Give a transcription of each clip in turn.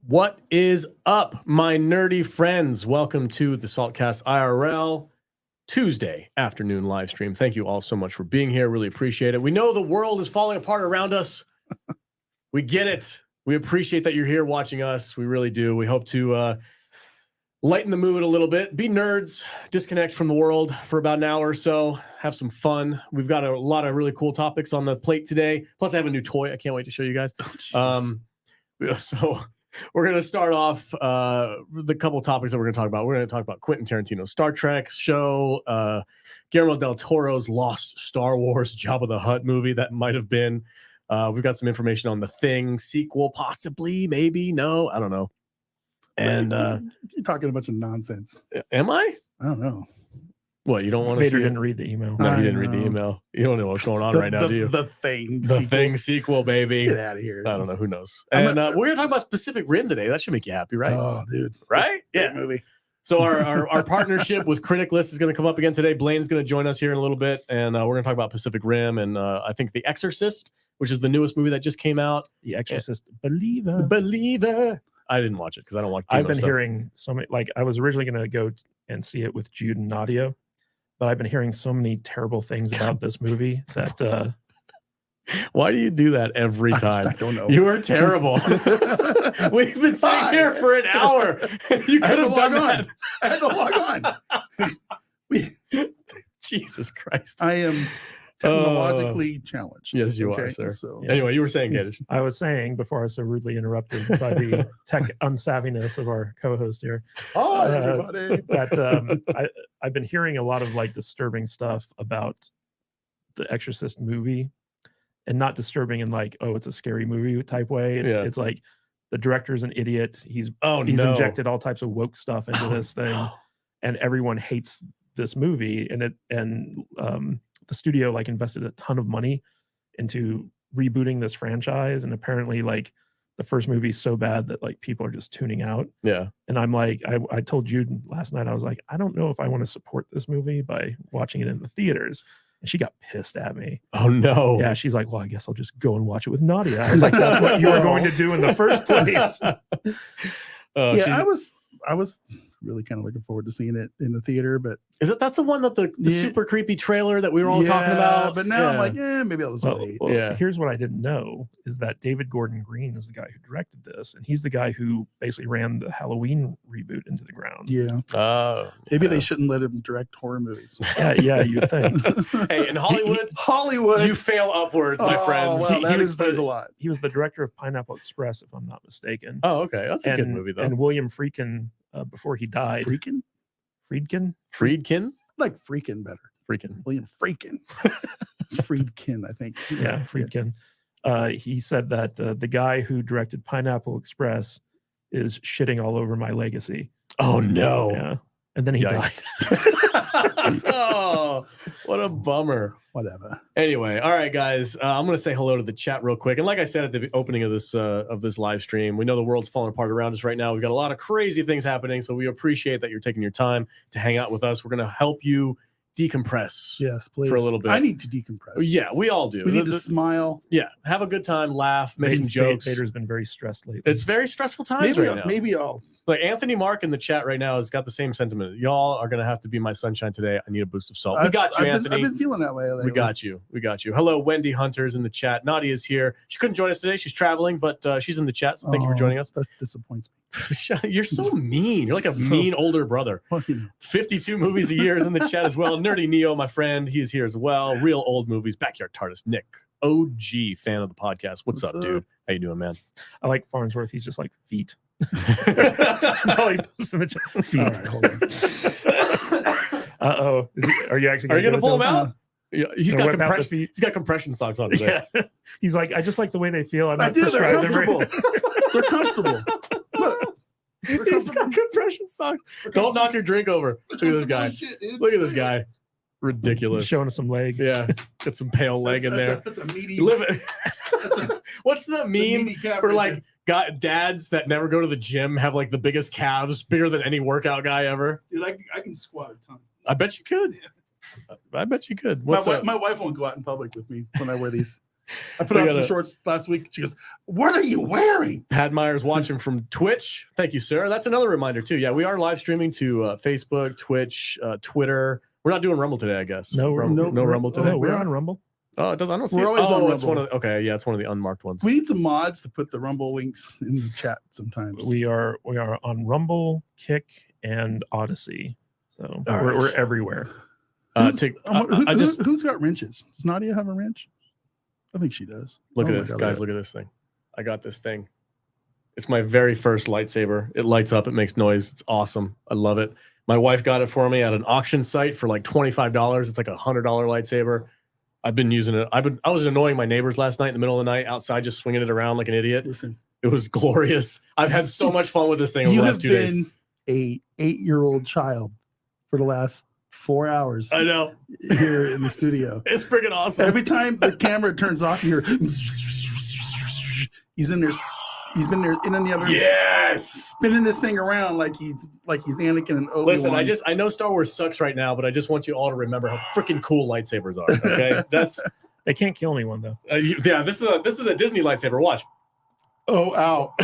What is up, my nerdy friends? Welcome to the Saltcast IRL Tuesday afternoon live stream. Thank you all so much for being here. Really appreciate it. We know the world is falling apart around us. We get it. We appreciate that you're here watching us. We really do. We hope to lighten the mood a little bit. Be nerds. Disconnect from the world for about an hour or so. Have some fun. We've got a lot of really cool topics on the plate today. Plus, I have a new toy. I can't wait to show you guys. So we're going to start off the couple topics that we're going to talk about. We're going to talk about Quentin Tarantino Star Trek show, Guillermo Del Toro's lost Star Wars Jabba the Hutt movie that might have been. We've got some information on The Thing sequel, possibly, maybe, no, I don't know. And you're talking a bunch of nonsense. Am I? I don't know. What, you don't want to see? Vader didn't read the email. No, he didn't read the email. You don't know what's going on right now, do you? The Thing. The Thing sequel, baby. Get out of here. I don't know. Who knows? And we're going to talk about Pacific Rim today. That should make you happy, right? Oh, dude. Right? Great Yeah. movie. So our partnership with Critlist is going to come up again today. Blaine's going to join us here in a little bit, and we're going to talk about Pacific Rim and I think The Exorcist, which is the newest movie that just came out. The Exorcist Believer. Believer. I didn't watch it because I don't watch. I've been hearing so many. Like, I was originally going to go and see it with Jude and Nadia, but I've been hearing so many terrible things about this movie that. Why do you do that every time? I don't know. You are terrible. We've been sitting here for an hour. You could have done that. I had to log on. Jesus Christ. I am technologically challenged. Yes, you are, sir. So, anyway, you were saying, Gadish. I was saying before I was so rudely interrupted by the tech unsavviness of our co-host here. Oh, everybody. That I've been hearing a lot of like disturbing stuff about the Exorcist movie, and not disturbing in like, oh, it's a scary movie type way. It's like the director's an idiot. He's injected all types of woke stuff into this thing, and everyone hates this movie. And the studio like invested a ton of money into rebooting this franchise, and apparently like the first movie is so bad that like people are just tuning out. Yeah. And I'm like, I told Jude last night, I was like, I don't know if I want to support this movie by watching it in the theaters. And she got pissed at me. Oh no. Yeah, she's like, well, I guess I'll just go and watch it with Nadia. I was like, that's what you were going to do in the first place. I was really kind of looking forward to seeing it in the theater, but that's the one that the super creepy trailer that we were all talking about? But now I'm like, maybe I'll just wait. Well, here's what I didn't know is that David Gordon Green is the guy who directed this, and he's the guy who basically ran the Halloween reboot into the ground. Yeah. Maybe they shouldn't let him direct horror movies. Yeah, you'd think. Hey, in Hollywood, you fail upwards, my friends. Well, that explains a lot. He was the director of Pineapple Express, if I'm not mistaken. Oh, okay. That's a good movie, though. And William Friedkin, before he died. Friedkin? Friedkin? I like Freakin' better. William Friedkin. It's Friedkin, I think. Yeah, Friedkin. He said that the guy who directed Pineapple Express is shitting all over my legacy. Oh, no. Yeah. And then he died. Oh, what a bummer. Whatever. Anyway, all right, guys. I'm going to say hello to the chat real quick. And like I said at the opening of this live stream, we know the world's falling apart around us right now. We've got a lot of crazy things happening, so we appreciate that you're taking your time to hang out with us. We're going to help you decompress. Yes, please. For a little bit. I need to decompress. Yeah, we all do. We need to smile. Yeah, have a good time, laugh, make some jokes. Vader's been very stressed lately. It's very stressful times right now. Maybe I'll. Like Anthony Mark in the chat right now has got the same sentiment. Y'all are going to have to be my sunshine today. I need a boost of salt. We got you, Anthony. I've been feeling that way lately. We got you. Hello, Wendy Hunter's in the chat. Nadia is here. She couldn't join us today. She's traveling, but she's in the chat. So thank you for joining us. That disappoints me. You're so mean. You're like a mean older brother. 52 movies a year is in the chat as well. Nerdy Neo, my friend, he is here as well. Real old movies. Backyard TARDIS. Nick, OG fan of the podcast. What's up, dude? How you doing, man? I like Farnsworth. He's just like feet. That's all he posts in the chat. Feet. Right, hold on. Are you actually? Are you gonna pull him out? Yeah, he's got compression socks on today. Yeah. He's like, I just like the way they feel. I do. They're comfortable. They're comfortable. Look. He's got compression socks. Don't knock your drink over. Look at this guy. Look at this guy. Ridiculous. He's showing us some leg. Yeah. Got some pale leg in there. That's a meaty. What's the meme for like dads that never go to the gym have like the biggest calves, bigger than any workout guy ever? Dude, I can squat a ton. I bet you could. Yeah. I bet you could. My wife won't go out in public with me when I wear these I put out some shorts last week. She goes, "What are you wearing?" Pat Meyer's watching from Twitch. Thank you, Sarah. That's another reminder too. Yeah, we are live streaming to Facebook, Twitch, Twitter. We're not doing Rumble today, I guess. No Rumble today. Oh, we're on Rumble. Oh, it does. I don't see. We're always on it's Rumble. okay. Yeah, it's one of the unmarked ones. We need some mods to put the Rumble links in the chat sometimes. We are on Rumble, Kick, and Odyssey. So we're everywhere. Who's got wrenches? Does Nadia have a wrench? I think she does. Look at this, guys. Look at this thing. I got this thing. It's my very first lightsaber. It lights up. It makes noise. It's awesome. I love it. My wife got it for me at an auction site for like $25. It's like $100 lightsaber. I've been using it. I was annoying my neighbors last night in the middle of the night outside, just swinging it around like an idiot. Listen, it was glorious. I've had so much fun with this thing over the last 2 days. You have been a 8-year-old child for the last 4 hours. I know. Here in the studio. It's freaking awesome. Every time the camera turns off, you hear he's in there. He's been there in the other. Yes. Spinning this thing around like he's Anakin and Obi-Wan. Listen, I know Star Wars sucks right now, but I just want you all to remember how freaking cool lightsabers are. Okay, they can't kill anyone though. Yeah, this is a Disney lightsaber. Watch. Oh, ow.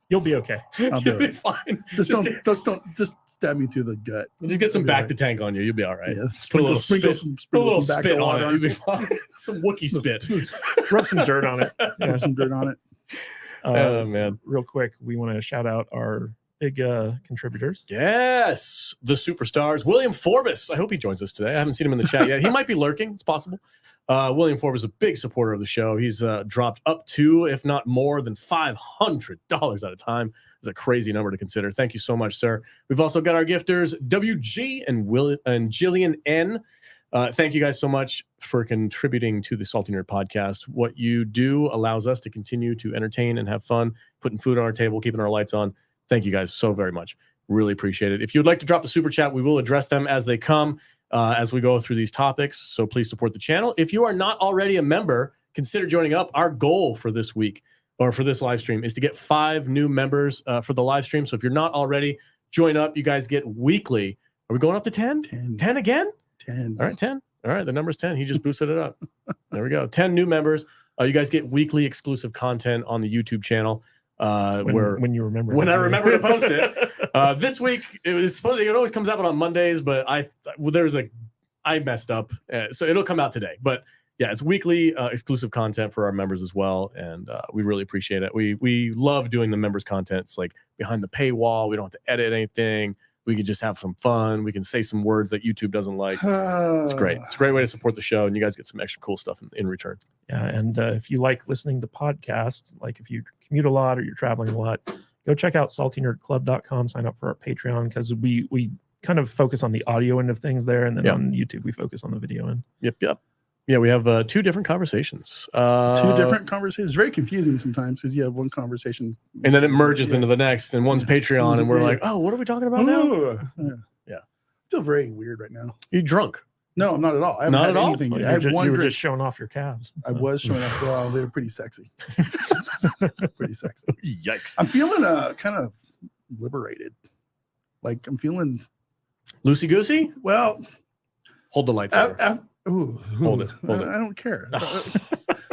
You'll be okay. You'll be fine. Just stab me through the gut. Just get some back to tank on you. You'll be all right. Yeah, sprinkle some spit on it. You'll be fine. Some Wookiee spit. Rub some dirt on it. Rub some dirt on it. Oh man! Real quick, we want to shout out our big contributors. Yes, the superstars. William Forbus. I hope he joins us today. I haven't seen him in the chat yet. He might be lurking. It's possible. William Forbes is a big supporter of the show. He's dropped up to, if not more than $500 at a time. It's a crazy number to consider. Thank you so much, sir. We've also got our gifters, WG and Jillian N. Thank you guys so much for contributing to the Salty Nerd podcast. What you do allows us to continue to entertain and have fun, putting food on our table, keeping our lights on. Thank you guys so very much. Really appreciate it. If you'd like to drop a super chat, we will address them as they come. As we go through these topics, so please support the channel. If you are not already a member, consider joining up. Our goal for this week or for this live stream is to get 5 new members for the live stream. So if you're not already, join up. You guys get weekly. Are we going up to 10? 10 again? 10. All right, 10. All right, the number's 10. He just boosted it up. There we go. 10 new members. You guys get weekly exclusive content on the YouTube channel. When you remember, when I remember to post it. This week it always comes out on Mondays, but I messed up, so it'll come out today. But yeah, it's weekly exclusive content for our members as well, and we really appreciate it. We love doing the members content. It's like behind the paywall. We don't have to edit anything. We can just have some fun. We can say some words that YouTube doesn't like. It's great. It's a great way to support the show, and you guys get some extra cool stuff in return. Yeah, and if you like listening to podcasts, like if you commute a lot or you're traveling a lot, go check out saltynerdclub.com. Sign up for our Patreon, because we kind of focus on the audio end of things there, and then on YouTube we focus on the video end. Yep. Yeah, we have 2 different conversations. 2 different conversations. Very confusing sometimes, because you have one conversation and then it merges into the next, and one's Patreon, and we're like, oh, what are we talking about now? Yeah. I feel very weird right now. You drunk? No, not at all. I haven't not had at all? anything. Well, I had one you were drink. just showing off your calves. I was showing off. Well, they were pretty sexy. Pretty sexy. Yikes. I'm feeling kind of liberated. Like I'm feeling loosey-goosey? Well, hold the lightsaber. Hold it. I don't care.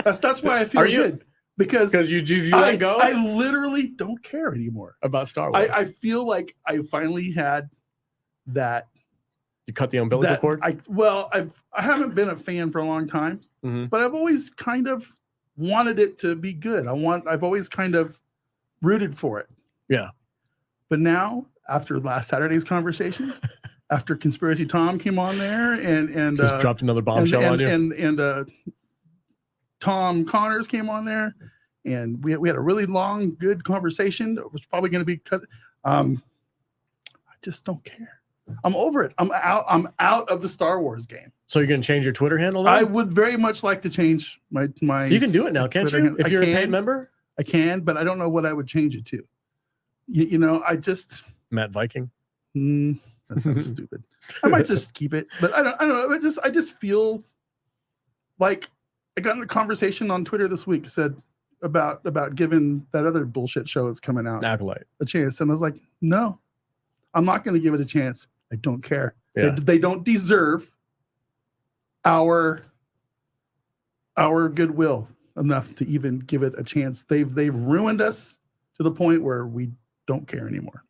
That's why I feel good. Because you let go? I literally don't care anymore about Star Wars. I feel like I finally had that. You cut the umbilical cord? I haven't been a fan for a long time, but I've always kind of wanted it to be good. I've always kind of rooted for it. Yeah. But now, after last Saturday's conversation, after Conspiracy Tom came on there and just dropped another bombshell on you, and Tom Connors came on there, and we had a really long, good conversation. It was probably going to be cut. I just don't care. I'm over it. I'm out of the Star Wars game. So you're going to change your Twitter handle now? I would very much like to change my. You can do it now, can't Twitter you? If you're a paid member, I can, but I don't know what I would change it to. I just Matt Viking. That sounds stupid. I might just keep it, but I don't know. I just feel like I got in a conversation on Twitter this week said about giving that other bullshit show that's coming out Acolyte a chance, and I was like, no, I'm not going to give it a chance. I don't care. Yeah. They don't deserve our our goodwill enough to even give it a chance. They've ruined us to the point where we don't care anymore.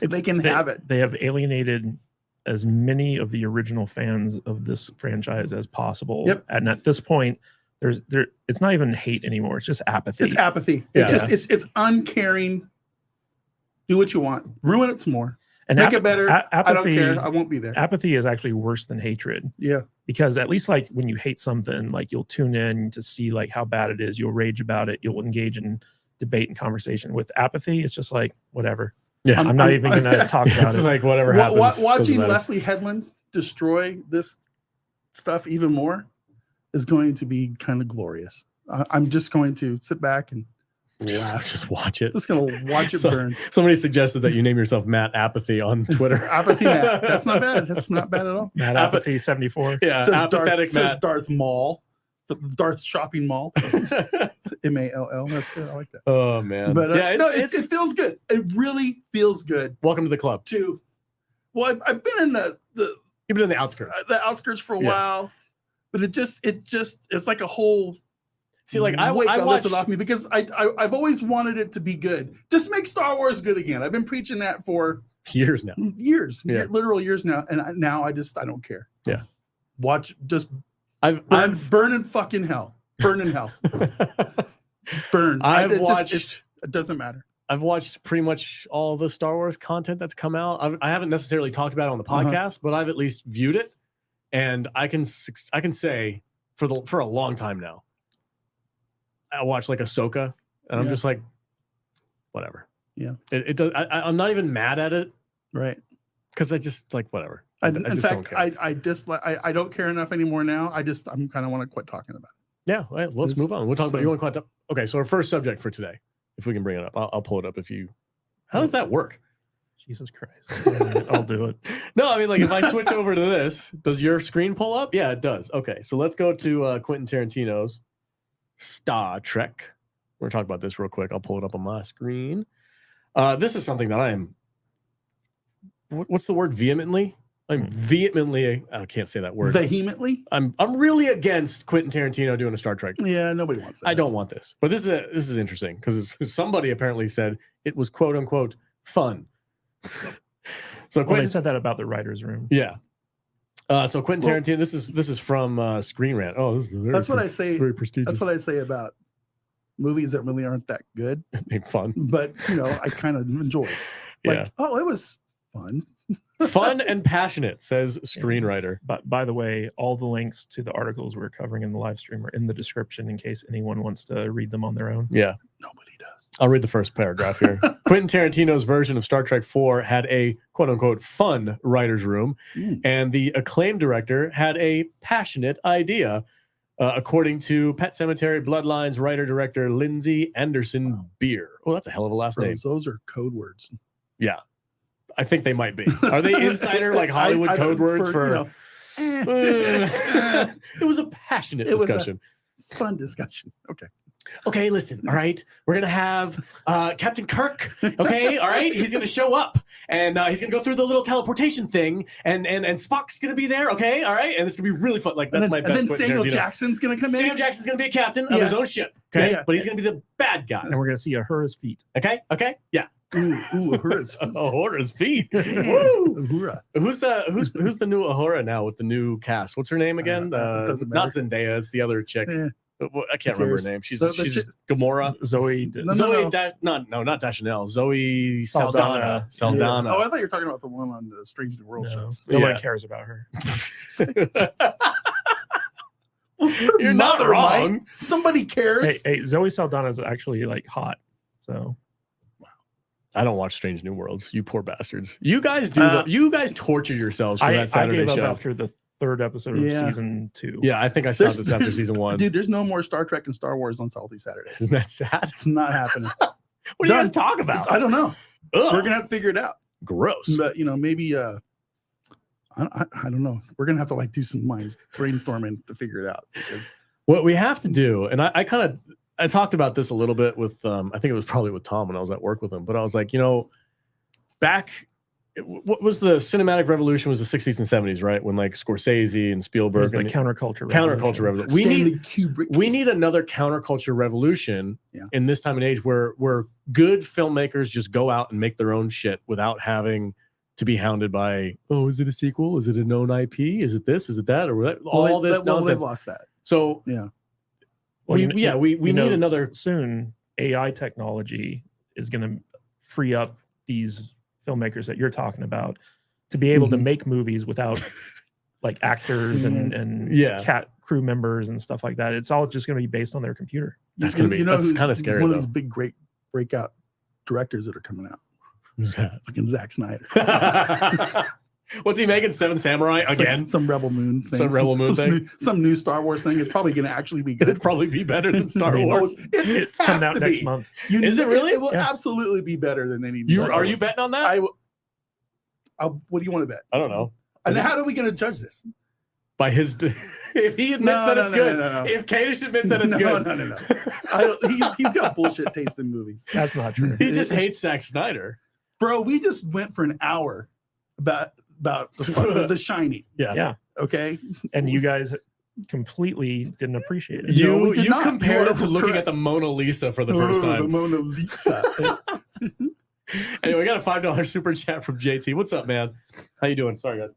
They can have it. They have alienated as many of the original fans of this franchise as possible. Yep. And at this point, it's not even hate anymore. It's just apathy. It's apathy. It's just it's uncaring. Do what you want. Ruin it some more. And make it better. I don't care. I won't be there. Apathy is actually worse than hatred. Yeah. Because at least like when you hate something, like you'll tune in to see like how bad it is. You'll rage about it. You'll engage in debate and conversation. With apathy, it's just like whatever. Yeah. I'm not even going to talk about it's it. like whatever happens. Watching Leslie Headland destroy this stuff even more is going to be kind of glorious. I'm just going to sit back and laugh. Just watch it. Just gonna watch it burn. Somebody suggested that you name yourself Matt Apathy on Twitter. Apathy Matt. That's not bad. That's not bad at all. Matt Apathy 74. Yeah, says apathetic Matt. Says Darth Mall. The Darth Shopping Mall. MALL. That's good. I like that. Oh man. But yeah, it feels good. It really feels good. Welcome to the club. Well, I've been in the You've been in the outskirts. The outskirts for a while, but it's like a whole. See, like I watched it off me because I've always wanted it to be good. Just make Star Wars good again. I've been preaching that for years now. Literal years now, and now I don't care. Yeah, watch just. I've burn in fucking hell. Burn in hell. Burn. It doesn't matter. I've watched pretty much all the Star Wars content that's come out. I haven't necessarily talked about it on the podcast, but I've at least viewed it, and I can say for a long time now. I watch like Ahsoka, and I'm just like, whatever. Yeah, it does. I'm not even mad at it, right? Because I just like whatever. In fact, don't care. I dislike. I don't care enough anymore now. I'm kind of want to quit talking about it. Yeah, right, let's move on. We'll talk about you want to. Okay, so our first subject for today, if we can bring it up, I'll pull it up. How does that work? Jesus Christ, I'll do it. No, I mean like if I switch over to this, does your screen pull up? Yeah, it does. Okay, so let's go to Quentin Tarantino's Star Trek. We're gonna talk about this real quick. I'll pull it up on my screen. This is something that I am. What's the word? Vehemently. I'm vehemently. I can't say that word. Vehemently. I'm really against Quentin Tarantino doing a Star Trek. Yeah, nobody wants that. I don't want this, but this is interesting because somebody apparently said it was quote unquote fun. So Quentin said that about the writer's room. Yeah. So Quentin Tarantino. This is from Screen Rant. Oh, this is that's what I say. Very prestigious. That's what I say about movies that really aren't that good. They're fun, but I kind of enjoy. It was fun. Fun and passionate, says screenwriter. But by the way, all the links to the articles we're covering in the live stream are in the description in case anyone wants to read them on their own. Yeah. Nobody does. I'll read the first paragraph here. Quentin Tarantino's version of Star Trek 4 had a quote-unquote fun writer's room, and the acclaimed director had a passionate idea, according to Pet Sematary Bloodlines writer-director Lindsay Anderson Beer. Oh, that's a hell of a last name. Those are code words. Yeah. I think they might be. Are they insider like Hollywood code words for it was a passionate discussion. Was a fun discussion. Okay, listen, all right. We're gonna have Captain Kirk. Okay, all right. He's gonna show up and he's gonna go through the little teleportation thing, and Spock's gonna be there. Okay, all right, and it's gonna be really fun. Like that's my best. And then Samuel Jackson's gonna come in. Samuel Jackson's gonna be a captain of his own ship. Okay, but he's gonna be the bad guy, and we're gonna see Uhura's feet. Okay, yeah. Ooh, Uhura's feet. Uhura's feet. Woo! Uhura. Who's the new Uhura now with the new cast? What's her name again? Not Zendaya. It's the other chick. I can't remember her name. She's Gamora. Zoe. Not Deschanel. Zoe Saldana. Yeah. Oh, I thought you were talking about the one on the Strange New World show. Nobody cares about her. You're not wrong. Mike. Somebody cares. Hey, Zoe Saldana is actually like hot. So. I don't watch Strange New Worlds. You poor bastards. You guys do. You guys torture yourselves for that Saturday show. I gave up after the third episode of season 2. Yeah, I think I stopped this after season 1. Dude, there's no more Star Trek and Star Wars on Salty Saturdays. Isn't that sad? It's not happening. What do you guys talk about? I don't know. Ugh. We're gonna have to figure it out. Gross. But maybe I don't know. We're gonna have to do some brainstorming to figure it out. Because what we have to do, and I talked about this a little bit with I think it was probably with Tom when I was at work with him, but I was like, back what was the cinematic revolution? Was the 60s and 70s, right? When like Scorsese and Spielberg, the counterculture revolution. We need another counterculture revolution in this time and age where good filmmakers just go out and make their own shit without having to be hounded by, oh, is it a sequel? Is it a known IP? Is it this? Is it that? Or all this nonsense. They've lost that. So we need another. Soon AI technology is going to free up these filmmakers that you're talking about to be able to make movies without like actors and cat crew members and stuff like that. It's all just going to be based on their computer. That's going to be, that's kind of scary. One of these big, great breakout directors that are coming out. Who's that? Fucking Zack Snyder. What's he making? Seven Samurai again? Some Rebel Moon thing. Some Rebel Moon thing. Some new Star Wars thing. It's probably going to actually be good. It'd probably be better than Star Wars. It's coming out next month. Is it really? It will absolutely be better than any. Are you betting on that? What do you want to bet? I don't know. And how are we going to judge this? By his, if he admits that it's good. No. If Kadish admits that it's good. No. He's got bullshit taste in movies. That's not true. He just hates Zack Snyder. Bro, we just went for an hour about the Shining. Yeah. Okay. And you guys completely didn't appreciate it. You compared it to looking at the Mona Lisa for the first time. The Mona Lisa. Anyway, we got a $5 super chat from JT. What's up, man? How you doing? Sorry, guys.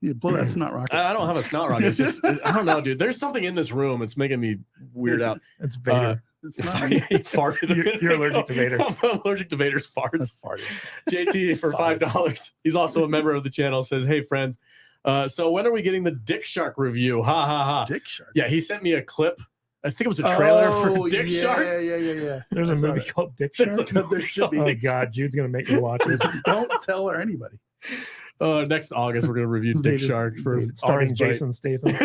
Yeah, blow that snot rocket. I don't have a snot rocket. It's just, I don't know, dude. There's something in this room. It's making me weird out. It's Vader. It's not He farted. You're allergic to Vader. I'm allergic to Vader's farts. farting. JT for $5. He's also a member of the channel. Says, hey, friends. So when are we getting the Dick Shark review? Ha, ha, ha. Dick Shark? Yeah, he sent me a clip. I think it was a trailer for Dick Shark. Yeah. There's a movie called Dick Shark. There should be. Oh, God. Jude's going to make me watch it. Don't tell her anybody. Next August, we're going to review Dick Shark for starring Jason Statham.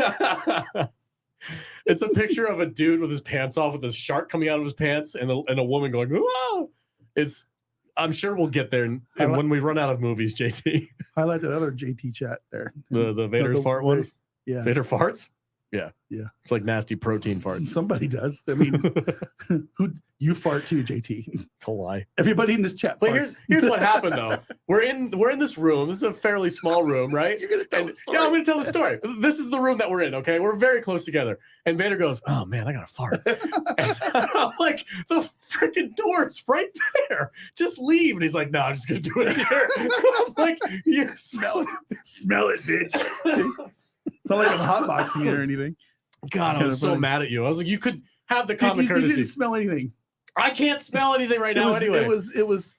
It's a picture of a dude with his pants off with a shark coming out of his pants and a woman going, whoa. I'm sure we'll get there and when we run out of movies, JT. Highlight that other JT chat there. The Vader's fart ones? Yeah. Vader farts? Yeah. It's like nasty protein farts. Somebody does. I mean, you fart too, JT. It's a lie. Everybody in this chat. But here's what happened though. We're in this room. This is a fairly small room, right? You're gonna tell the story. Yeah, I'm gonna tell the story. This is the room that we're in. Okay, we're very close together. And Vader goes, "Oh man, I gotta fart." And I'm like, "The freaking door's right there. Just leave." And he's like, "No, I'm just gonna do it here." I'm like, "You smell it, bitch." It's not like I'm hotboxing it or anything. God, I was so mad at you. I was like, you could have the common courtesy. You didn't smell anything. I can't smell anything right now anyway. It was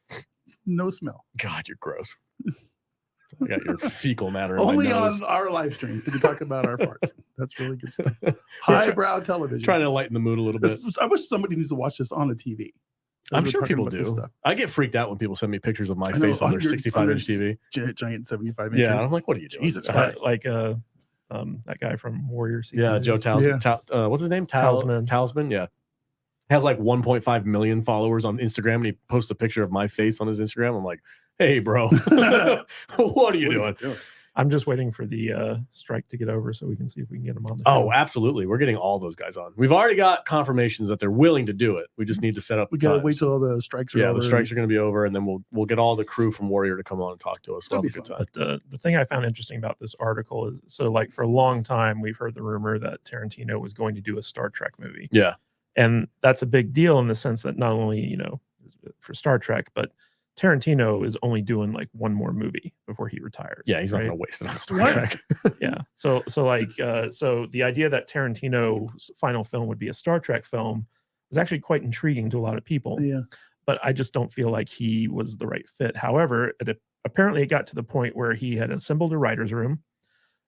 no smell. God, you're gross. I got your fecal matter. Only on our live stream did we talk about our farts. That's really good stuff. Highbrow television. Trying to lighten the mood a little bit. I wish somebody needs to watch this on a TV. I'm sure people do. I get freaked out when people send me pictures of my face on their 65-inch TV. Giant 75-inch. Yeah, I'm like, what are you doing? Jesus Christ. That guy from Warriors. Yeah, Joe Talisman. Yeah. What's his name? Talisman. Yeah. Has like 1.5 million followers on Instagram, and he posts a picture of my face on his Instagram. I'm like, hey, bro, what are you doing? I'm just waiting for the strike to get over so we can see if we can get them on the show. Oh, absolutely. We're getting all those guys on. We've already got confirmations that they're willing to do it. We just need to set up. We got to wait till all the strikes are over. Yeah, the strikes are going to be over, and then we'll get all the crew from Warrior to come on and talk to us. We'll have a good time. But the thing I found interesting about this article is, so like for a long time, we've heard the rumor that Tarantino was going to do a Star Trek movie. Yeah. And that's a big deal in the sense that not only, for Star Trek, but Tarantino is only doing like one more movie before he retires. Yeah, he's not going to waste it on Star Trek. Yeah. So the idea that Tarantino's final film would be a Star Trek film was actually quite intriguing to a lot of people. Yeah. But I just don't feel like he was the right fit. However, apparently it got to the point where he had assembled a writer's room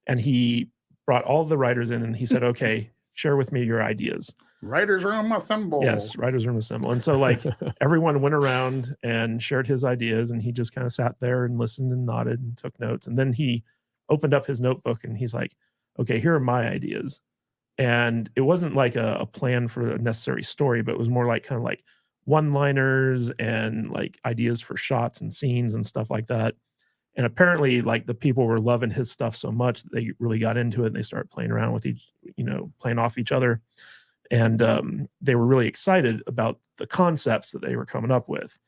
and he brought all the writers in and he said, okay, share with me your ideas. Writers room assemble. Yes, writers room assemble. And so like everyone went around and shared his ideas and he just kind of sat there and listened and nodded and took notes. And then he opened up his notebook and he's like, okay, here are my ideas. And it wasn't like a plan for a necessary story, but it was more like kind of like one-liners and like ideas for shots and scenes and stuff like that. And apparently like the people were loving his stuff so much that they really got into it and they started playing around with playing off each other. And they were really excited about the concepts that they were coming up with.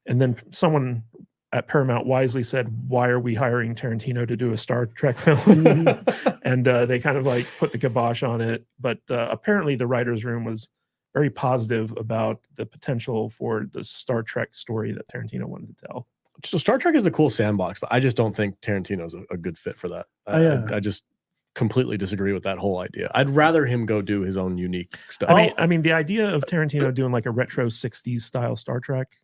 And then someone at Paramount wisely said, why are we hiring Tarantino to do a Star Trek film? And they kind of like put the kibosh on it. But apparently the writer's room was very positive about the potential for the Star Trek story that Tarantino wanted to tell. So Star Trek is a cool sandbox, but I just don't think Tarantino's a good fit for that. I just completely disagree with that whole idea. I'd rather him go do his own unique stuff. I mean, the idea of Tarantino doing like a retro 60s style Star Trek,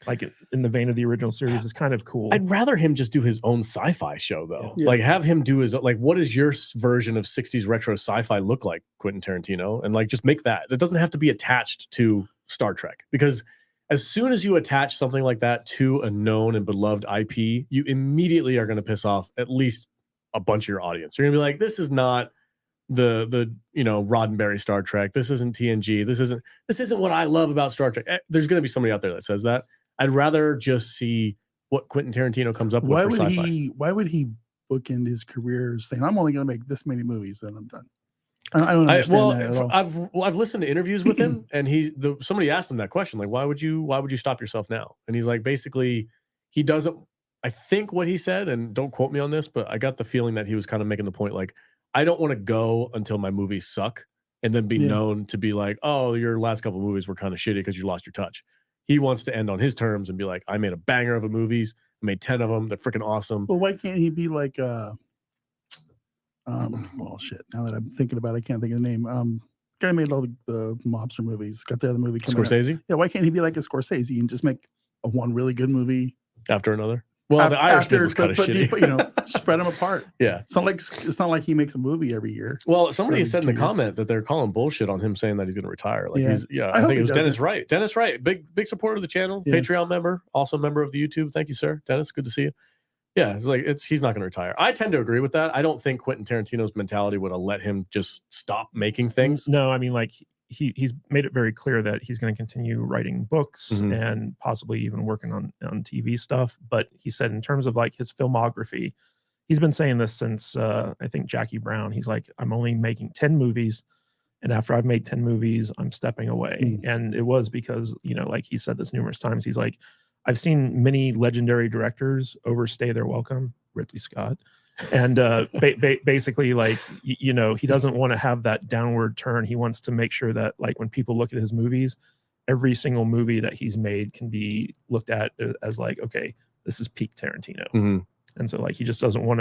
like in the vein of the original series, is kind of cool. I'd rather him just do his own sci-fi show though. Yeah. Like have him do his, like, what does your version of 60s retro sci-fi look like, Quentin Tarantino? And like, just make that. It doesn't have to be attached to Star Trek, because as soon as you attach something like that to a known and beloved IP, you immediately are going to piss off at least a bunch of your audience. You're going to be like, this is not the Roddenberry Star Trek. This isn't TNG. This isn't what I love about Star Trek. There's going to be somebody out there that says that. I'd rather just see what Quentin Tarantino comes up with for sci-fi. Why would he bookend his career saying, I'm only going to make this many movies, then I'm done? I don't understand that at all. I've listened to interviews with him, and somebody asked him that question, like, why would you stop yourself now? And he's like, basically, he doesn't. I think what he said, and don't quote me on this, but I got the feeling that he was kind of making the point, like, I don't want to go until my movies suck, and then be known to be like, oh, your last couple of movies were kind of shitty because you lost your touch. He wants to end on his terms and be like, I made a banger of movies. I made 10 of them. They're freaking awesome. Well, why can't he be like, well, shit. Now that I'm thinking about it, I can't think of the name. Guy made all the mobster movies. Got the other movie coming Scorsese? out. Yeah, why can't he be like a Scorsese and just make one really good movie after another? Well, the Irish thing was kind of shitty. Spread them apart. Yeah. It's not like he makes a movie every year. Well, somebody said in the comment that they're calling bullshit on him saying that he's going to retire. Like I think it was Dennis Wright. Dennis Wright, big supporter of the channel, Patreon member, also a member of the YouTube. Thank you, sir. Dennis, good to see you. Yeah, it's like he's not going to retire. I tend to agree with that. I don't think Quentin Tarantino's mentality would have let him just stop making things. No, I mean, like he's made it very clear that he's going to continue writing books and possibly even working on TV stuff. But he said in terms of like his filmography, he's been saying this since I think Jackie Brown. He's like, I'm only making 10 movies. And after I've made 10 movies, I'm stepping away. And it was because, like he said this numerous times, he's like, I've seen many legendary directors overstay their welcome, Ridley Scott. And basically, like, he doesn't want to have that downward turn. He wants to make sure that, like, when people look at his movies, every single movie that he's made can be looked at as like, okay, this is peak Tarantino. And so, like, he just doesn't want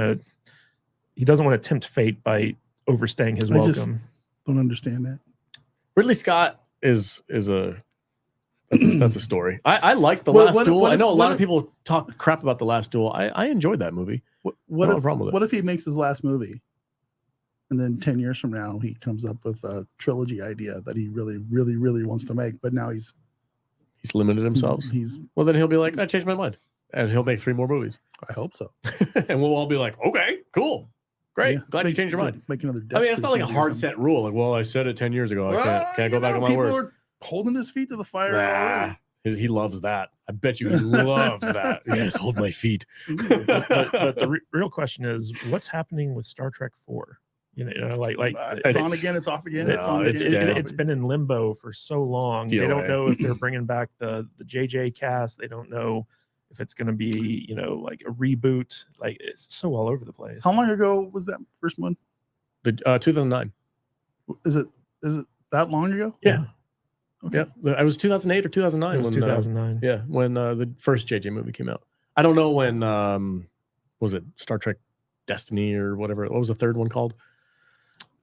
to tempt fate by overstaying his welcome. Don't understand that. Ridley Scott is that's a story. I like The Last Duel. I know a lot of people talk crap about The Last Duel. I enjoyed that movie. What if he makes his last movie, and then 10 years from now he comes up with a trilogy idea that he really, really, really wants to make, but now he's limited himself. Well, then he'll be like, I changed my mind, and he'll make 3 more movies. I hope so. And we'll all be like, okay, cool. Great. Glad you changed your mind. Make another it's not like a hard set rule. Like, well, I said it 10 years ago. I can't go back on my word. People are holding his feet to the fire. He loves that. I bet you he loves that. Yes, hold my feet. but the real question is, what's happening with Star Trek 4? It's on again, it's off again. It's been in limbo for so long. DOA. They don't know if they're bringing back the JJ cast. They don't know if it's going to be, like a reboot. Like, it's so all over the place. How long ago was that first one? The 2009. Is it that long ago? Yeah. Okay. Yeah, it was 2008 or 2009. It was 2009. When the first JJ movie came out. I don't know when. Was it Star Trek Destiny or whatever? What was the third one called?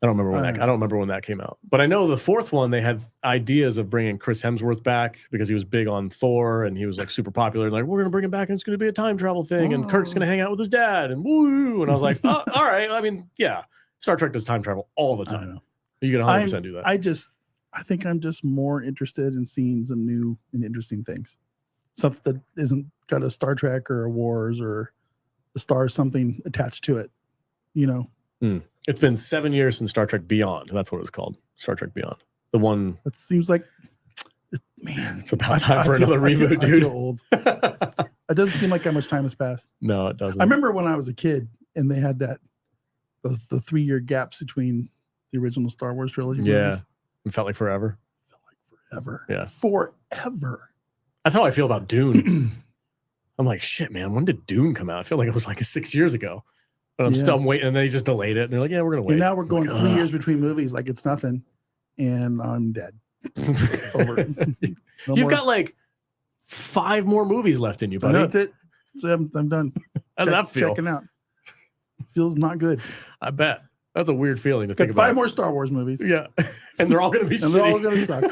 I don't remember when I don't remember when that came out. But I know the fourth one, they had ideas of bringing Chris Hemsworth back because he was big on Thor and he was like super popular. Like, we're gonna bring him back and it's gonna be a time travel thing and Kirk's gonna hang out with his dad and woo. And I was like, oh, all right. I mean, yeah, Star Trek does time travel all the time. You can 100% do that. I think I'm just more interested in seeing some new and interesting things. Stuff that isn't got a Star Trek or a Wars or the Star something attached to it, It's been 7 years since Star Trek Beyond. That's what it was called. Star Trek Beyond. The one. It seems like, man, it's about time for another reboot, dude. I feel old. It doesn't seem like that much time has passed. No, it doesn't. I remember when I was a kid and they had the 3-year gaps between the original Star Wars trilogy movies. It felt like forever. Forever. Yeah. Forever. That's how I feel about Dune. I'm like, shit, man, when did Dune come out? I feel like it was like 6 years ago. But I'm still waiting, and they just delayed it. And they're like, yeah, we're gonna wait. And now we're going 3 years between movies, like it's nothing, and I'm dead. Over. You've got like 5 more movies left in you, buddy. That's it. So I'm done. How's that feel? Checking out. Feels not good. I bet. That's a weird feeling to Got think about. 5 more Star Wars movies. Yeah. And they're all going to be and shitty. they're all going to suck.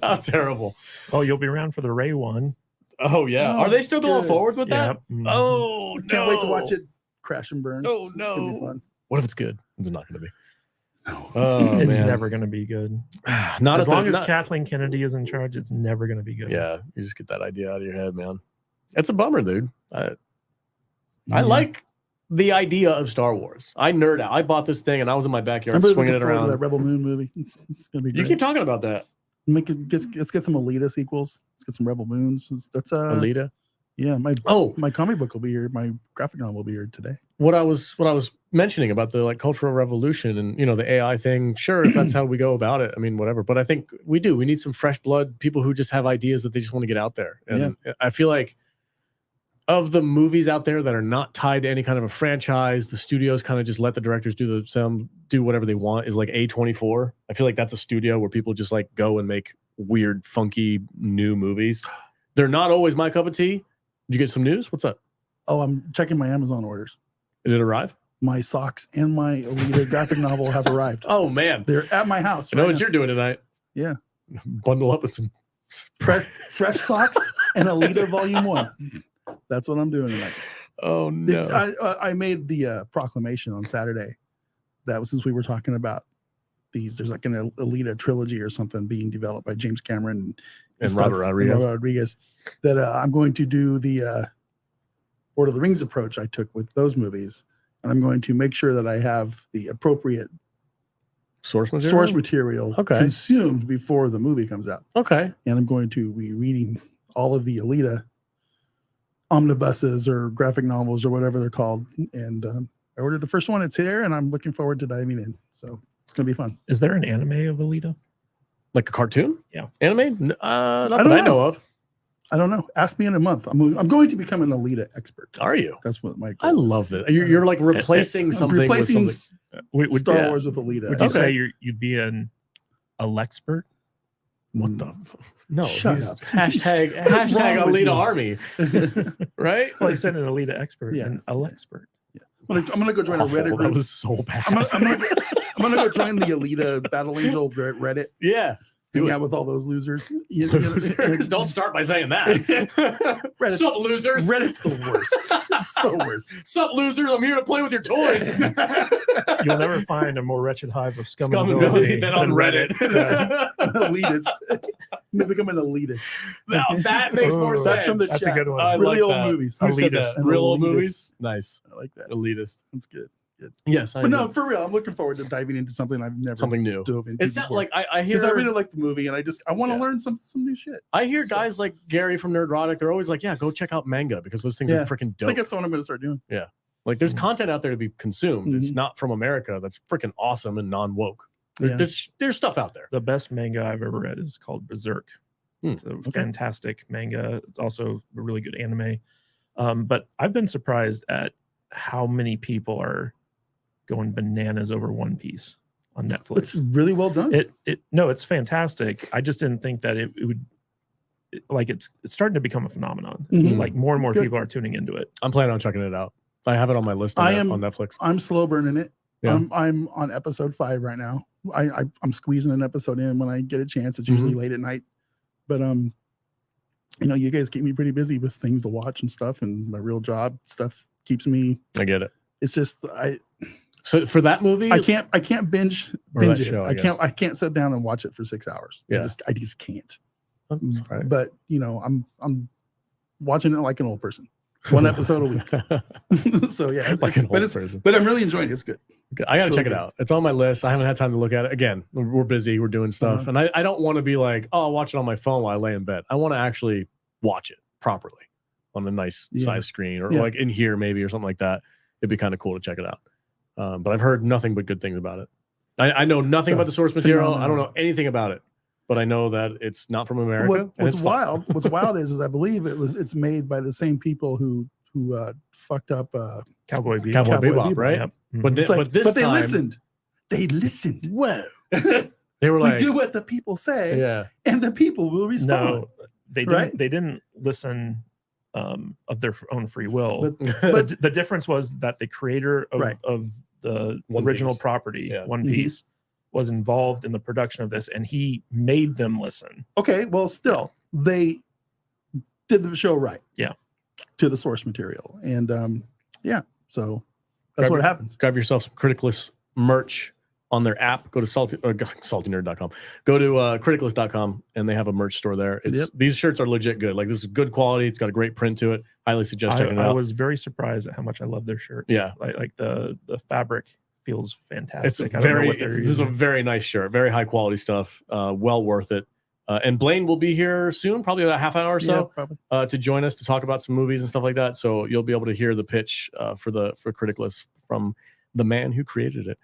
How terrible. Oh, you'll be around for the Ray one. Oh, yeah. Oh, Are they still going good. forward with that? Yeah. Mhm. Oh, no. Can't wait to watch it crash and burn. Oh, It's going to be no. fun. What if it's good? It's not going to be. No. Oh, It's man. never going to be good. Not As long as not- Kathleen Kennedy is in charge, it's never going to be good. Yeah. You just get that idea out of your head, man. It's a bummer, dude. I Yeah. like the idea of Star Wars. I nerd out. I bought this thing and I was in my backyard I'm really swinging looking it forward to that around. Rebel Moon movie. It's going to be You great. keep talking about that. Let's get some Alita sequels. Let's get some Rebel Moons. That's Alita. yeah. Oh, My comic book will be here. My graphic novel will be here today. what I was mentioning about the like cultural revolution and the AI thing. Sure, if that's how we go about it, I mean, whatever. But I think we need some fresh blood, people who just have ideas that they just want to get out there. And I feel like of the movies out there that are not tied to any kind of a franchise, the studios kind of just let the directors do whatever they want. Is like A24. I feel like that's a studio where people just like go and make weird, funky new movies. They're not always my cup of tea. Did you get some news? What's up? Oh, I'm checking my Amazon orders. Did it arrive? My socks and my Alita graphic novel have arrived. Oh man, They're at my house. I know right what now. you're doing tonight. Yeah. Bundle up with some Fresh socks and Alita Volume 1. That's what I'm doing tonight. Oh no. I made the proclamation on Saturday that was, since we were talking about these, there's like an Alita trilogy or something being developed by James Cameron And stuff, Robert Rodriguez. Robert Rodriguez, that I'm going to do the Lord of the Rings approach I took with those movies, and I'm going to make sure that I have the appropriate Source material. Okay. consumed before the movie comes out. Okay. And I'm going to be reading all of the Alita omnibuses or graphic novels or whatever they're called. And I ordered the first one. It's here, and I'm looking forward to diving in. So it's going to be fun. Is there an anime of Alita? Like a cartoon? Yeah. Anime? Not I that don't I know of. I don't know. Ask me in a month. I'm going to become an Alita expert. Are you? That's what my I goal is. love that. You're like replacing something replacing with something. Would Star Wars with Alita. Would you Okay. say you'd be an Alexpert? What the? No. Shut he's- up. Hashtag What's wrong with Alita you? Army. Right? Well, you said an Alita expert, Yeah. an Alexpert. I'm gonna go join a Awful. Reddit That group. was so bad. I'm gonna go join the Alita Battle Angel Reddit. yeah. Do Hang it. out with all those losers. Losers. Don't start by saying that. Reddit's, Sup, losers? Reddit's the worst. It's the worst. Sup, losers? I'm here to play with your toys. You'll never find a more wretched hive of scum and Scumability ability than on Reddit. Yeah. Elitist. I'm gonna become an elitist. Now that makes more Oh, sense. That's from the That's chat. a good one. I Really like old that. movies. Who said Elitist. that? Real old Elitist. movies? Nice. I like that. Elitist. That's good. Yes, I But know. no, for real, I'm looking forward to diving into something I've never Something new. dove into. It's not like I hear because I really like the movie and I want to Yeah. learn some new shit. I hear So- guys like Gary from Nerdrotic, they're always like, yeah, go check out manga because those things Yeah. are freaking I dope. think that's what I'm gonna start doing. Like there's content out there to be consumed. It's Mhm. not from America. That's freaking awesome and non-woke. Yeah. There's stuff out there. The best manga I've ever read is called Berserk. It's a fantastic manga. It's also a really good anime. But I've been surprised at how many people are going bananas over One Piece on Netflix. It's really well done. It's fantastic. I just didn't think that it would it's starting to become a phenomenon. Mhm. Like more and more Good. people are tuning into it. I'm planning on checking it out. I have it on my list on, on Netflix. I'm slow burning it. Yeah. I'm on episode 5 right now. I'm squeezing an episode in when I get a chance. It's usually late at night, but you guys keep me pretty busy with things to watch and stuff, and my real job stuff keeps me. I get it. It's just So for that movie, I can't binge Or that it. show, I I can't sit down and watch it for 6 hours. Yeah. I just can't. I'm sorry. But I'm watching it like an old person. One episode a week. So yeah, like an old it's, person. but I'm really enjoying it. It's good. Okay, I gotta It's check really it good. out. It's on my list. I haven't had time to look at it. Again, we're busy. We're doing stuff, and I don't want to be like, oh, I'll watch it on my phone while I lay in bed. I want to actually watch it properly on a nice size screen, or like in here maybe, or something like that. It'd be kind of cool to check it out. But I've heard nothing but good things about it. I know nothing about the source material. I don't know anything about it. but I know that it's not from America. What's wild is I believe it's made by the same people who fucked up Cowboy Bebop. Cowboy Bebop, right? Yep. But this they time, listened. They listened. Whoa. They were like, we do what the people say, yeah, and the people will respond. No, they didn't. Right? They didn't listen of their own free will. But The difference was that the creator of the One original Piece. property, Yeah. One Mhm. Piece, was involved in the production of this, and he made them listen. okay, well, still they did the show right. Yeah. To the source material, and so that's what happens. grab yourself some Criticlist merch on their app. Go to saltynerd.com. Go to criticlist.com, and they have a merch store there. These shirts are legit good. Like, this is good quality. It's got a great print to it. Highly suggest checking it out. I was very surprised at how much I love their shirts. Yeah. like the fabric feels fantastic. This is a very nice shirt, very high quality stuff. Well worth it. And Blaine will be here soon, probably about a half hour or so, to join us to talk about some movies and stuff like that. So you'll be able to hear the pitch for Criticlist from the man who created it.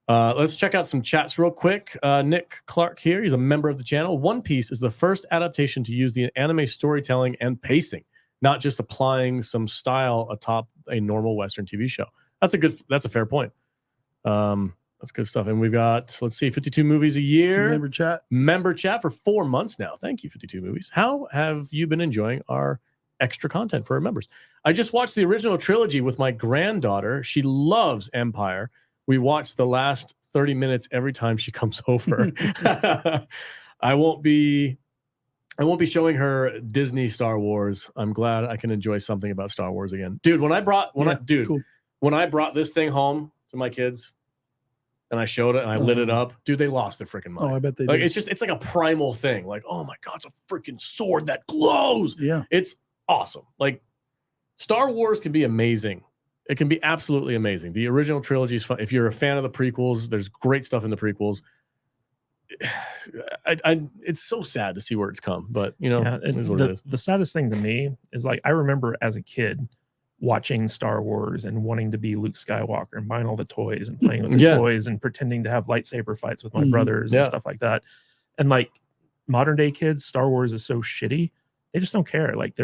Let's check out some chats real quick. Nick Clark here. He's a member of the channel. One Piece is the first adaptation to use the anime storytelling and pacing, not just applying some style atop a normal Western TV show. That's a fair point. That's good stuff. And we've got, let's see, 52 movies a year. Member chat for 4 months now. Thank you, 52 movies. How have you been enjoying our extra content for our members? I just watched the original trilogy with my granddaughter. She loves Empire. We watch the last 30 minutes every time she comes over. I won't be showing her Disney Star Wars. I'm glad I can enjoy something about Star Wars again. Dude, when I brought this thing home to my kids and I showed it and I lit it up, dude, they lost their freaking mind. Oh, I bet they did. It's like a primal thing. Like, oh my God, it's a freaking sword that glows. Yeah. It's awesome. Like, Star Wars can be amazing. It can be absolutely amazing. The original trilogy is fun. If you're a fan of the prequels, there's great stuff in the prequels. It's so sad to see where it's come, but it is what it is. The saddest thing to me is, like, I remember as a kid watching Star Wars and wanting to be Luke Skywalker and buying all the toys and playing with the toys and pretending to have lightsaber fights with my brothers and stuff like that. And, like, modern day kids, Star Wars is so shitty. They just don't care. Like,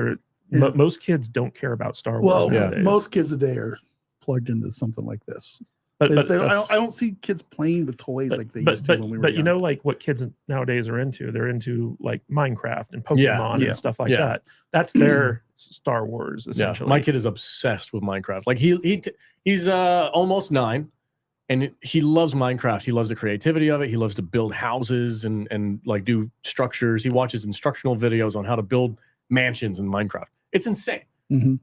most kids don't care about Star Wars. Well, most kids today are plugged into something like this. I don't see kids playing with toys like they used to when we were young. You know, like, what kids nowadays are into? They're into, like, Minecraft and Pokemon and stuff like that. That's their Star Wars, essentially. My kid is obsessed with Minecraft. Like, he's almost 9, and he loves Minecraft. He loves the creativity of it. He loves to build houses and like do structures. He watches instructional videos on how to build mansions in Minecraft. It's insane. Mm-hmm.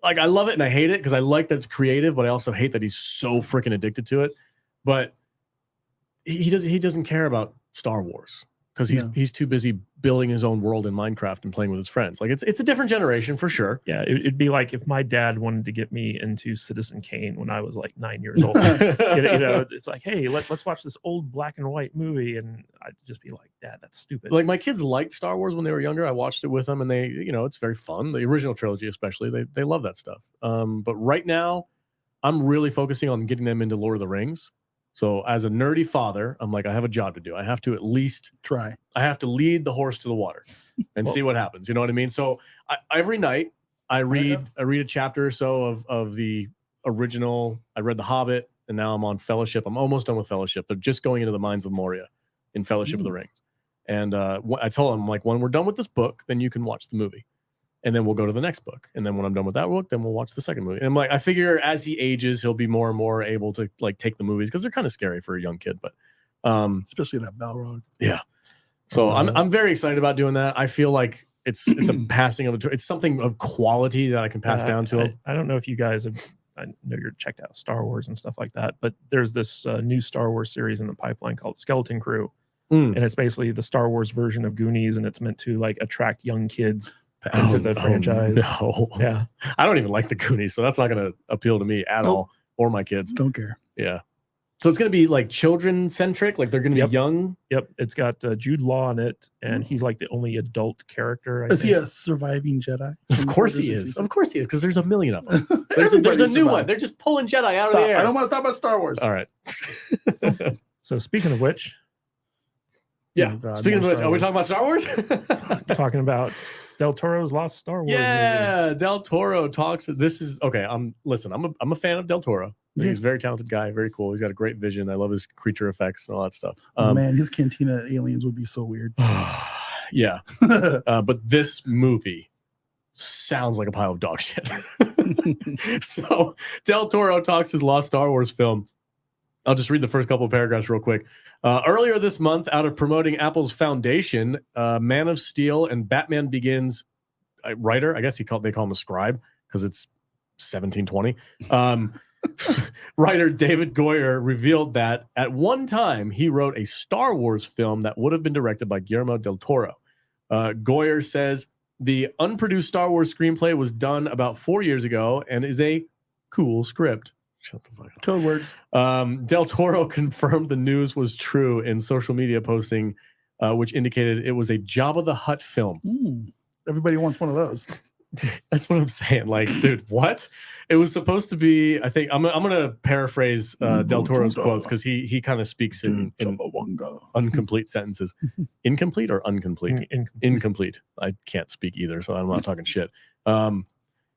I love it and I hate it because I like that it's creative, but I also hate that he's so freaking addicted to it. But he doesn't care about Star Wars because he's too busy building his own world in Minecraft and playing with his friends. Like, it's a different generation for sure. Yeah, it'd be like if my dad wanted to get me into Citizen Kane when I was like 9 years old. It's like, hey, let's watch this old black and white movie, and I'd just be like, Dad, that's stupid. Like, my kids liked Star Wars when they were younger. I watched it with them, and they, it's very fun. The original trilogy, especially, they love that stuff. But right now, I'm really focusing on getting them into Lord of the Rings. So as a nerdy father, I'm like, I have a job to do. I have to at least try. I have to lead the horse to the water and see what happens. You know what I mean? So every night I read a chapter or so of the original. I read The Hobbit, and now I'm on Fellowship. I'm almost done with Fellowship. They're just going into the Mines of Moria in Fellowship of the Rings. And I told him, like, when we're done with this book, then you can watch the movie. And then we'll go to the next book. And then when I'm done with that book, then we'll watch the second movie. And I'm like, I figure as he ages, he'll be more and more able to, like, take the movies because they're kind of scary for a young kid. But especially that Balrog. Yeah. So I'm very excited about doing that. I feel like it's a passing of it's something of quality that I can pass down to him. I don't know if you guys have. I know you're checked out Star Wars and stuff like that, but there's this new Star Wars series in the pipeline called Skeleton Crew, and it's basically the Star Wars version of Goonies, and it's meant to, like, attract young kids into the franchise. No. Yeah, I don't even like the Goonies, so that's not going to appeal to me at all, or my kids. Don't care. Yeah. So it's going to be, like, children centric, like they're going to be young. Yep. It's got Jude Law in it, and he's like the only adult character. Is he a surviving Jedi? Of course he is. Of course he is, because there's a million of them. There's a new one. They're just pulling Jedi out of the air. I don't want to talk about Star Wars. All right. So speaking of which, Yeah. Oh, God, Speaking of more which, Star are we Wars. talking about Star Wars? Talking about Del Toro's lost Star Wars. movie. Yeah, Del Toro talks. This is okay. I'm a fan of Del Toro. I think Yeah. he's a very talented guy, very cool. He's got a great vision. I love his creature effects and all that stuff. Oh man, his Cantina aliens would be so weird. Yeah. But this movie sounds like a pile of dog shit. So Del Toro talks his lost Star Wars film. I'll just read the first couple of paragraphs real quick. Earlier this month, out of promoting Apple's Foundation, Man of Steel and Batman Begins writer, I guess they call him a scribe because it's 1720. Writer David Goyer revealed that at one time he wrote a Star Wars film that would have been directed by Guillermo Del Toro. Goyer says the unproduced Star Wars screenplay was done about 4 years ago and is a cool script. Shut the fuck up. Code words. Del Toro confirmed the news was true in social media posting, which indicated it was a Jabba the Hutt film. Everybody wants one of those. That's what I'm saying. Like, dude, what? It was supposed to be. I think I'm gonna paraphrase Del Toro's quotes because he kind of speaks in incomplete sentences. Incomplete or incomplete? Incomplete. I can't speak either, so I'm not talking shit.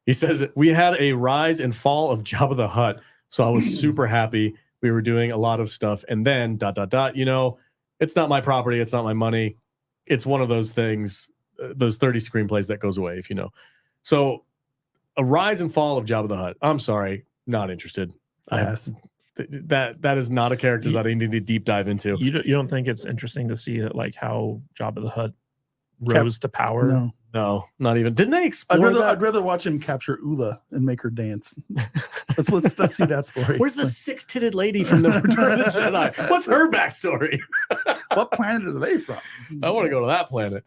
He says we had a rise and fall of Jabba the Hutt, so I was super happy. We were doing a lot of stuff, and then ... You know, it's not my property. It's not my money. It's one of those things. Those 30 screenplays that goes away, if you know. So, a rise and fall of Jabba the Hutt. I'm sorry, not interested. Yes. That is not a character that I need to deep dive into. You don't think it's interesting to see that, like, how Jabba the Hutt rose to power? No, not even. Didn't they explore that? I'd rather watch him capture Ula and make her dance. Let's see that story. Where's the six-titted lady from the Return of the Jedi? What's her backstory? What planet are they from? I want to go to that planet.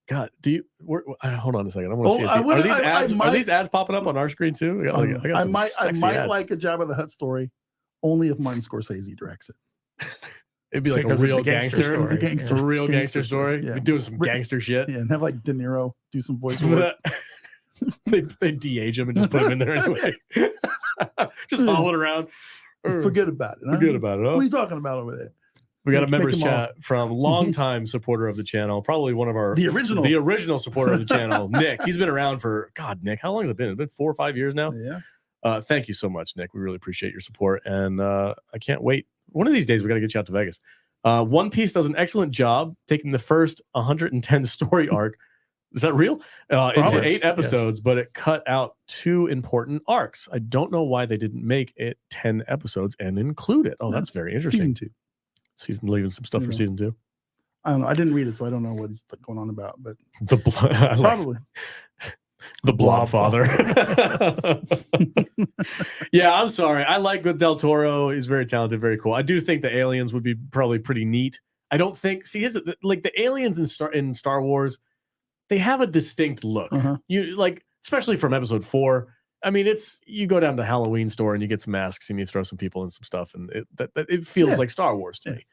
God, do you? Hold on a second. I want to see. Are these ads popping up on our screen too? I might like a Jabba the Hutt story, only if Martin Scorsese directs it. It'd be like a real gangster, a real gangster story. Yeah. Be doing some gangster shit. Yeah, and have like De Niro do some voiceover. they de-age him and just put him in there anyway. Just hauling around. Forget about it. Forget about it. Huh? What are you talking about over there? We got a members chat from longtime supporter of the channel, probably one of our the original supporter of the channel, Nick. He's been around for Nick. How long has it been? It's been 4 or 5 years now. Yeah. Thank you so much, Nick. We really appreciate your support, and I can't wait. One of these days, we got to get you out to Vegas. One Piece does an excellent job taking the first 110 story arc. Is that real? Into 8 episodes, but it cut out 2 important arcs. I don't know why they didn't make it 10 episodes and include it. Oh, that's very interesting. Season 2. Leaving some stuff for season 2. I don't know. I didn't read it, so I don't know what he's going on about. But probably the Blob Father. Yeah, I'm sorry. I like Del Toro. He's very talented, very cool. I do think the aliens would be probably pretty neat. I don't think. See, like the aliens in Star Wars, they have a distinct look. You like, especially from Episode 4. I mean, you go down to the Halloween store and you get some masks and you throw some people and some stuff, and it feels like Star Wars to me.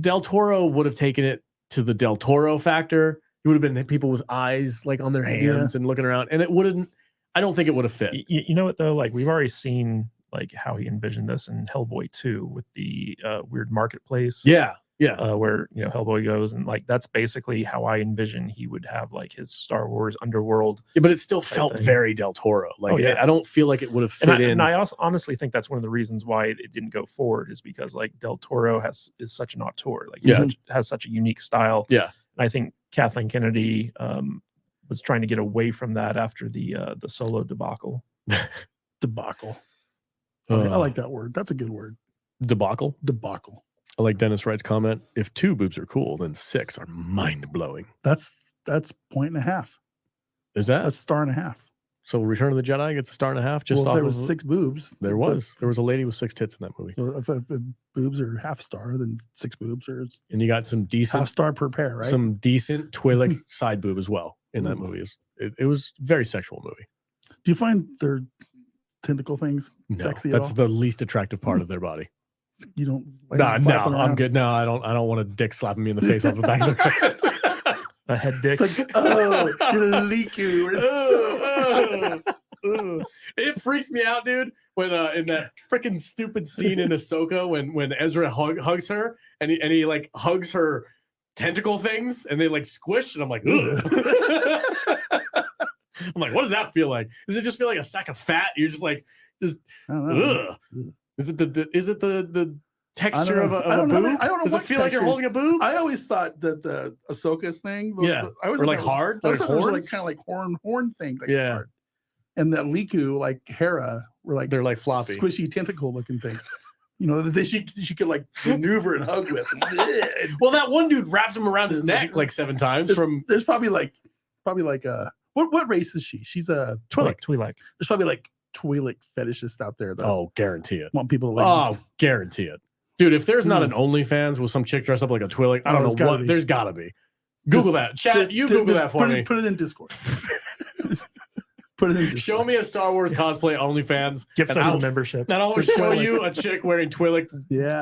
Del Toro would have taken it to the Del Toro factor. It would have been people with eyes like on their hands and looking around, and it wouldn't. I don't think it would have fit. You know what though? Like we've already seen like how he envisioned this in Hellboy 2 with the weird marketplace. Yeah. Where Hellboy goes, and like that's basically how I envision he would have like his Star Wars underworld. Yeah, but it still felt very Del Toro. Like I don't feel like it would have fit in. And I also honestly think that's one of the reasons why it didn't go forward is because like Del Toro is such an auteur. Like he has such a unique style. Yeah, and I think Kathleen Kennedy was trying to get away from that after the Solo debacle. Debacle. I like that word. That's a good word. Debacle. Debacle. I like Dennis Wright's comment. If 2 boobs are cool, then 6 are mind blowing. That's 1.5 points. Is that? That's 1.5 stars. So Return of the Jedi gets 1.5 stars just off there was 6 boobs. There was a lady with 6 tits in that movie. So if boobs are half star, then 6 boobs are. And you got some decent half star per pair, right? Some decent Twi'lek side boob as well in that movie. It was a very sexual movie. Do you find their tentacle things sexy? That's the least attractive part of their body. You don't. No, I'm good. No, I don't want a dick slapping me in the face off the back of the head. A head dick. It's like, you're leaky. It freaks me out, dude. when in that freaking stupid scene in Ahsoka when Ezra hugs her and he like hugs her tentacle things and they like squish and I'm like, ugh. I'm like, what does that feel like? Does it just feel like a sack of fat? You're just like, I don't know. Ugh. Is it the texture of a boob? I don't know. Does it feel like you're holding a boob? I always thought that the Ahsoka's thing, I was like hard, I was like like kind of like horn thing, like hard. And that Liku, like Hera, were like they're like floppy, squishy tentacle looking things. You know, that she could like maneuver and hug with. Well, that one dude wraps him around his neck like 7 times. There's probably like what race is she? She's a Twi'lek. There's probably like Twi'lek fetishists out there that guarantee it. Want people to like guarantee it. Dude, if there's not an OnlyFans with some chick dressed up like a Twi'lek, I don't know what. There's gotta be. Google that. Chat, Google that for me. Put it in Discord. Put it in Discord. Show me a Star Wars cosplay OnlyFans. Gift us a membership. And I'll show you a chick wearing Twi'lek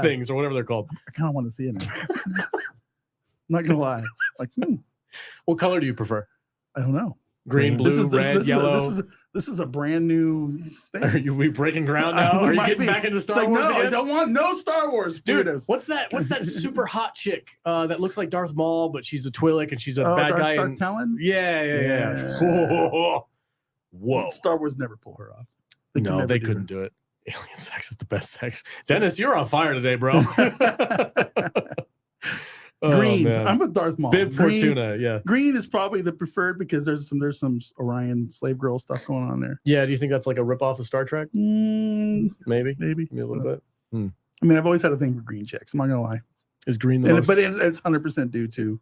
things or whatever they're called. I kind of want to see it now. I'm not gonna lie. Like, what color do you prefer? I don't know. Green, blue, red, yellow. This is a brand new thing. Are you breaking ground now? Are you getting back into Star Wars again? I don't want no Star Wars. Dude, what's that super hot chick that looks like Darth Maul, but she's a Twi'lek and she's a bad guy? Darth Talon? Yeah. Whoa. Star Wars never pull her off. They couldn't do it. Alien sex is the best sex. Dennis, you're on fire today, bro. Green. I'm with Darth Maul. Bib Fortuna, yeah. Green is probably the preferred because there's some Orion slave girl stuff going on there. Yeah, do you think that's like a ripoff of Star Trek? Maybe a little bit. I mean, I've always had a thing for green chicks. I'm not gonna lie. Is green the most? But it's 100% due to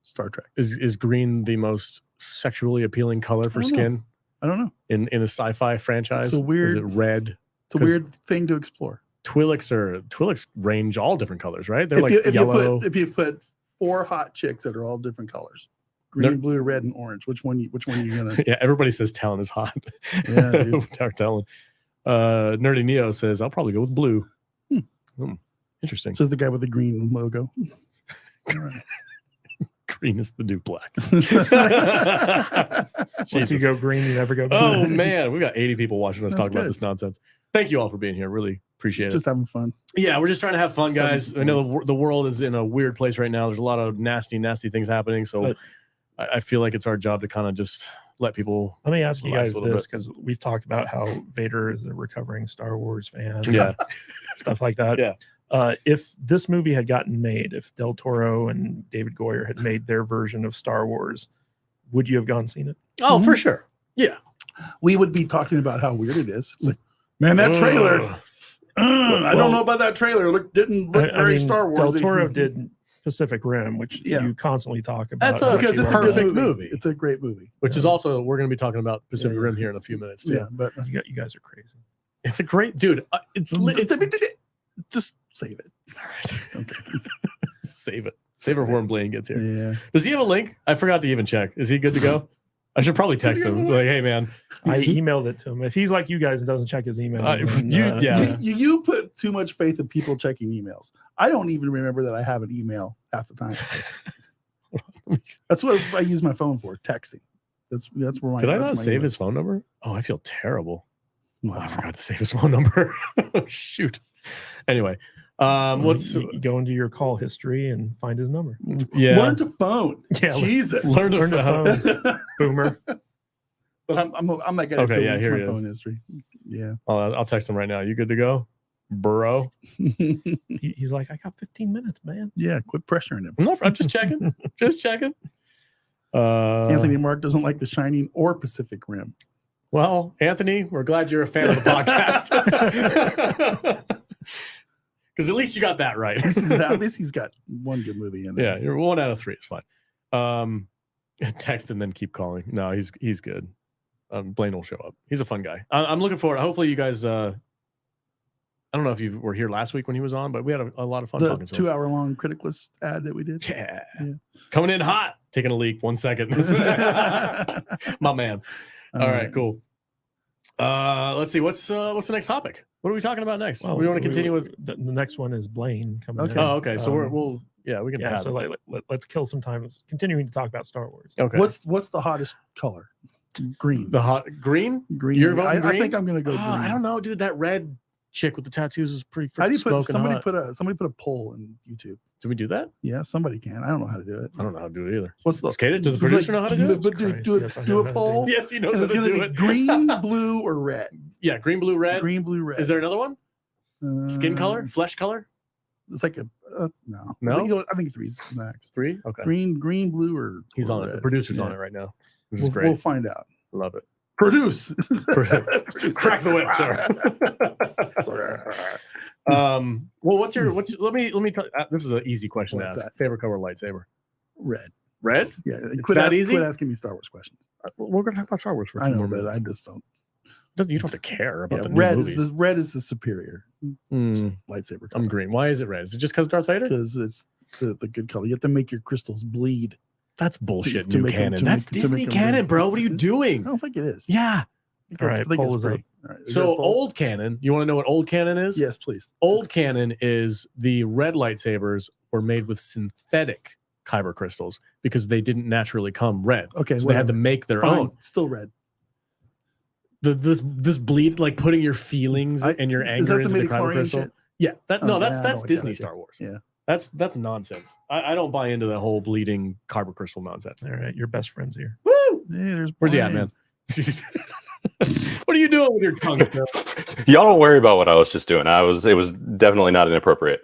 Star Trek. Is green the most sexually appealing color for skin? I don't know. In a sci-fi franchise, it's a weird. Is it red? It's a weird thing to explore. Twi'leks range all different colors, right? They're yellow. If you put 4 hot chicks that are all different colors, green, blue, red, and orange, which one are you gonna? Yeah, everybody says Talon is hot. Yeah, dude. Talon. Nerdy Neo says I'll probably go with blue. Interesting. Says the guy with the green logo. All right. Green is the new black. Once you go green, you never go blue. Oh man, we got 80 people watching us talk about this nonsense. Thank you all for being here. Really appreciate it. Just having fun. Yeah, we're just trying to have fun, guys. I know the world is in a weird place right now. There's a lot of nasty things happening. So I feel like it's our job to kind of just let people. Let me ask you guys this, because we've talked about how Vader is a recovering Star Wars fan. Yeah. Stuff like that. Yeah. If this movie had gotten made, if Del Toro and David Goyer had made their version of Star Wars, would you have gone and seen it? Oh, for sure. Yeah. We would be talking about how weird it is. It's like, man, that trailer. I don't know about that trailer. Didn't look very Star Wars. Del Toro did Pacific Rim, which you constantly talk about. Because it's a perfect movie. It's a great movie. Which is also, we're going to be talking about Pacific Rim here in a few minutes too. Yeah, but you guys are crazy. It's a great dude. Just save it. All right. Okay. Save it. Save it when Blaine gets here. Yeah. Does he have a link? I forgot to even check. Is he good to go? I should probably text him. Like, hey, man. I emailed it to him. If he's like you guys and doesn't check his email. You put too much faith in people checking emails. I don't even remember that I have an email half the time. That's what I use my phone for, texting. That's where my. Did I not save his phone number? Oh, I feel terrible. Wow. Oh, I forgot to save his phone number. Shoot. Anyway, let's go into your call history and find his number. Yeah. Learn to phone. Yeah. Jesus. Learn to phone. Boomer. But I'm not gonna delete my phone history. Yeah. I'll text him right now. You good to go, bro? He's like, I got 15 minutes, man. Yeah. Quit pressuring him. No, I'm just checking. Just checking. Anthony Mark doesn't like The Shining or Pacific Rim. Well, Anthony, we're glad you're a fan of the podcast. Because at least you got that right. At least he's got one good movie in there. Yeah, you're 1 out of 3. It's fine. Text and then keep calling. No, he's good. Blaine will show up. He's a fun guy. I'm looking forward. Hopefully, you guys. I don't know if you were here last week when he was on, but we had a lot of fun talking. The 2-hour-long Critlist ad that we did. Yeah. Coming in hot. Taking a leak. 1 second. My man. All right, cool. Let's see. What's the next topic? What are we talking about next? Well, we want to continue with the next one is Blaine coming in. Oh, okay. So we can. So let's kill some time. Let's continuing to talk about Star Wars. Okay. What's the hottest color? Green. The hot green. Green. You're voting green? I think I'm gonna go green. I don't know, dude. That red chick with the tattoos is pretty How do you smoking somebody hot. put a poll in YouTube? Did we do that? Yeah, somebody can. I don't know how to do it. I don't know how to do it either. What's the Skater, does the producer know how to do it? Do a poll. Yes, he knows And how it's to gonna do be it. green, blue, or red. Yeah, green, blue, red. Green, blue, red. Is there another one? Skin color, flesh color? It's like a no. No? I think three's max. 3. Okay. Green, blue, or He's on it. The red. producer's Yeah. on it right now. This is We'll great. find out. Love it. Produce. Crack the whip, sir. Well, what's your let me tell this is an easy question to What's ask. that? Favorite color lightsaber? Red. Red? Yeah. that easy? Quit asking me Star Wars questions. We're gonna talk about Star Wars for a I few know, more but I minutes. just don't. You don't have to care about Yeah, the new movies. red is the superior Mm, lightsaber I'm color. green. Why is it red? Is it just because Darth Vader? Because it's the good color. You have to make your crystals bleed. That's bullshit. to New make 'em- canon. to That's make- to Disney make 'em canon, green. bro. What are you I doing? don't think it is. Yeah. All right, poll is up. All right, is So there a poll? old canon. You want to know what old canon is? Yes, please. Old canon is the red lightsabers were made with synthetic kyber crystals because they didn't naturally come red. Okay, So they had to whatever. make their Fine, own. Still red. This bleed, like putting your feelings and your Is anger that into some the kyber midichlorian crystal. shit? Yeah, that's I don't that's like that Disney idea. Star Wars. Yeah. That's nonsense. I don't buy into the whole bleeding kyber crystal nonsense. All right, your best friends here. Woo! Yeah, there's Where's he at, Brian. man? What are you doing with your tongue, Snow? Y'all don't worry about what I was just doing. It was definitely not inappropriate.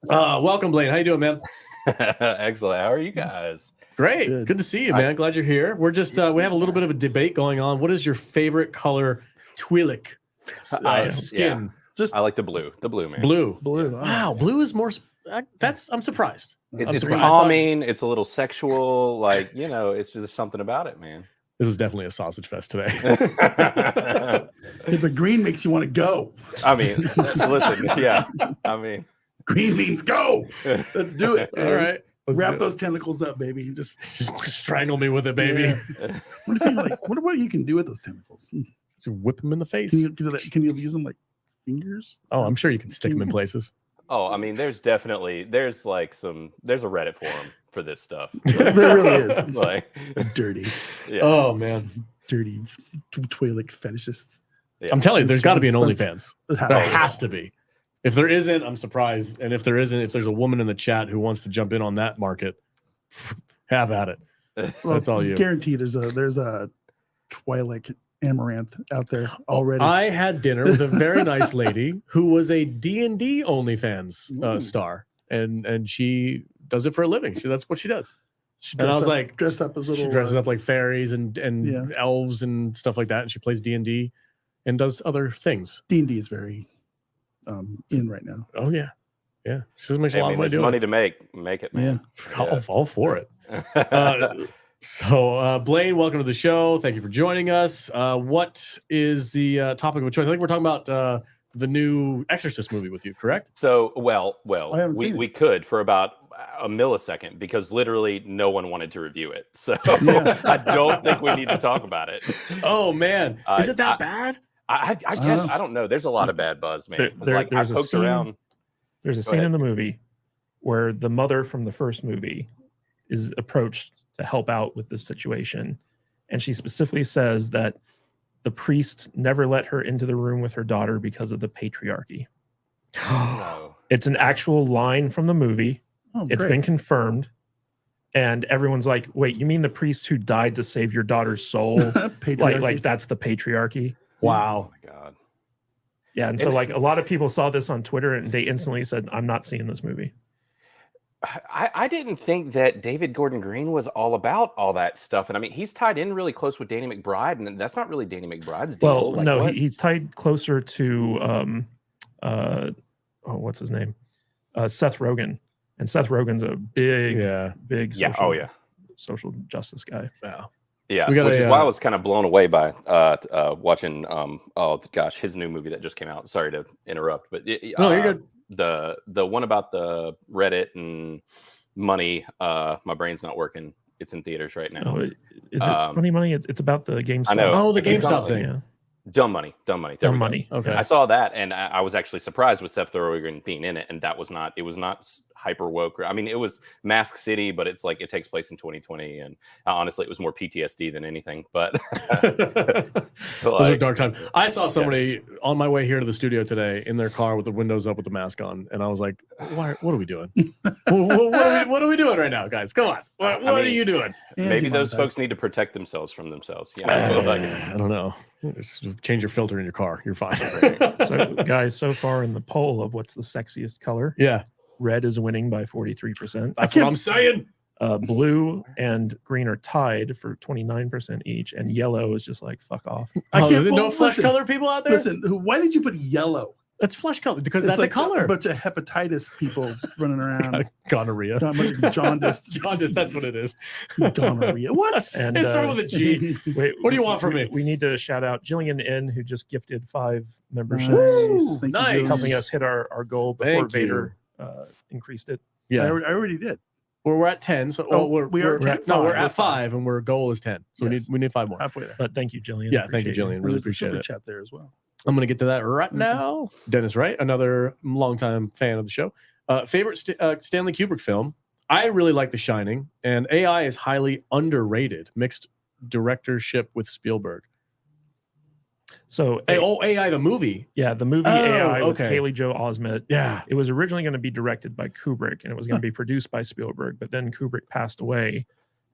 Welcome, Blaine. How you doing, man? Excellent. How are you guys? Great. Good. Good to see you, man. Glad you're here. We're just we have a little bit of a debate going on. What is your favorite color Twi'lek skin? I like the blue man. Blue. Blue. Wow, blue is more. I'm surprised. It's, I'm it's surprised. calming. It's a little sexual. Like, it's just something about it, man. This is definitely a sausage fest today. Yeah, but green makes you want to go. I mean, listen, yeah. I mean, Green means go. Let's do it. All right. Let's Wrap do it. those tentacles up, baby. Just Strangle me with it, baby. Yeah. What if you wonder what you can do with those tentacles? Just whip them in the face. Can you use them like fingers? Oh, I'm sure you can stick them in places. oh, I mean, there's a Reddit forum for this stuff. There really is. Like, Dirty, yeah. Oh man, dirty Twi'lek fetishists. Yeah. I'm telling you, there's got to be an OnlyFans. It has There to be. has to be. If there isn't, I'm surprised. And if there isn't, if there's a woman in the chat who wants to jump in on that market, have at it. Well, That's all you. Guaranteed. There's a Twi'lek amaranth out there already. I had dinner with a very nice lady who was a D&D OnlyFans star, and she does it for a living. That's what she does. She And I dressed was up- like, dressed up as little. She dresses up like fairies and Yeah. elves and stuff like that, and she plays D&D and does other things. D&D is very in right now. Oh yeah, yeah. She doesn't make a Hey, lot I of mean, money there's doing money it. to make it, man. All for it. So, Blaine, welcome to the show. Thank you for joining us. What is the topic of choice? I think we're talking about the new Exorcist movie with you, correct? So, I haven't seen we could for about a millisecond because literally no one wanted to review it. So Yeah. I don't think we need to talk about it. Oh man, is it that bad? I guess I don't know. There's a lot of bad buzz, man. There's I a poked scene. around. There's a Go scene ahead. in the movie where the mother from the first movie is approached to help out with this situation, and she specifically says that the priest never let her into the room with her daughter because of the patriarchy. No. It's an actual line from the movie. Oh, It's great. been confirmed. And everyone's like, wait, you mean the priest who died to save your daughter's soul? Patriarchy. like that's the patriarchy. Wow. Oh my God. Yeah. And so And- like a lot of people saw this on Twitter and they instantly said, I'm not seeing this movie. I didn't think that David Gordon Green was all about all that stuff. And I mean, he's tied in really close with Danny McBride, and that's not really Danny McBride's deal. Well, Like, no, what? he's tied closer to what's his name? Seth Rogen. And Seth Rogen's a big Yeah. social, Oh, yeah. social justice guy. Wow. Yeah, We got which a, is why I was kind of blown away by watching oh gosh, his new movie that just came out. Sorry to interrupt, but No, you're good. The one about the Reddit and money, my brain's not working. It's in theaters right now. Oh, is it Funny Money? It's about the GameStop. I know. Oh, the I keep GameStop calling it thing. Yeah. Dumb Money. There we Dumb go. Money. Okay. I saw that, and I was actually surprised with Seth Rogen being in it, and that was not. It was not hyper woke. I mean, it was Mask City, but it's like it takes place in 2020, and honestly, it was more PTSD than anything. But those are dark times. I saw somebody on my way here to the studio today in their car with the windows up with the mask on, and I was like, "What are we doing? what are we doing right now, guys? Come on, what are you doing?" Maybe those folks need to protect themselves from themselves. You know? I don't know. Just change your filter in your car. You're fine. So, guys, so far in the poll of what's the sexiest color, red is winning by 43%. That's what I'm saying. Blue and green are tied for 29% each, and yellow is just like fuck off. No flesh color people out there. Listen, why did you put yellow? That's flesh color because It's that's like a color. A bunch of hepatitis people running around. Gonorrhea. A bunch of jaundice. Jaundice. That's what it is. Gonorrhea. What? And it started with a G. Wait, what do you want from me? We need to shout out Jillian N, who just gifted 5 memberships, Nice. helping us hit our goal before Vader increased it. Yeah, I already did. We're at 10. So we're at 5, and our goal is 10. So we need 5 more. Halfway there. But thank you, Jillian. Yeah, thank you, Jillian. Really appreciate super it. chat there as well. I'm going to get to that right now. Dennis Wright, another longtime fan of the show. Favorite Stanley Kubrick film? I really like The Shining, and AI is highly underrated. Mixed directorship with Spielberg. So AI the movie. Yeah, the movie AI with Haley Joel Osment. Yeah. It was originally going to be directed by Kubrick, and it was going to be produced by Spielberg, but then Kubrick passed away.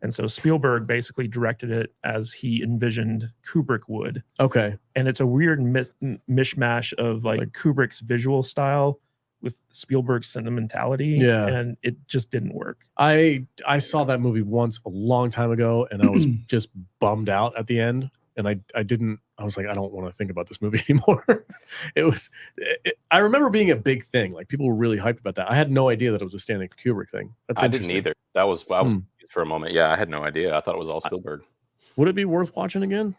And so Spielberg basically directed it as he envisioned Kubrick would. Okay. And it's a weird mishmash of like Kubrick's visual style with Spielberg's sentimentality. Yeah. And it just didn't work. I saw that movie once a long time ago, and I was just bummed out at the end. And I was like, I don't want to think about this movie anymore. I remember being a big thing. Like people were really hyped about that. I had no idea that it was a Stanley Kubrick thing. I didn't either. I was for a moment. Yeah, I had no idea. I thought it was all Spielberg. Would it be worth watching again?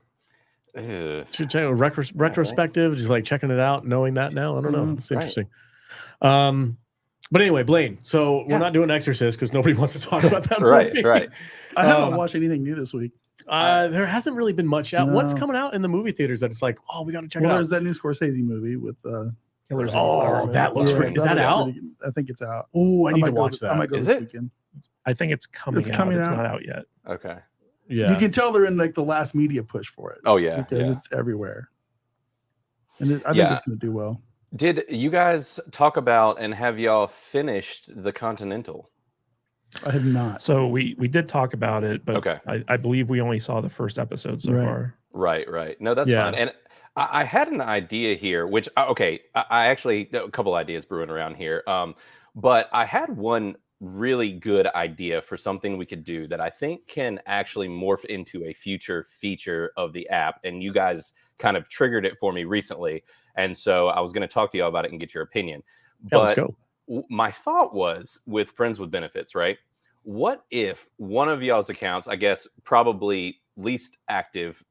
Should check retrospective, just like checking it out, knowing that now. I don't know. It's interesting. But anyway, Blaine. So we're not doing Exorcist because nobody wants to talk about that movie. Right. I haven't watched anything new this week. There hasn't really been much out. No. What's coming out in the movie theaters that it's like, oh, we got to check it out? There's that new Scorsese movie with Killers. That looks pretty. Is that out? I think it's out. Oh, I need to watch that. I might go this weekend. I think it's coming out. It's not out yet. Okay. Yeah. You can tell they're in like the last media push for it. Oh yeah. Because it's everywhere. And I think it's going to do well. Did you guys talk about and have y'all finished The Continental? I have not. So we did talk about it, but I believe we only saw the first episode so far. Right. No, that's fine. And I had an idea here, which I actually a couple ideas brewing around here. But I had one really good idea for something we could do that I think can actually morph into a future feature of the app. And you guys kind of triggered it for me recently. And so I was going to talk to y'all about it and get your opinion. Yeah, let's go. My thought was with Friends with Benefits, right? What if one of y'all's accounts, I guess probably least active,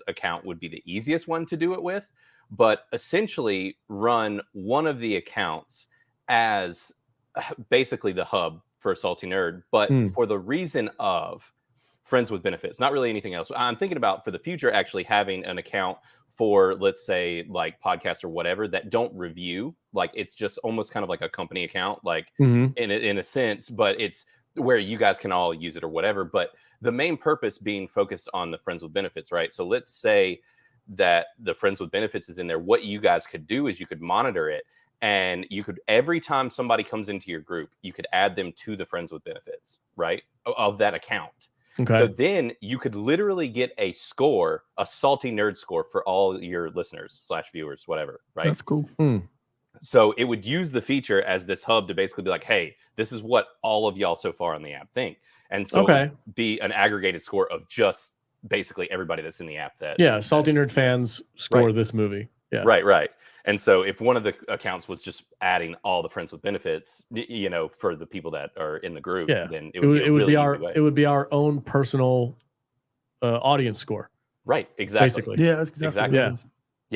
account would be the easiest one to do it with, but essentially run one of the accounts as basically the hub for Salty Nerd, but for the reason of Friends with Benefits, not really anything else. I'm thinking about for the future actually having an account for, let's say, like podcasts or whatever that don't review. Like it's just almost kind of like a company account, like in a sense, but it's where you guys can all use it or whatever. But the main purpose being focused on the Friends with Benefits, right? So let's say that the Friends with Benefits is in there. What you guys could do is you could monitor it. And you could, every time somebody comes into your group, you could add them to the Friends with Benefits, right? Of that account. Okay. So then you could literally get a score, a Salty Nerd score for all your listeners / viewers, whatever, right? That's cool. So it would use the feature as this hub to basically be like, hey, this is what all of y'all so far on the app think. And so be an aggregated score of just basically everybody that's in the app. Salty Nerd fans score this movie. Yeah. Right. And so if one of the accounts was just adding all the Friends with Benefits, for the people that are in the group, then it would be our own personal audience score. Right. Exactly. Basically. Yeah, that's exactly.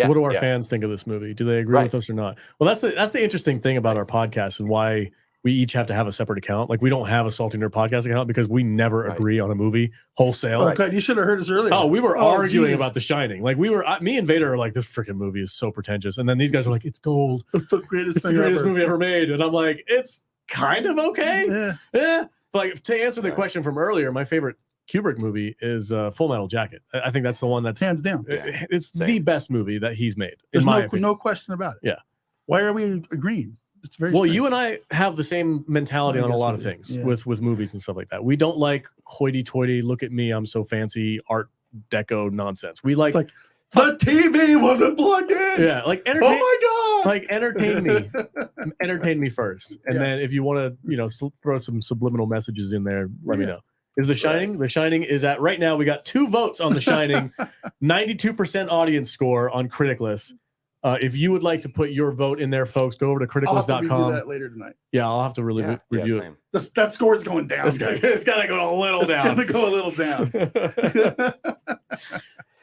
What do our fans think of this movie? Do they agree with us or not? Well, that's the interesting thing about our podcast and why we each have to have a separate account. Like we don't have a Salty Nerd podcast account because we never agree on a movie wholesale. Oh, God, you should have heard us earlier. Oh, we were arguing about The Shining. Like me and Vader are like, this freaking movie is so pretentious. And then these guys are like, it's gold. It's the greatest movie ever made. And I'm like, it's kind of okay. Yeah. But like, to answer the question from earlier, my favorite Kubrick movie is Full Metal Jacket. I think that's the one that's hands down. It's the best movie that he's made. There's in my opinion. no question about it. Yeah. Why are we agreeing? It's very well. strange. You and I have the same mentality on a lot of things with movies and stuff like that. We don't like hoity-toity. Look at me, I'm so fancy. Art Deco nonsense. We like. It's like the TV wasn't plugged in. Yeah, like entertain. Oh my god! Like entertain me first, and then if you want to, throw some subliminal messages in there, let me know. Is The Shining? Right. The Shining is at right now. We got 2 votes on The Shining, 92% audience score on Critlist. If you would like to put your vote in there, folks, go over to criticlist.com. I'll do that later tonight. Yeah, I'll have to review it. That score is going down. It's got to go a little down. It's going to go a little down.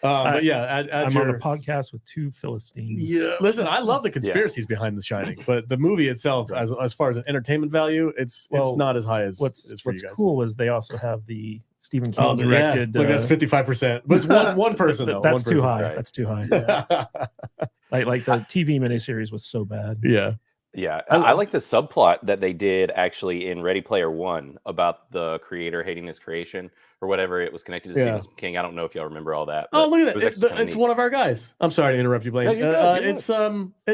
But yeah, I'm on a podcast with 2 Philistines. Yeah. Listen, I love the conspiracies behind The Shining, but the movie itself, as far as an entertainment value, it's not as high as what's for you guys. Cool is they also have the Stephen King directed. Look, that's 55%. But it's one person though. That's one too person, high. right? That's too high. like the TV miniseries was so bad. Yeah. Yeah, I like the subplot that they did actually in Ready Player One about the creator hating his creation or whatever. It was connected to Stephen King. I don't know if y'all remember all that. Oh, look at that! It's one of our guys. I'm sorry to interrupt you, Blaine. No, it's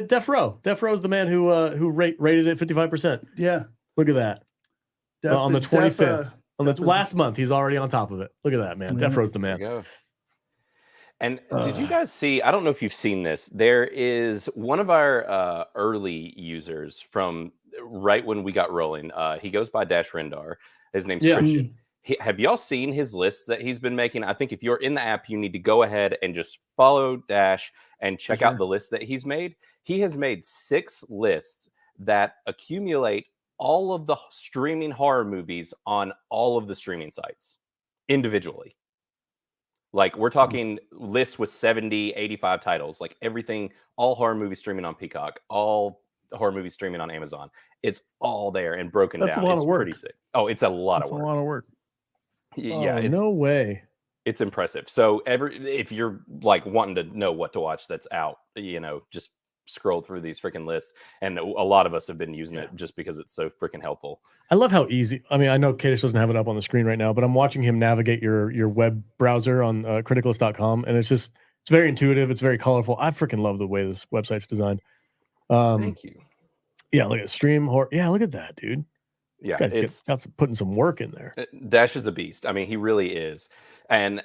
Def Row. Def Row is the man who rated it 55%. Yeah, look at that. On the 25th, on the last month, he's already on top of it. Look at that, man. Def Row's the man. There you go. And did you guys see, I don't know if you've seen this, there is one of our early users from right when we got rolling. He goes by Dash Rendar. His name's Christian. Have y'all seen his lists that he's been making? I think if you're in the app, you need to go ahead and just follow Dash and check out the list that he's made. He has made 6 lists that accumulate all of the streaming horror movies on all of the streaming sites individually. Like we're talking lists with 70, 85 titles, like everything, all horror movies streaming on Peacock, all horror movies streaming on Amazon. It's all there and broken down. That's a lot of work. Pretty sick. Oh, it's a lot of work. It's a lot of work. Yeah, no way. It's impressive. So if you're like wanting to know what to watch that's out, just scroll through these freaking lists. And a lot of us have been using it just because it's so freaking helpful. I love how easy. I mean, I know Kadish doesn't have it up on the screen right now, but I'm watching him navigate your web browser on criticalist.com, and it's very intuitive. It's very colorful. I freaking love the way this website's designed. Thank you. Yeah, look at stream horror. Yeah, look at that, dude. Yeah, it's putting some work in there. Dash is a beast. I mean, he really is. And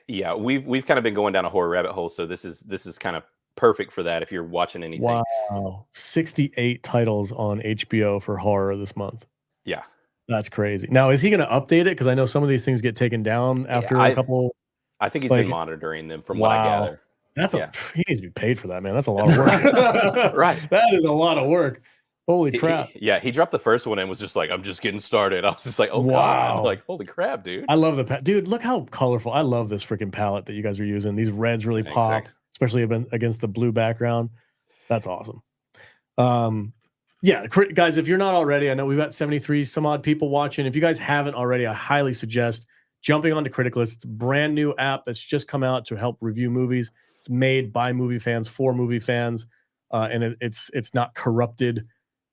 we've kind of been going down a horror rabbit hole, so this is kind of perfect for that if you're watching anything. Wow, 68 titles on HBO for horror this month. Yeah, that's crazy. Now, is he going to update it? Because I know some of these things get taken down after a couple. I think he's been monitoring them from what I gather. He needs to be paid for that, man. That's a lot of work. Right, that is a lot of work. Holy crap. He dropped the first one and was just like, I'm just getting started. I was just like, oh God. Like, holy crap, dude. I love dude, look how colorful. I love this freaking palette that you guys are using. These reds really pop, especially against the blue background. That's awesome. Guys, if you're not already, I know we've got 73 some odd people watching. If you guys haven't already, I highly suggest jumping onto Criticalist. It's a brand new app that's just come out to help review movies. It's made by movie fans for movie fans. And it's not corrupted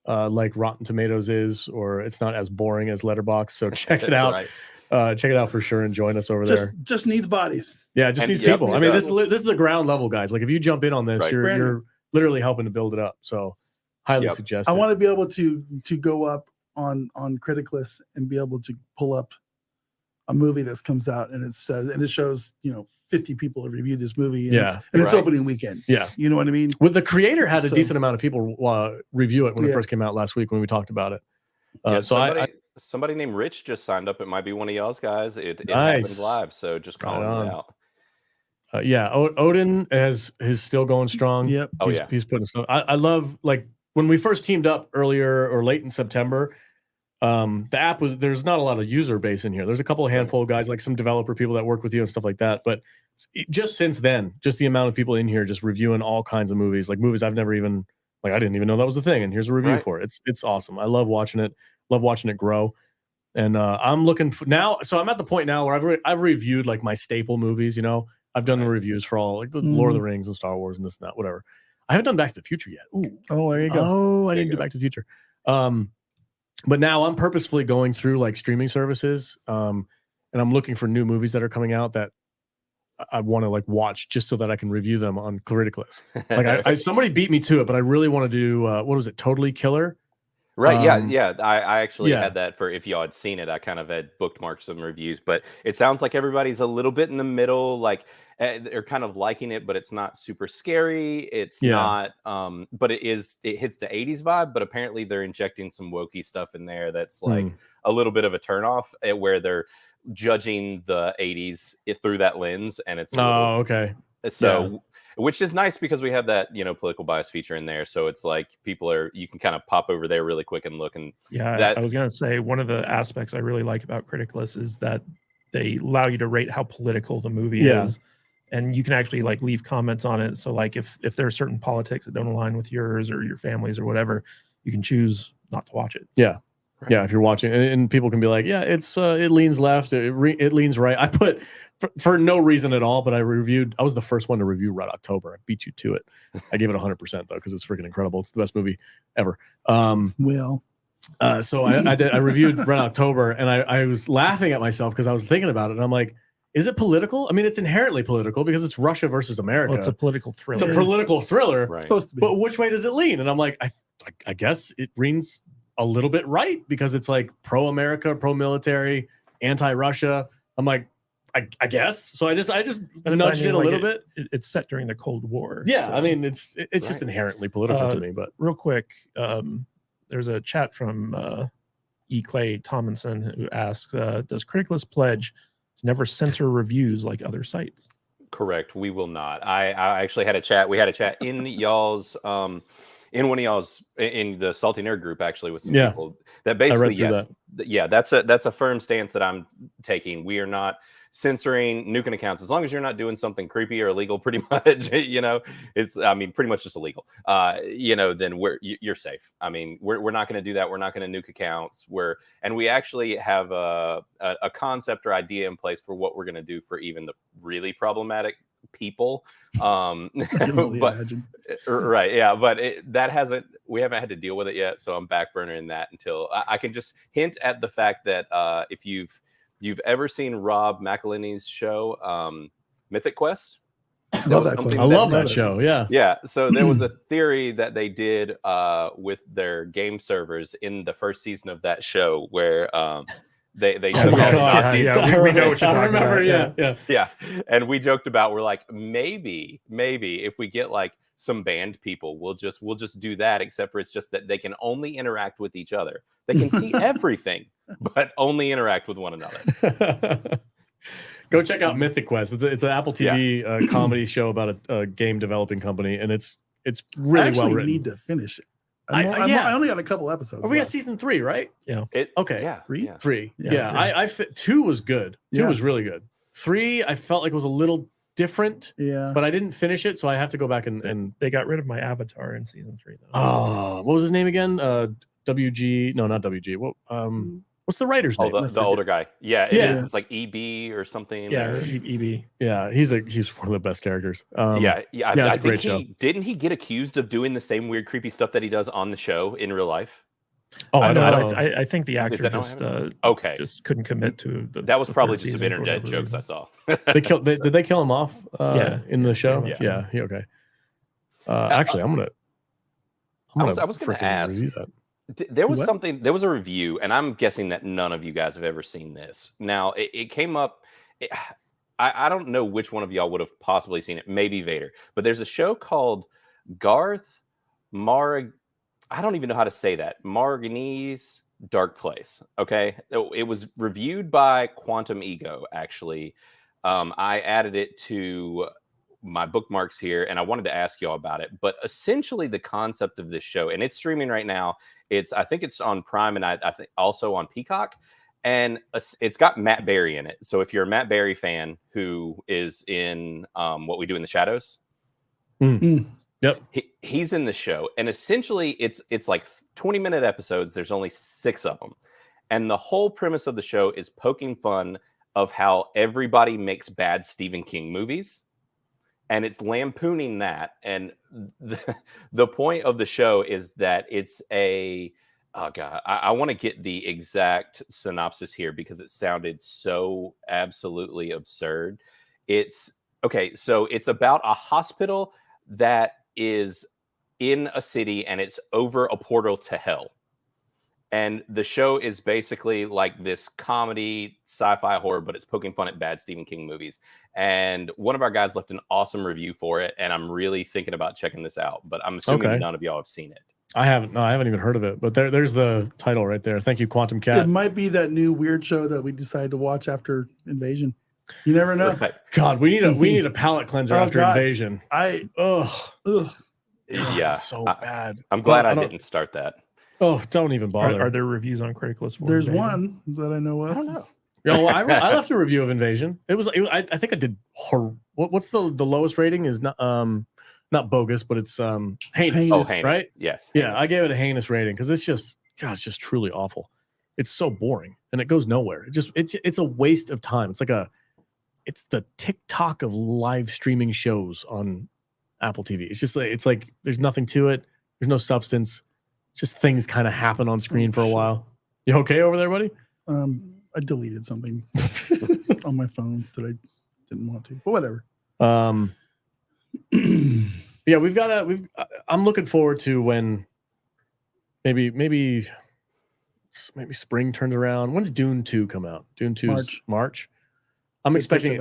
like Rotten Tomatoes is, or it's not as boring as Letterboxd. So check it out. Check it out for sure and join us over there. Just needs bodies. Yeah, just needs people. I mean, this is the ground level, guys. Like if you jump in on this, you're literally helping to build it up. So highly suggest I want to be able to go up on Criticalist and be able to pull up a movie that comes out and it shows 50 people have reviewed this movie and it's opening weekend. Yeah, you know what I mean. Well, the creator had a decent amount of people review it when it first came out last week when we talked about it. Somebody named Rich just signed up. It might be one of y'all's guys. It happens live, so just call it out. Odin is still going strong. Yep. He's putting stuff. I love, like, when we first teamed up earlier or late in September. The app there's not a lot of user base in here. There's a couple of handful of guys, like some developer people that work with you and stuff like that. But just since then, just the amount of people in here just reviewing all kinds of movies, like movies I've never even, like, I didn't even know that was a thing. And here's a review for it. It's awesome. I love watching it. Love watching it grow. And I'm looking for now. So I'm at the point now where I've reviewed like my staple movies. I've done the reviews for all like the Lord of the Rings and Star Wars and this and that, whatever. I haven't done Back to the Future yet. Oh, there you go. Oh, I need to do Back to the Future. But now I'm purposefully going through like streaming services, and I'm looking for new movies that are coming out that I want to like watch just so that I can review them on Critlist. Like I somebody beat me to it, but I really want to do what was it? Totally Killer. Right. Yeah. I actually had that for, if y'all had seen it, I kind of had bookmarked some reviews, but it sounds like everybody's a little bit in the middle. Like they're kind of liking it, but it's not super scary. It's not, but it hits the 80s vibe, but apparently they're injecting some wokey stuff in there. That's like a little bit of a turnoff where they're judging the 80s through that lens. And it's, okay. So, which is nice because we have that, political bias feature in there. So it's like you can kind of pop over there really quick and look. And I was going to say, one of the aspects I really like about Critlist is that they allow you to rate how political the movie is. And you can actually like leave comments on it. So like if there are certain politics that don't align with yours or your family's or whatever, you can choose not to watch it. Yeah. Right. Yeah, if you're watching, and people can be like, yeah, it leans left, it leans right. I put for no reason at all, but I was the first one to review Red October. I beat you to it. I gave it 100% though, because it's freaking incredible. It's the best movie ever. So I reviewed Red October, and I was laughing at myself because I was thinking about it, and I'm like, is it political? I mean, it's inherently political because it's Russia versus America. Well, it's a political thriller. It's a political thriller. Right. It's supposed to be. But which way does it lean? And I'm like, I guess it leans a little bit right because it's like pro-America, pro-military, anti-Russia. I'm like, I guess. So I just nudged it a little bit. It's set during the Cold War. Yeah, so. I mean, it's just inherently political to me. But real quick, there's a chat from E. Clay Tomlinson who asks, does Critlist pledge to never censor reviews like other sites? Correct. We will not. I actually had a chat. We had a chat in y'all's in one of y'all's in the Salty Nerd group actually with some people that basically that's a firm stance that I'm taking. We are not censoring nuking accounts as long as you're not doing something creepy or illegal. Pretty much, it's pretty much just illegal. Then you're safe. I mean, we're not going to do that. We're not going to nuke accounts. And we actually have a concept or idea in place for what we're going to do for even the really problematic people. But right, yeah, but we haven't had to deal with it yet, so I'm backburnering that until I can just hint at the fact that if you've ever seen Rob McElhenney's show Mythic Quest, I love that show. So there was a theory that they did with their game servers in the first season of that show where they we know what you're talking about. Yeah. And we joked about, we're like, maybe if we get like some banned people, we'll just do that, except for it's just that they can only interact with each other. They can see everything, but only interact with one another. Go check out Mythic Quest. It's an Apple TV comedy show about a game developing company, and it's really well written. I need to finish it. I only got a couple episodes. We got season 3, right? Yeah. Three. I fit 2 was good. 2 was really good. 3, I felt like it was a little different. Yeah. But I didn't finish it, so I have to go back and they got rid of my avatar in season 3 though. Oh, what was his name again? WG? No, not WG. What's the writer's name? The older guy. It's like EB or something. Yeah, EB. Yeah, he's one of the best characters. It's a great show. Didn't he get accused of doing the same weird, creepy stuff that he does on the show in real life? Oh, I don't know. I think the actor just couldn't commit to the. That was probably just some internet jokes I saw. Did they kill him off? In the show. Yeah. Okay. Actually, I was going to ask. Review that. There was a review, and I'm guessing that none of you guys have ever seen this. Now, it came up. I don't know which one of y'all would have possibly seen it. Maybe Vader, but there's a show called Garth I don't even know how to say that. Marenghi's Darkplace. Okay, it was reviewed by Quantum Ego. Actually, I added it to my bookmarks here, and I wanted to ask y'all about it. But essentially, the concept of this show, and it's streaming right now. I think it's on Prime, and I think also on Peacock. And it's got Matt Berry in it. So if you're a Matt Berry fan who is in What We Do in the Shadows, yep, he's in the show. And essentially, it's like 20-minute episodes. There's only 6 of them, and the whole premise of the show is poking fun of how everybody makes bad Stephen King movies. And it's lampooning that. And the point of the show is that it's a Oh god, I want to get the exact synopsis here because it sounded so absolutely absurd. It's okay, so it's about a hospital that is in a city and it's over a portal to hell. And the show is basically like this comedy sci-fi horror, but it's poking fun at bad Stephen King movies. And one of our guys left an awesome review for it, and I'm really thinking about checking this out. But I'm assuming none of y'all have seen it. I haven't. No, I haven't even heard of it. But there's the title right there. Thank you, Quantum Cat. It might be that new weird show that we decided to watch after Invasion. You never know. Right. God, we need a palate cleanser after Invasion. Ugh. Yeah, it's so bad. I'm glad I didn't start that. Oh, don't even bother. Are there reviews on Critlist? There's one that I know of. I don't know. No, I left a review of Invasion. I think I did. What's the lowest rating? Is not bogus, but it's heinous. Oh, heinous. Right? Yes. Yeah, I gave it a heinous rating because it's just truly awful. It's so boring and it goes nowhere. It's a waste of time. It's the TikTok of live streaming shows on Apple TV. It's like there's nothing to it. There's no substance. Just things kind of happen on screen for a while. You okay over there, buddy? I deleted something on my phone that I didn't want to, but whatever. Yeah, I'm looking forward to when maybe spring turns around. When's Dune 2 come out? Dune 2 March. I'm expecting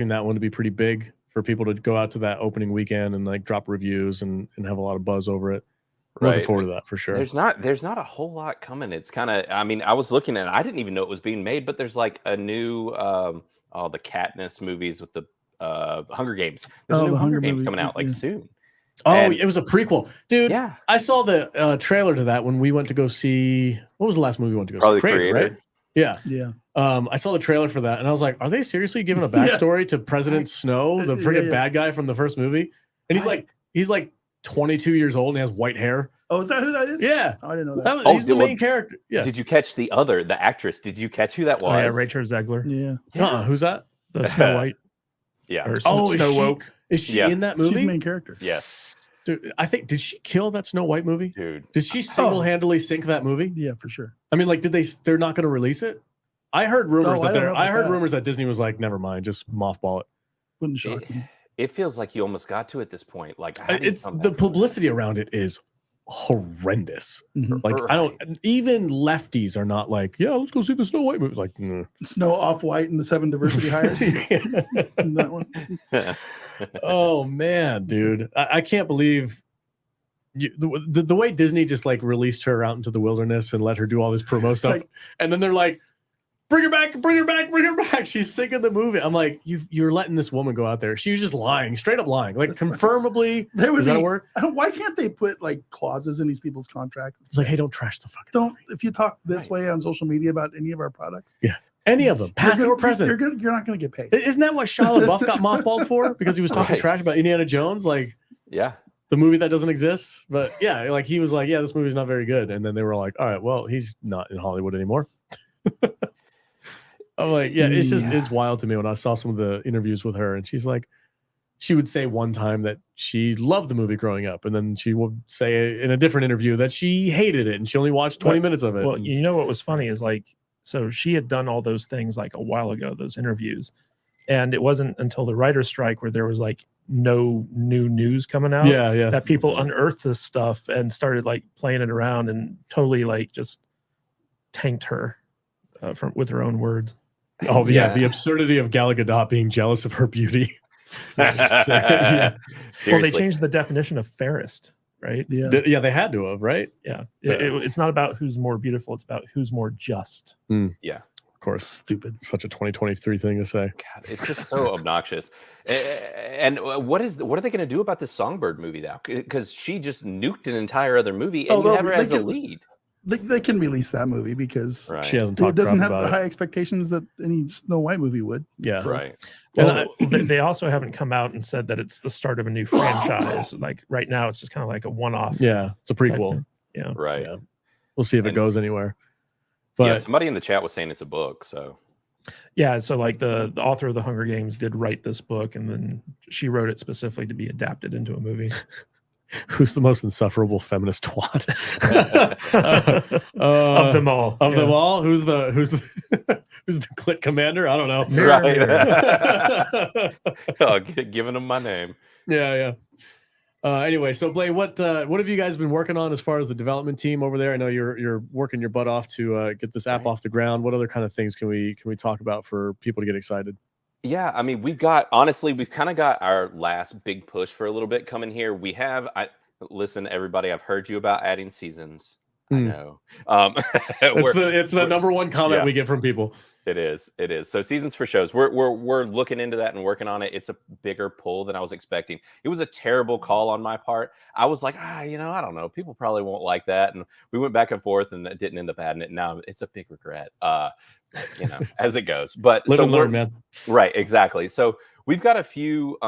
that one to be pretty big for people to go out to that opening weekend and like drop reviews and have a lot of buzz over it. I'm looking forward to that for sure. There's not a whole lot coming. It's kind of, I mean, I was looking at it, I didn't even know it was being made, but there's like a new the Katniss movies with the Hunger Games. There's a new Hunger Games coming out like soon. Oh, it was a prequel, dude. Yeah, I saw the trailer to that when we went to go see. What was the last movie we went to go see? Probably Creator, right? Yeah. Yeah. I saw the trailer for that, and I was like, "Are they seriously giving a backstory to President Snow, the friggin' bad guy from the first movie?" And he's like 22 years old and he has white hair. Oh, is that who that is? Yeah. Oh, I didn't know that. He's the main character. Yeah. Did you catch the actress? Did you catch who that was? Oh, yeah, Rachel Zegler. Yeah. Who's that? The Snow White. Yeah. Or Snow Woke. Is she in that movie? She's the main character. Yes. Dude, I think, did she kill that Snow White movie? Dude. Did she single-handedly sink that movie? Yeah, for sure. I mean, like, they're not going to release it? I heard rumors rumors that Disney was like, never mind, just mothball it. Wouldn't shock me. It feels like you almost got to at this point. Like it's the publicity around it is horrendous. Mm-hmm. Like even lefties are not like, yeah, let's go see the Snow White movie. Like, Snow Off-White and the 7 diversity hires. That one. Oh man, dude, I can't believe the way Disney just like released her out into the wilderness and let her do all this promo stuff, and then they're like, bring her back, bring her back, bring her back. She's sick of the movie. I'm like, you're letting this woman go out there. She was just lying, straight up lying, like confirmably. Is that a word? Why can't they put like clauses in these people's contracts? It's like, hey, don't trash the fucking. Don't if you talk this way on social media about any of our products. Yeah, any of them, past or present. You're not going to get paid. Isn't that what Shia LaBeouf got mothballed for? Because he was talking trash about Indiana Jones, like yeah, the movie that doesn't exist. But yeah, like he was like, yeah, this movie's not very good, and then they were like, all right, well, he's not in Hollywood anymore. I'm like, yeah, it's just it's wild to me when I saw some of the interviews with her, and she's like, she would say one time that she loved the movie growing up, and then she would say in a different interview that she hated it and she only watched 20 minutes of it. Well, you know what was funny is like, so she had done all those things like a while ago, those interviews, and it wasn't until the writer's strike where there was like no new news coming out, that people unearthed this stuff and started like playing it around and totally like just tanked her with her own words. Oh yeah, the absurdity of Gal Gadot being jealous of her beauty. Well, they changed the definition of fairest, right? Yeah, they had to have, right? Yeah, it's not about who's more beautiful; it's about who's more just. Yeah, of course. Stupid. Such a 2023 thing to say. God, it's just so obnoxious. And what are they going to do about this Songbird movie now? Because she just nuked an entire other movie, and you have her as a lead. They can release that movie because she hasn't it doesn't have the high expectations that any Snow White movie would. Yeah, so. Right. Well, they also haven't come out and said that it's the start of a new franchise. Like right now, it's just kind of like a one-off. Yeah, it's a prequel. Yeah, right. Yeah. We'll see if it goes anywhere. But somebody in the chat was saying it's a book. So yeah, so like the author of the Hunger Games did write this book, and then she wrote it specifically to be adapted into a movie. Who's the most insufferable feminist twat? Of them all. Of them all? Who's the who's the clit commander? I don't know. Right. Oh, giving them my name. Yeah. Anyway, so Blaine, what have you guys been working on as far as the development team over there? I know you're working your butt off to get this app off the ground. What other kind of things can we talk about for people to get excited? Yeah, I mean, we've kind of got our last big push for a little bit coming here. Listen, everybody, I've heard you about adding seasons. I know. It's the number one comment we get from people. It is. So seasons for shows. We're looking into that and working on it. It's a bigger pull than I was expecting. It was a terrible call on my part. I was like, I don't know. People probably won't like that. And we went back and forth and it didn't end up adding it. Now it's a big regret. As it goes. But live and learn, man. Right, exactly. So we've got a few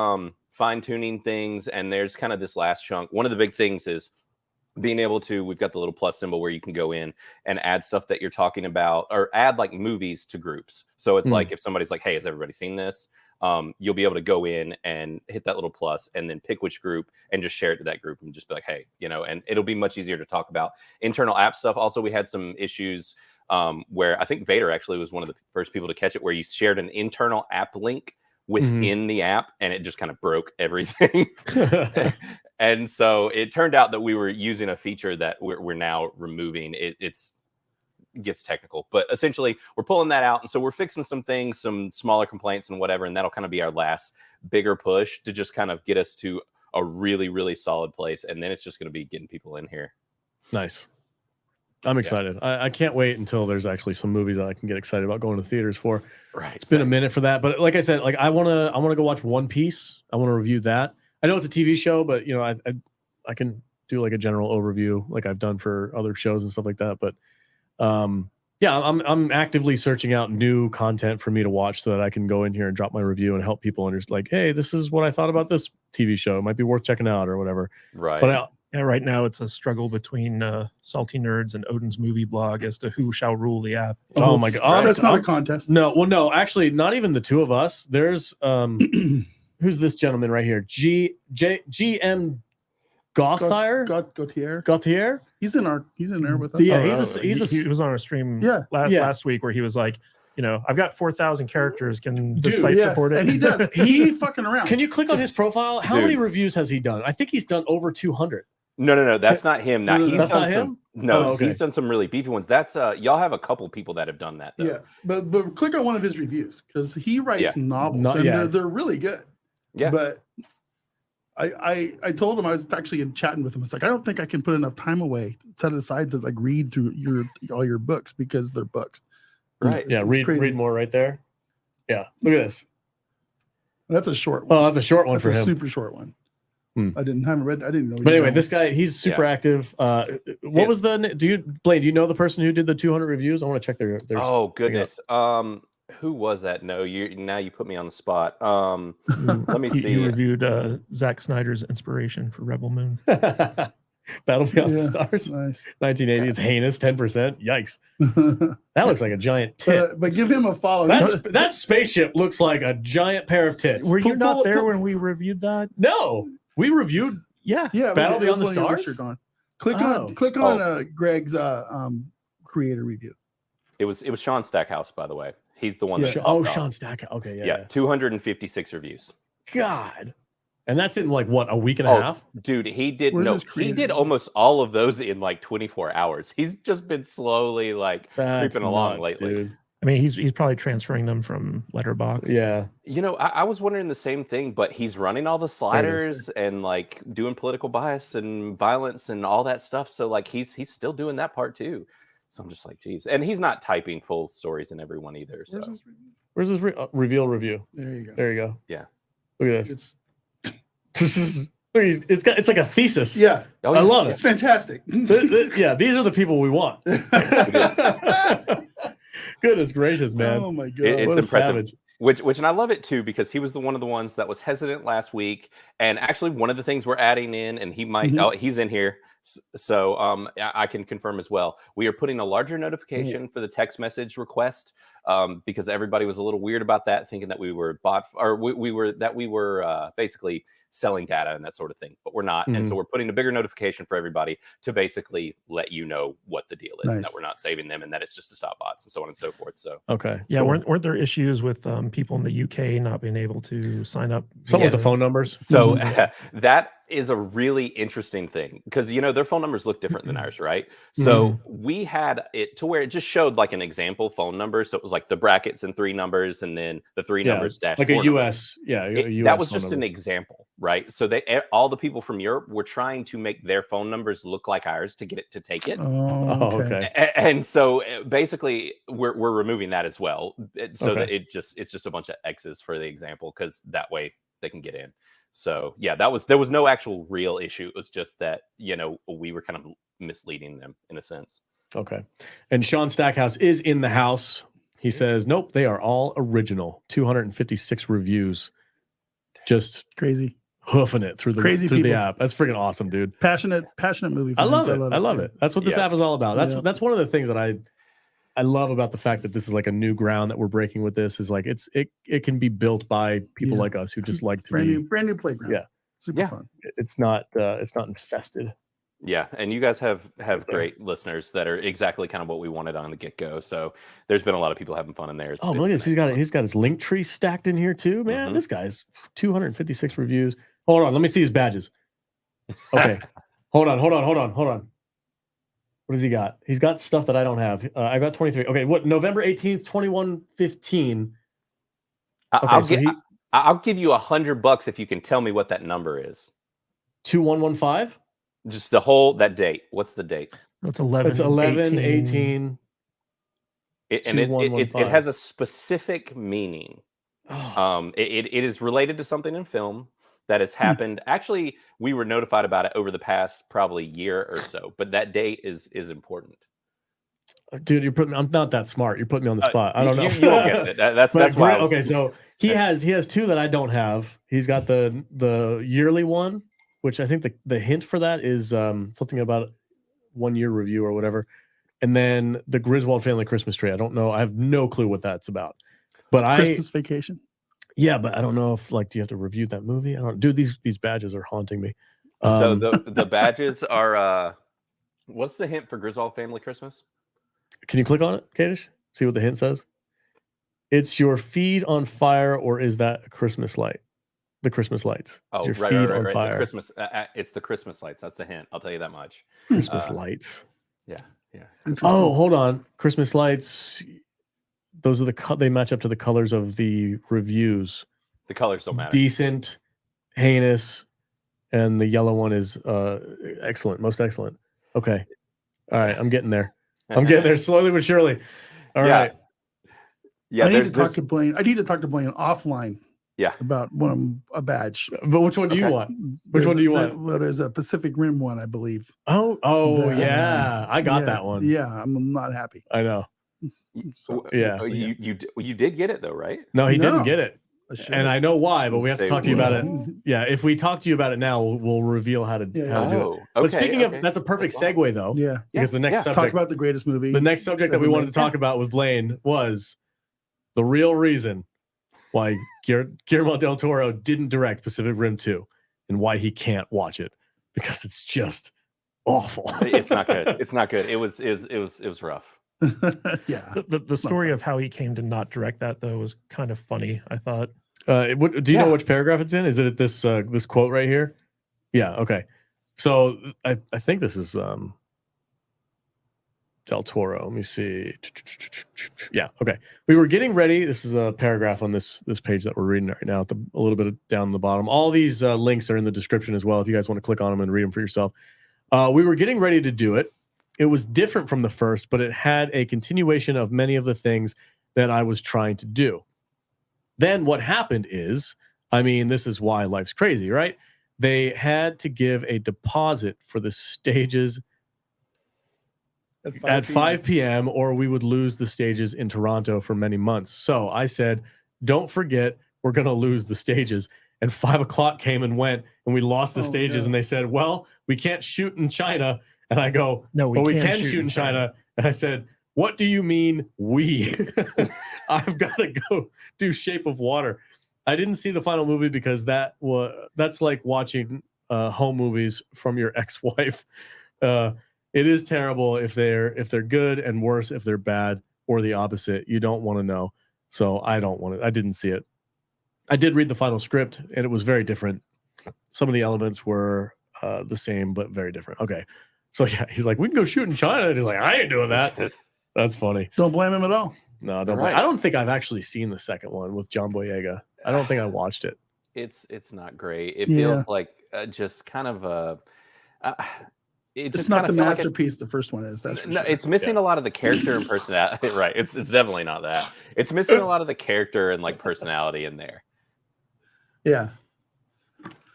fine-tuning things, and there's kind of this last chunk. One of the big things is being able to, we've got the little plus symbol where you can go in and add stuff that you're talking about, or add like movies to groups. So it's like if somebody's like, hey, has everybody seen this? You'll be able to go in and hit that little plus and then pick which group and just share it to that group and just be like, hey, and it'll be much easier to talk about internal app stuff. Also, we had some issues where I think Vader actually was one of the first people to catch it, where you shared an internal app link within the app and it just kind of broke everything. And so it turned out that we were using a feature that we're now removing. It gets technical, but essentially we're pulling that out. And so we're fixing some things, some smaller complaints and whatever. And that'll kind of be our last bigger push to just kind of get us to a really, really solid place. And then it's just going to be getting people in here. Nice. I'm excited. Yeah. I can't wait until there's actually some movies that I can get excited about going to theaters for. Right. It's been a minute for that. But like I said, like I want to go watch One Piece. I want to review that. I know it's a TV show, but I can do like a general overview like I've done for other shows and stuff like that. But I'm actively searching out new content for me to watch so that I can go in here and drop my review and help people understand, like, hey, this is what I thought about this TV show. It might be worth checking out or whatever. Right. But right now it's a struggle between Salty Nerds and Odin's Movie Blog as to who shall rule the app. Oh my God. That's not a contest. No, actually, not even the two of us. There's who's this gentleman right here? GM Gauthier. He's in there with us. Yeah, he was on our stream last week where he was like, I've got 4,000 characters. Can the site support it? And he does. He fucking around. Can you click on his profile? How many reviews has he done? I think he's done over 200. No, that's not him. Now that's not him. He's done some really beefy ones. That's y'all have a couple people that have done that. Though. Yeah, but click on one of his reviews because he writes novels and they're really good. Yeah, but I told him, I was actually chatting with him. It's like, I don't think I can put enough time away, set it aside to like read through all your books because they're books. Right. Yeah. Read more right there. Yeah. Look at this. That's a short one. Oh, that's a short one for him. Super short one. I didn't know. But anyway, this guy, he's super active. What was Blaine, do you know the person who did the 200 reviews? I want to check their oh goodness. Who was that? No, you put me on the spot. Let me see. You reviewed Zack Snyder's Inspiration for Rebel Moon. Battle Beyond the Stars. Nice. 1980. It's heinous. 10%. Yikes. That looks like a giant tit. But give him a follow. That spaceship looks like a giant pair of tits. Were you not there when we reviewed that? No. We reviewed Battle Beyond the Stars. Click on Greg's creator review. It was Sean Stackhouse, by the way. He's the one that Sean Stackhouse. Okay, yeah. 256 reviews. God. And that's in like what, a week and a half? Dude, he did almost all of those in like 24 hours. He's just been slowly like creeping along lately. Dude. I mean, he's probably transferring them from Letterboxd. Yeah. I was wondering the same thing, but he's running all the sliders and like doing political bias and violence and all that stuff. So like he's still doing that part too. So I'm just like, geez. And he's not typing full stories in every one either. So where's his reveal review? There you go. There you go. Yeah. Look at this. It's like a thesis. Yeah. I love it. It's fantastic. Yeah, these are the people we want. Goodness gracious, man. Oh my God. It's impressive. Which and I love it too, because he was one of the ones that was hesitant last week. And actually one of the things we're adding in, and he might he's in here. So I can confirm as well. We are putting a larger notification for the text message request because everybody was a little weird about that, thinking that we were we were basically selling data and that sort of thing, but we're not. And so we're putting a bigger notification for everybody to basically let you know what the deal is, and that we're not saving them, and that it's just to stop bots and so on and so forth. So okay, yeah, cool. weren't there issues with people in the UK not being able to sign up? Some with the phone numbers. So that is a really interesting thing, because their phone numbers look different than ours, right? So we had it to where it just showed like an example phone number. So it was like the brackets and 3 numbers, and then the 3 numbers dash like 4 a US. numbers. Yeah, that was just an example, right? So all the people from Europe were trying to make their phone numbers look like ours to get it to take it. Oh, okay. And so basically we're removing that as well, so that it's just a bunch of X's for the example, because that way they can get in. So yeah, there was no actual real issue. It was just that we were kind of misleading them in a sense. Okay. And Sean Stackhouse is in the house. He says, nope, they are all original. 256 reviews. Just crazy. Hoofing it through the app. That's freaking awesome, dude. Passionate movie fans. I love it. That's what this app is all about. That's one of the things that I love about the fact that this is like a new ground that we're breaking with this, is like it can be built by people like us who just like to brand new playground. Yeah. Super fun. It's not infested. Yeah, and you guys have great listeners that are exactly kind of what we wanted on the get-go. So there's been a lot of people having fun in there. Look at this. He's got his link tree stacked in here too, man. This guy's 256 reviews. Hold on, let me see his badges. Okay. Hold on. What does he got? He's got stuff that I don't have. I got 23. Okay, what? November 18th, 2115. I'll give you $100 if you can tell me what that number is. 2115. Just that date. What's the date? It's 11. It's 11/18. It has a specific meaning. It is related to something in film that has happened. Actually, we were notified about it over the past probably year or so, but that date is important. Dude, I'm not that smart. You're putting me on the spot. I don't know. You won't guess it. That's why. Okay, so he has 2 that I don't have. He's got the yearly one, which I think the hint for that is something about 1 year review or whatever. And then the Griswold Family Christmas Tree. I don't know. I have no clue what that's about. But Christmas Vacation. Yeah, but I don't know if do you have to review that movie? I don't. Dude, these badges are haunting me. So the badges are. What's the hint for Griswold Family Christmas? Can you click on it, Kadish? See what the hint says. It's your feed on fire, or is that a Christmas light? The Christmas lights. Oh, your right, feed right. on fire. The Christmas. It's the Christmas lights. That's the hint. I'll tell you that much. Christmas lights. Yeah. Oh, hold on. Christmas lights. Those are they match up to the colors of the reviews. The colors don't matter. Decent, heinous, and the yellow one is excellent, most excellent. Okay. All right, I'm getting there. I'm getting there slowly but surely. All right. Yeah, I need to talk to Blaine. Offline. Yeah. About a badge. But which one do you want? Which one do you want? Well, there's a Pacific Rim one, I believe. Yeah. I got that one. Yeah, I'm not happy. I know. So, you did get it though, right? No, he didn't get it. And I know why, but we have to talk to you about it. Yeah, if we talk to you about it now, we'll reveal how to do it. Okay, but speaking of, that's a perfect segue though. Yeah. Because the next subject, talk about the greatest movie. The next subject that we wanted to talk about with Blaine was the real reason why Guillermo Del Toro didn't direct Pacific Rim 2 and why he can't watch it, because it's just awful. It's not good. It's not good. It was rough. Yeah. The story of how he came to not direct that though was kind of funny, I thought. Do you know which paragraph it's in? Is it at this this quote right here? Yeah. Okay. So I think this is Del Toro. Let me see. Yeah. Okay. We were getting ready. This is a paragraph on this page that we're reading right now. A little bit down the bottom. All these links are in the description as well, if you guys want to click on them and read them for yourself. We were getting ready to do it. It was different from the first, but it had a continuation of many of the things that I was trying to do. Then what happened is, this is why life's crazy, right? They had to give a deposit for the stages at 5 p.m. or we would lose the stages in Toronto for many months. So I said, don't forget, we're going to lose the stages. And 5 o'clock came and went, and we lost the stages. And they said, well, we can't shoot in China. And I go, no, we can shoot in China. And I said, what do you mean we? I've got to go do Shape of Water. I didn't see the final movie because that's like watching home movies from your ex-wife. It is terrible if they're good, and worse if they're bad, or the opposite. You don't want to know. So I didn't see it. I did read the final script, and it was very different. Some of the elements were the same, but very different. Okay. So yeah, he's like, we can go shoot in China. And he's like, I ain't doing that. That's funny. Don't blame him at all. No, don't blame. I don't think I've actually seen the second one with John Boyega. I don't think I watched it. It's not great. It feels like just kind of a. It's not the masterpiece the first one is. That's for sure. It's missing a lot of the character and personality. Right. It's definitely not that. It's missing a lot of the character and like personality in there. Yeah.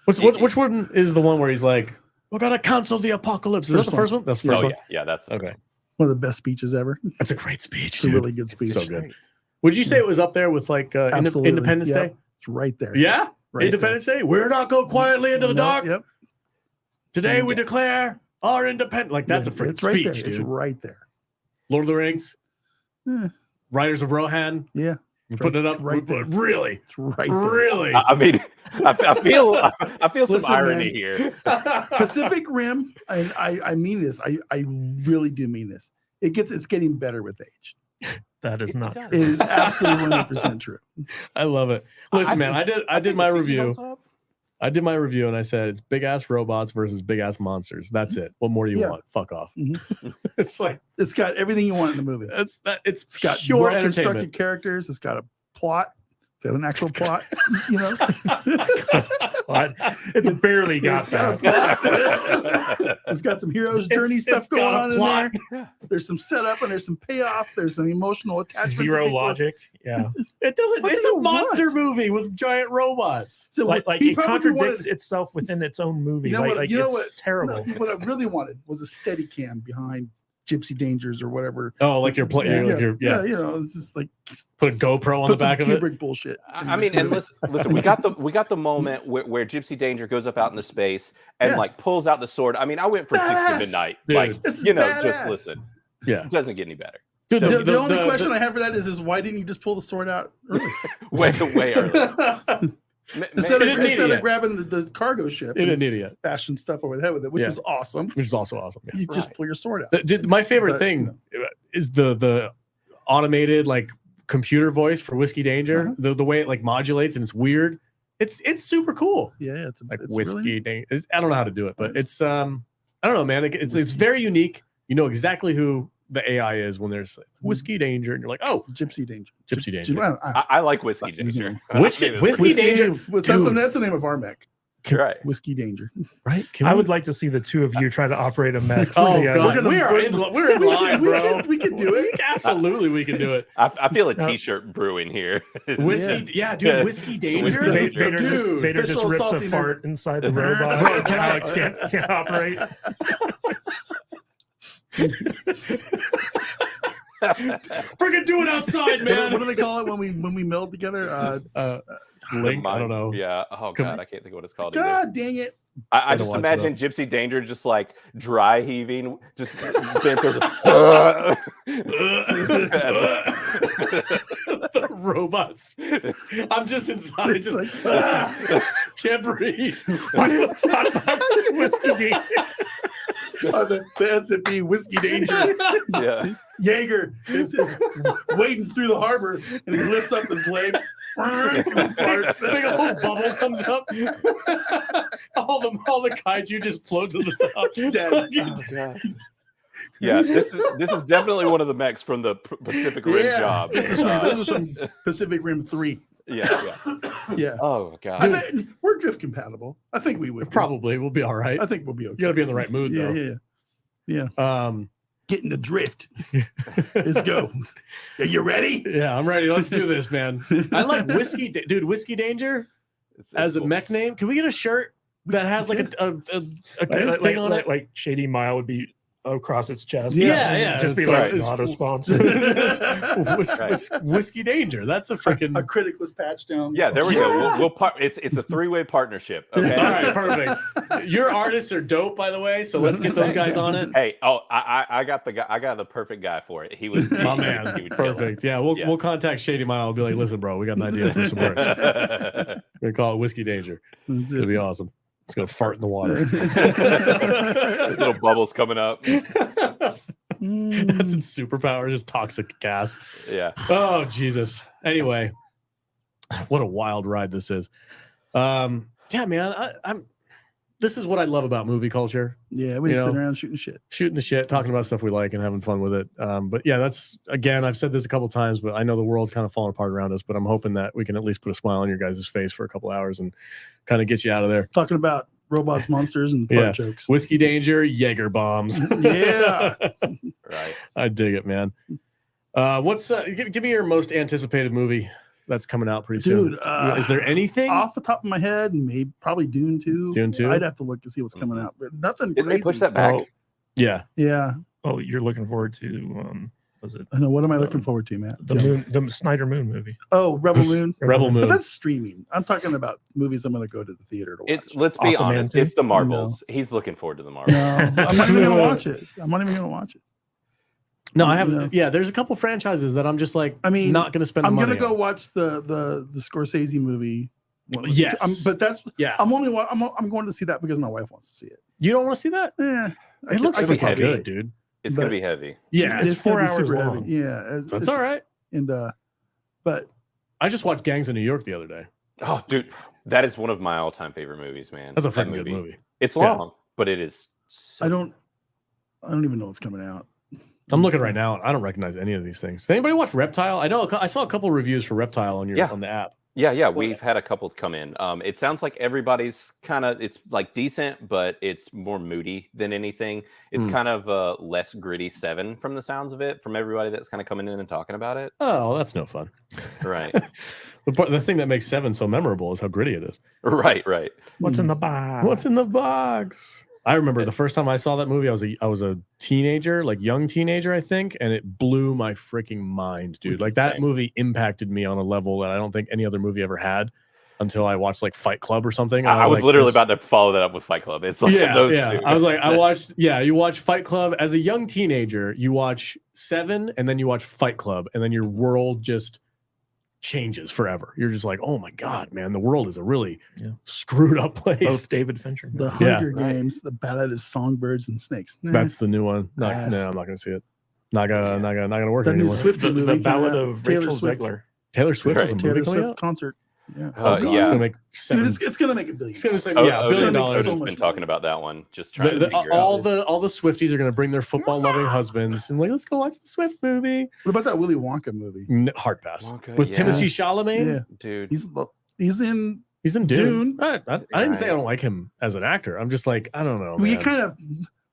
Which one is the one where he's like, we're gonna cancel the apocalypse? Is that the first one? That's the first one. Yeah, that's okay. One of the best speeches ever. That's a great speech. It's a really good speech. It's so good. Would you say it was up there with like Independence Day? It's right there. Yeah, right Independence Day. We're not go quietly into the dark. Yep. Today we declare our independence. Like that's a freaking right speech, there. dude. It's right there. Lord of the Rings. Riders of Rohan. Yeah. We're putting it up right there. Really? It's right there. Really? I mean, I feel some irony here. Pacific Rim, I mean this. I really do mean this. It's getting better with age. That is not true. It is absolutely 100% true. I love it. Listen, man, I did my review. I did my review and I said it's big ass robots versus big ass monsters. That's it. What more do you want? Fuck off. It's like it's got everything you want in the movie. It's got pure well-constructed characters. It's got a plot. It's got an actual plot. You know, it's barely got that. It's got some hero's journey stuff going on in there. There's some setup and there's some payoff. There's some emotional attachment. Zero logic. Yeah, it doesn't. It's a monster movie with giant robots. So like it contradicts itself within its own movie. You know what? You know what? Terrible. No, what I really wanted was a steady cam behind Gypsy Dangers or whatever. Oh, like you're playing. Yeah, you know, it's just like put a GoPro on the back of it. Kubrick bullshit. I mean, and listen, we got the moment where Gypsy Danger goes up out into space and like pulls out the sword. I mean, I went from 6 to midnight. Dude, like, just listen. Yeah, it doesn't get any better. Dude, the only question I have for that is why didn't you just pull the sword out early? way early. Instead of grabbing the cargo ship, it didn't idiot bashing stuff over the head with it, which is awesome. Which is also awesome. Yeah. You just pull your sword out. My favorite thing is the automated like computer voice for Whiskey Danger. The way it like modulates and it's weird. It's super cool. Yeah, it's Whiskey really... Danger. I don't know how to do it, but it's I don't know, man. It's very unique. You know exactly who the AI is when there's Whiskey Danger, and you're like, oh, Gypsy Danger. Gypsy Danger. I like Whiskey Danger. Whiskey Danger. That's the name of our mech. Right. Whiskey Danger. Right. I would like to see the two of you try to operate a mech. Oh God, we're in line, bro. We can do it. Absolutely, we can do it. I feel a T-shirt brewing here. Whiskey, dude. Whiskey Danger. Vader just rips a fart inside the robot. Alex can't operate. Freaking do it outside, man. What do they call it when we meld together? Link. I don't know. Yeah. Oh God, I can't think of what it's called. God dang it! I just imagine Gypsy Danger just like dry heaving, just bent through the robots. I'm just inside, just like, can't breathe. Whiskey Danger. The S&P Whiskey Danger. Yeah. Jaeger is wading through the harbor and he lifts up his leg. Farts. A big old bubble comes up. all the kaiju just float to the top. Yeah, this is definitely one of the mechs from the Pacific Rim job. This is from Pacific Rim 3. Yeah. Oh God. We're drift compatible. I think we would. Probably we'll be all right. I think we'll be okay. You gotta be in the right mood though. Yeah. Getting the drift. Let's go. Are you ready? Yeah, I'm ready. Let's do this, man. I like Whiskey Danger as a mech name. Can we get a shirt that has like a thing on it? Like Shady Mile would be across its chest. Yeah. Just be Right. like auto sponsor. Whiskey Danger. That's a freaking a Critlist patch down. Yeah, there we go. We'll it's a 3-way partnership. Okay. All right, perfect. Your artists are dope, by the way. So let's get those guys on it. Hey, I got the guy. I got the perfect guy for it. He was My man. he would kill it. Perfect. Yeah, we'll contact Shady Mile. We'll be like, listen, bro, we got an idea for some merch. We're gonna call it Whiskey Danger. It's gonna be awesome. It's gonna fart in the water. There's little bubbles coming up. That's its superpower, just toxic gas. Yeah. Oh Jesus. Anyway, what a wild ride this is. Yeah, man. I'm. This is what I love about movie culture. Yeah, we just sit around shooting the shit, talking about stuff we like and having fun with it. But yeah, that's again, I've said this a couple times, but I know the world's kind of falling apart around us. But I'm hoping that we can at least put a smile on your guys' face for a couple hours and kind of get you out of there. Talking about robots, monsters, and fart jokes. Whiskey Danger, Jaeger bombs. Yeah, Right. I dig it, man. What's give me your most anticipated movie that's coming out pretty soon. Dude, Is there anything off the top of my head? Maybe probably Dune 2. Dune 2? I'd have to look to see what's coming out, but nothing Didn't crazy. they push that back? Oh, Yeah. Yeah, oh, you're looking forward to was it I know. What am I looking forward to, Matt? the Snyder Moon movie? Oh, Rebel Moon. Rebel Moon. But that's streaming. I'm talking about movies I'm going to go to the theater to watch. It's let's be Aquaman honest. 2? It's the Marvels. He's looking forward to the Marvels. No, I'm not even going to watch it. I'm not even going to watch it. No, I haven't. You know. Yeah, there's a couple franchises that I'm just like, I mean, not going to spend the I'm money going to go on. watch the Scorsese movie. Yes. But that's Yeah. I'm going to see that because my wife wants to see it. You don't want to see that? Yeah, It looks could be freaking heavy. good, dude. It's gonna be heavy. Yeah, It's 4 gonna be hours super long. heavy. Yeah, that's all right. And but I just watched Gangs of New York the other day. Oh, dude, that is one of my all-time favorite movies, man. That's a That freaking good movie. It's Yeah. long, but it is. So I don't even know what's coming out. I'm looking right now. I don't recognize any of these things. Did anybody watch Reptile? I know I saw a couple reviews for Reptile on Yeah. on the app. Yeah, we've had a couple come in. It sounds like everybody's kind of, it's like decent, but it's more moody than anything. It's kind of a less gritty 7 from the sounds of it, from everybody that's kind of coming in and talking about it. Oh, that's no fun. Right. The thing that makes 7 so memorable is how gritty it is. Right. What's in the box? What's in the box? I remember the first time I saw that movie, I was a teenager, like young teenager, I think, and it blew my freaking mind, dude. Like that movie impacted me on a level that I don't think any other movie ever had until I watched like Fight Club or something. I was like, literally about to follow that up with Fight Club. It's like those two. I was like, you watch Fight Club as a young teenager, you watch 7, and then you watch Fight Club, and then your world just changes forever. You're just like, oh my God, man, the world is a really screwed up place. Both David Fincher. The Hunger Games, The Ballad of Songbirds and Snakes. Nah. That's the new one. No, Pass. I'm not gonna see it. Not gonna work That new anymore. Swift movie. The coming Ballad out. of Taylor Rachel Swift. Zegler. Taylor Swift is a movie Taylor coming Swift out. concert. Yeah. Oh God, it's gonna make $7. Dude, it's gonna make $1 billion. It's gonna say $1 $1 billion. Odin's so much been money. talking about that one. Just trying to figure all out. the Swifties are gonna bring their football loving husbands and like, let's go watch the Swift movie. What about that Willy Wonka movie? Hard pass Wonka, with yeah. Timothée Chalamet. Yeah, Dude. he's in. He's in Dune. Dune. I didn't say I don't like him as an actor. I'm just like, I don't know. We Man. kind of.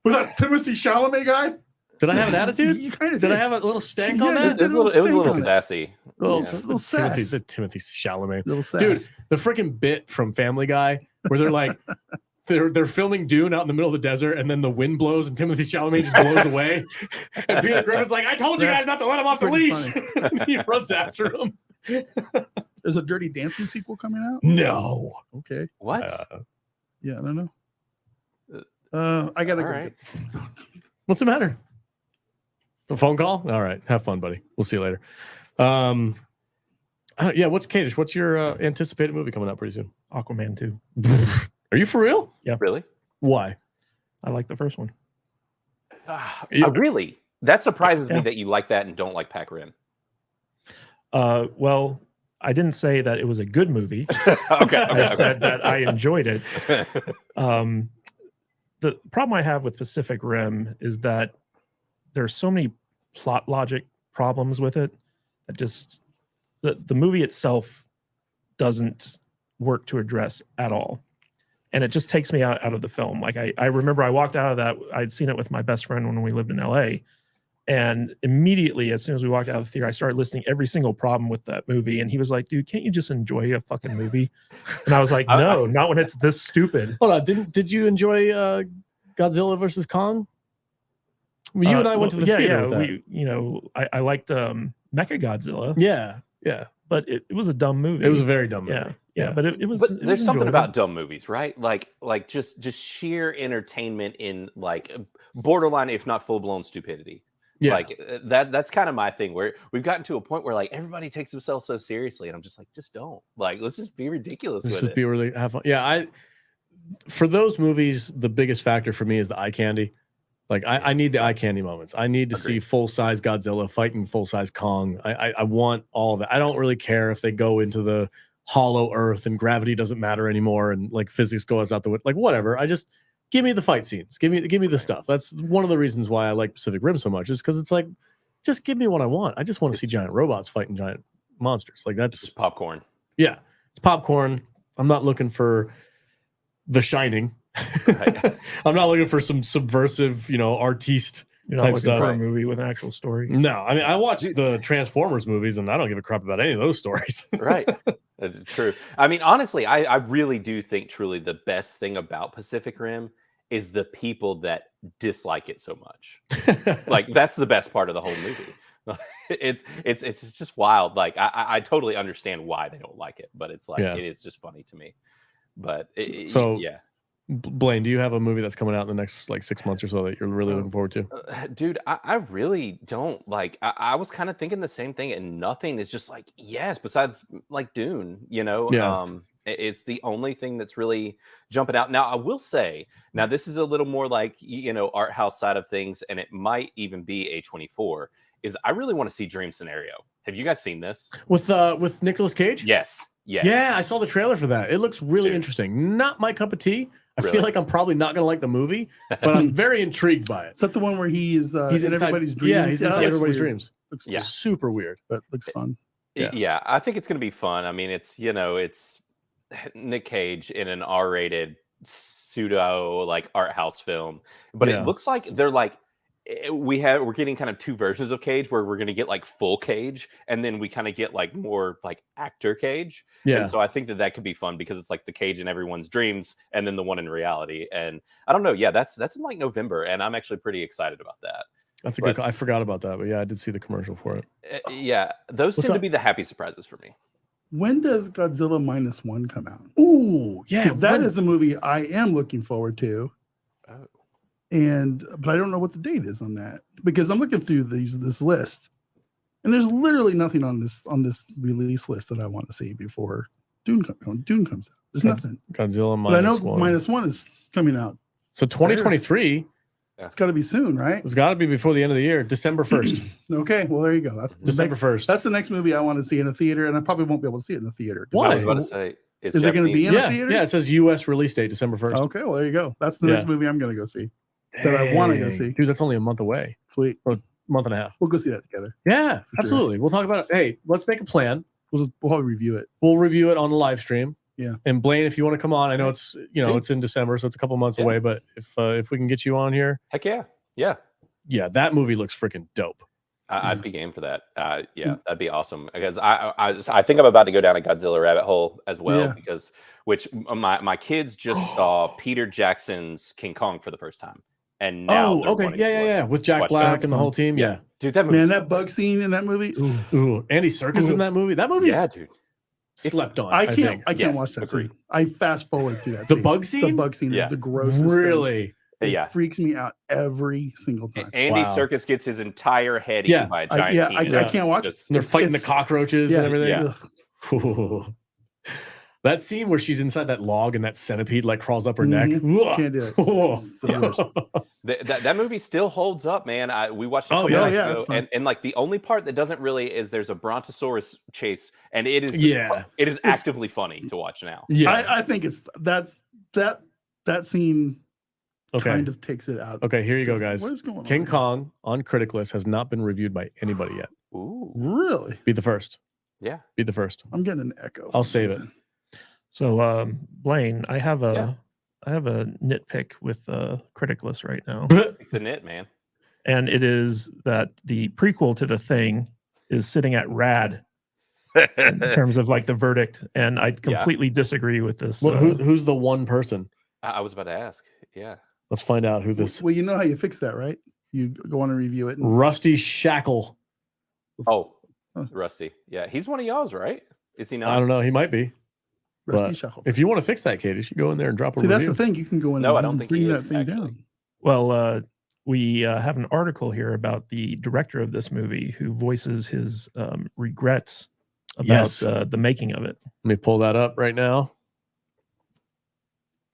But that Timothée Chalamet guy. Did I have an attitude? You kind of Did I have a little stank Yeah, on that? It was a little on it. sassy. Little, Yeah. Little sass. The Timothée Chalamet. Little sass. Dude, the freaking bit from Family Guy where they're like, they're filming Dune out in the middle of the desert, and then the wind blows, and Timothée Chalamet just blows away, and Peter Griffin's like, "I told you guys not to let him off the pretty leash." And he runs after him. There's a Dirty Dancing sequel coming out. No. Okay. What? Yeah, I don't know. I gotta All go. right. What's the matter? A phone call? All right. Have fun, buddy. We'll see you later. Yeah. What's Kadish? What's your anticipated movie coming out pretty soon? Aquaman 2. Are you for real? Yeah. Really? Why? I like the first one. Really? That surprises me Yeah. that you like that and don't like Pac Rim. Well, I didn't say that it was a good movie. Okay. I said that I enjoyed it. The problem I have with Pacific Rim is that there's so many plot logic problems with it that just the movie itself doesn't work to address at all. And it just takes me out of the film. Like I remember I walked out of that, I'd seen it with my best friend when we lived in LA. And immediately, as soon as we walked out of the theater, I started listing every single problem with that movie. And he was like, dude, can't you just enjoy a fucking movie? And I was like, no, not when it's this stupid. Hold on. Did you enjoy Godzilla versus Kong? Well, you and I went to the theater with that. I liked Mechagodzilla. Yeah. But it was a dumb movie. It was a very dumb movie. Yeah. But it was. But it there's was something enjoyable. about dumb movies, right? Like just sheer entertainment in like borderline, if not full blown stupidity. Yeah. Like that's kind of my thing, where we've gotten to a point where like everybody takes themselves so seriously, and I'm just like, just don't. Like, let's just be ridiculous Let's with just it. be really have fun. Yeah, for those movies, the biggest factor for me is the eye candy. Like I need the eye candy moments. I need to see full size Godzilla fighting full size Kong. I want all of that. I don't really care if they go into the hollow earth and gravity doesn't matter anymore and like physics goes out the window. Like whatever. I just give me the fight scenes. Give me the stuff. That's one of the reasons why I like Pacific Rim so much, is because it's like, just give me what I want. I just want to see giant robots fighting giant monsters. Like that's It's popcorn. Yeah, it's popcorn. I'm not looking for The Shining. Right. I'm not looking for some subversive, artiste You're not type looking stuff. for a movie with an actual story. No, I mean I watched the Transformers movies and I don't give a crap about any of those stories. Right. That's true. I mean, honestly, I really do think truly the best thing about Pacific Rim is the people that dislike it so much. Like that's the best part of the whole movie. It's just wild. Like I totally understand why they don't like it, but it's like it is just funny to me. But yeah. Blaine, do you have a movie that's coming out in the next like 6 months or so that you're really looking forward to? Dude, I really don't. Like I was kind of thinking the same thing, and nothing is just like yes, besides like Dune, it's the only thing that's really jumping out. Now I will say, now this is a little more like art house side of things, and it might even be A24, is I really want to see Dream Scenario. Have you guys seen this? With Nicolas Cage? Yes. Yeah, I saw the trailer for that. It looks really interesting. Not my cup of tea. I feel like I'm probably not going to like the movie, but I'm very intrigued by it. Is that the one where he's in inside, everybody's dreams? Yeah, he's inside everybody's weird. dreams. Looks super weird. But looks fun. Yeah, I think it's going to be fun. I mean, it's Nick Cage in an R-rated pseudo like art house film, but it looks like they're like we're getting kind of two versions of Cage, where we're going to get like full Cage, and then we kind of get like more like actor Cage. And so I think that could be fun, because it's like the Cage in everyone's dreams and then the one in reality. And I don't know. Yeah, that's in like November, and I'm actually pretty excited about that. That's a good call. I forgot about that, but yeah, I did see the commercial for it. Yeah, those tend to be the happy surprises for me. When does Godzilla Minus One come out? Ooh, yeah, because that is a movie I am looking forward to. Oh. But I don't know what the date is on that, because I'm looking through this list, and there's literally nothing on this release list that I want to see before Dune comes out. There's nothing. Godzilla Minus One. But I know Minus One is coming out. So 2023. It's got to be soon, right? It's got to be before the end of the year, December 1st. Okay, well there you go. That's December 1st. That's the next movie I want to see in a theater, and I probably won't be able to see it in the theater. Why? I was about to say, is it going to be in a theater? Yeah, it says U.S. release date December 1st. Okay, well there you go. That's the next movie I'm going to go see. That I want to go see. Dude, that's only a month away. Sweet. Or a month and a half. We'll go see that together. Yeah, absolutely. We'll talk about it. Hey, let's make a plan. We'll probably review it. We'll review it on the live stream. Yeah. And Blaine, if you want to come on, I know it's it's in December, so it's a couple months away. But if we can get you on here, heck yeah. Yeah, that movie looks freaking dope. I'd be game for that. Yeah, that'd be awesome, because I think I'm about to go down a Godzilla rabbit hole as well, because my kids just saw Peter Jackson's King Kong for the first time, and now with Jack Black and the whole team. Yeah, dude, that that bug scene in that movie. Ooh, Andy Serkis in that movie. That movie's dude. Slept on. I can't watch that scene. I fast forward through that. The bug scene. The bug scene is the grossest. Really. Thing. It freaks me out every single time. Andy Serkis gets his entire head eaten by a giant I can't watch it. They're fighting the cockroaches and everything. Yeah. That scene where she's inside that log and that centipede like crawls up her neck. Can't do it. That movie still holds up, man. We watched it a couple nights ago, and like the only part that doesn't really is there's a brontosaurus chase, and it is actively funny to watch now. Yeah, I think that scene kind of takes it out. Okay, here you go, guys. What is going on? King Kong on Critlist has not been reviewed by anybody yet. Ooh, really? Be the first. Yeah, be the first. I'm getting an echo. I'll save it. So, Blaine, I have a nitpick with Critlist right now. The nit, man. And it is that the prequel to The Thing is sitting at rad in terms of like the verdict, and I completely disagree with this. Well, who's the one person? I was about to ask. Yeah. Let's find out who this. Well, you know how you fix that, right? you go on and review it. And, Rusty Shackle. Oh, Rusty. Yeah, he's one of y'all's, right? Is he not? I don't know. He might be. Rusty Shackle. If you want to fix that, Kate, you should go in there and drop a review. That's the thing. You can go in No, I and don't think bring he that is, thing actually. down. Well, we have an article here about the director of this movie who voices his regrets about the making of it. Let me pull that up right now.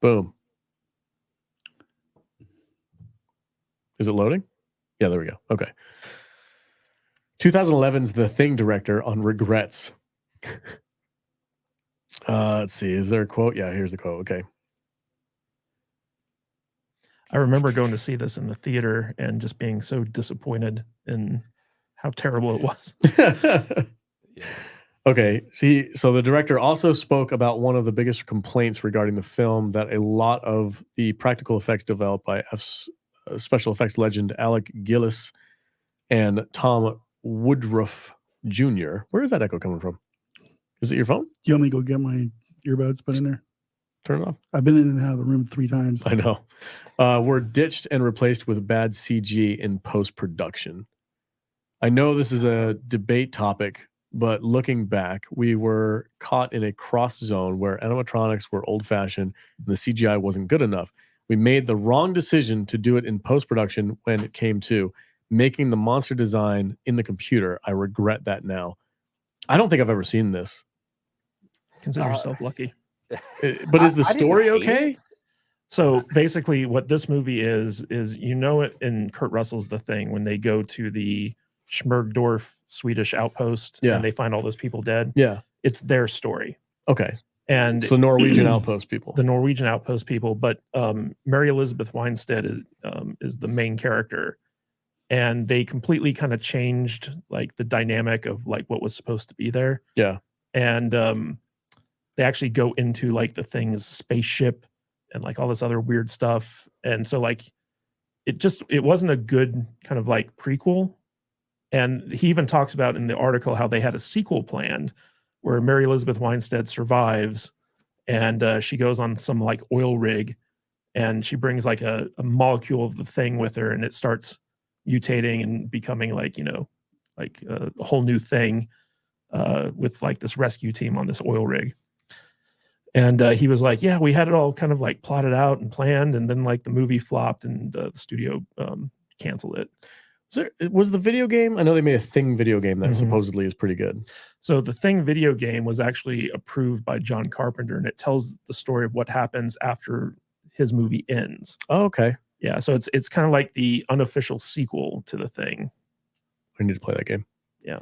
Boom. Is it loading? Yeah, there we go. Okay. 2011's The Thing director on regrets. Let's see. Is there a quote? Yeah, here's the quote. Okay. I remember going to see this in the theater and just being so disappointed in how terrible it was. Yeah. Okay. See, so the director also spoke about one of the biggest complaints regarding the film, that a lot of the practical effects developed by special effects legend Alec Gillis and Tom Woodruff Jr. Where is that echo coming from? Is it your phone? You want me to go get my earbuds put in there? Turn it off. I've been in and out of the room 3 times. I know. Were ditched and replaced with bad CG in post-production. I know this is a debate topic, but looking back, we were caught in a cross zone where animatronics were old-fashioned and the CGI wasn't good enough. We made the wrong decision to do it in post-production when it came to making the monster design in the computer. I regret that now. I don't think I've ever seen this. Consider yourself lucky. But is the story okay? So basically what this movie is it in Kurt Russell's The Thing, when they go to the Schmergdorf Swedish outpost and they find all those people dead. Yeah. It's their story. Okay. And so Norwegian outpost people. The Norwegian outpost people. But Mary Elizabeth Winstead is the main character. And they completely kind of changed like the dynamic of like what was supposed to be there. Yeah. And they actually go into like the Thing's spaceship and like all this other weird stuff. And so like it wasn't a good kind of like prequel. And he even talks about in the article how they had a sequel planned where Mary Elizabeth Winstead survives and she goes on some like oil rig and she brings like a molecule of the Thing with her and it starts mutating and becoming like, like a whole new thing with like this rescue team on this oil rig. And he was like, yeah, we had it all kind of like plotted out and planned. And then like the movie flopped and the studio canceled it. Was the video game? I know they made a Thing video game that supposedly is pretty good. So the Thing video game was actually approved by John Carpenter, and it tells the story of what happens after his movie ends. Oh, okay. Yeah, so it's kind of like the unofficial sequel to the Thing. I need to play that game. Yeah.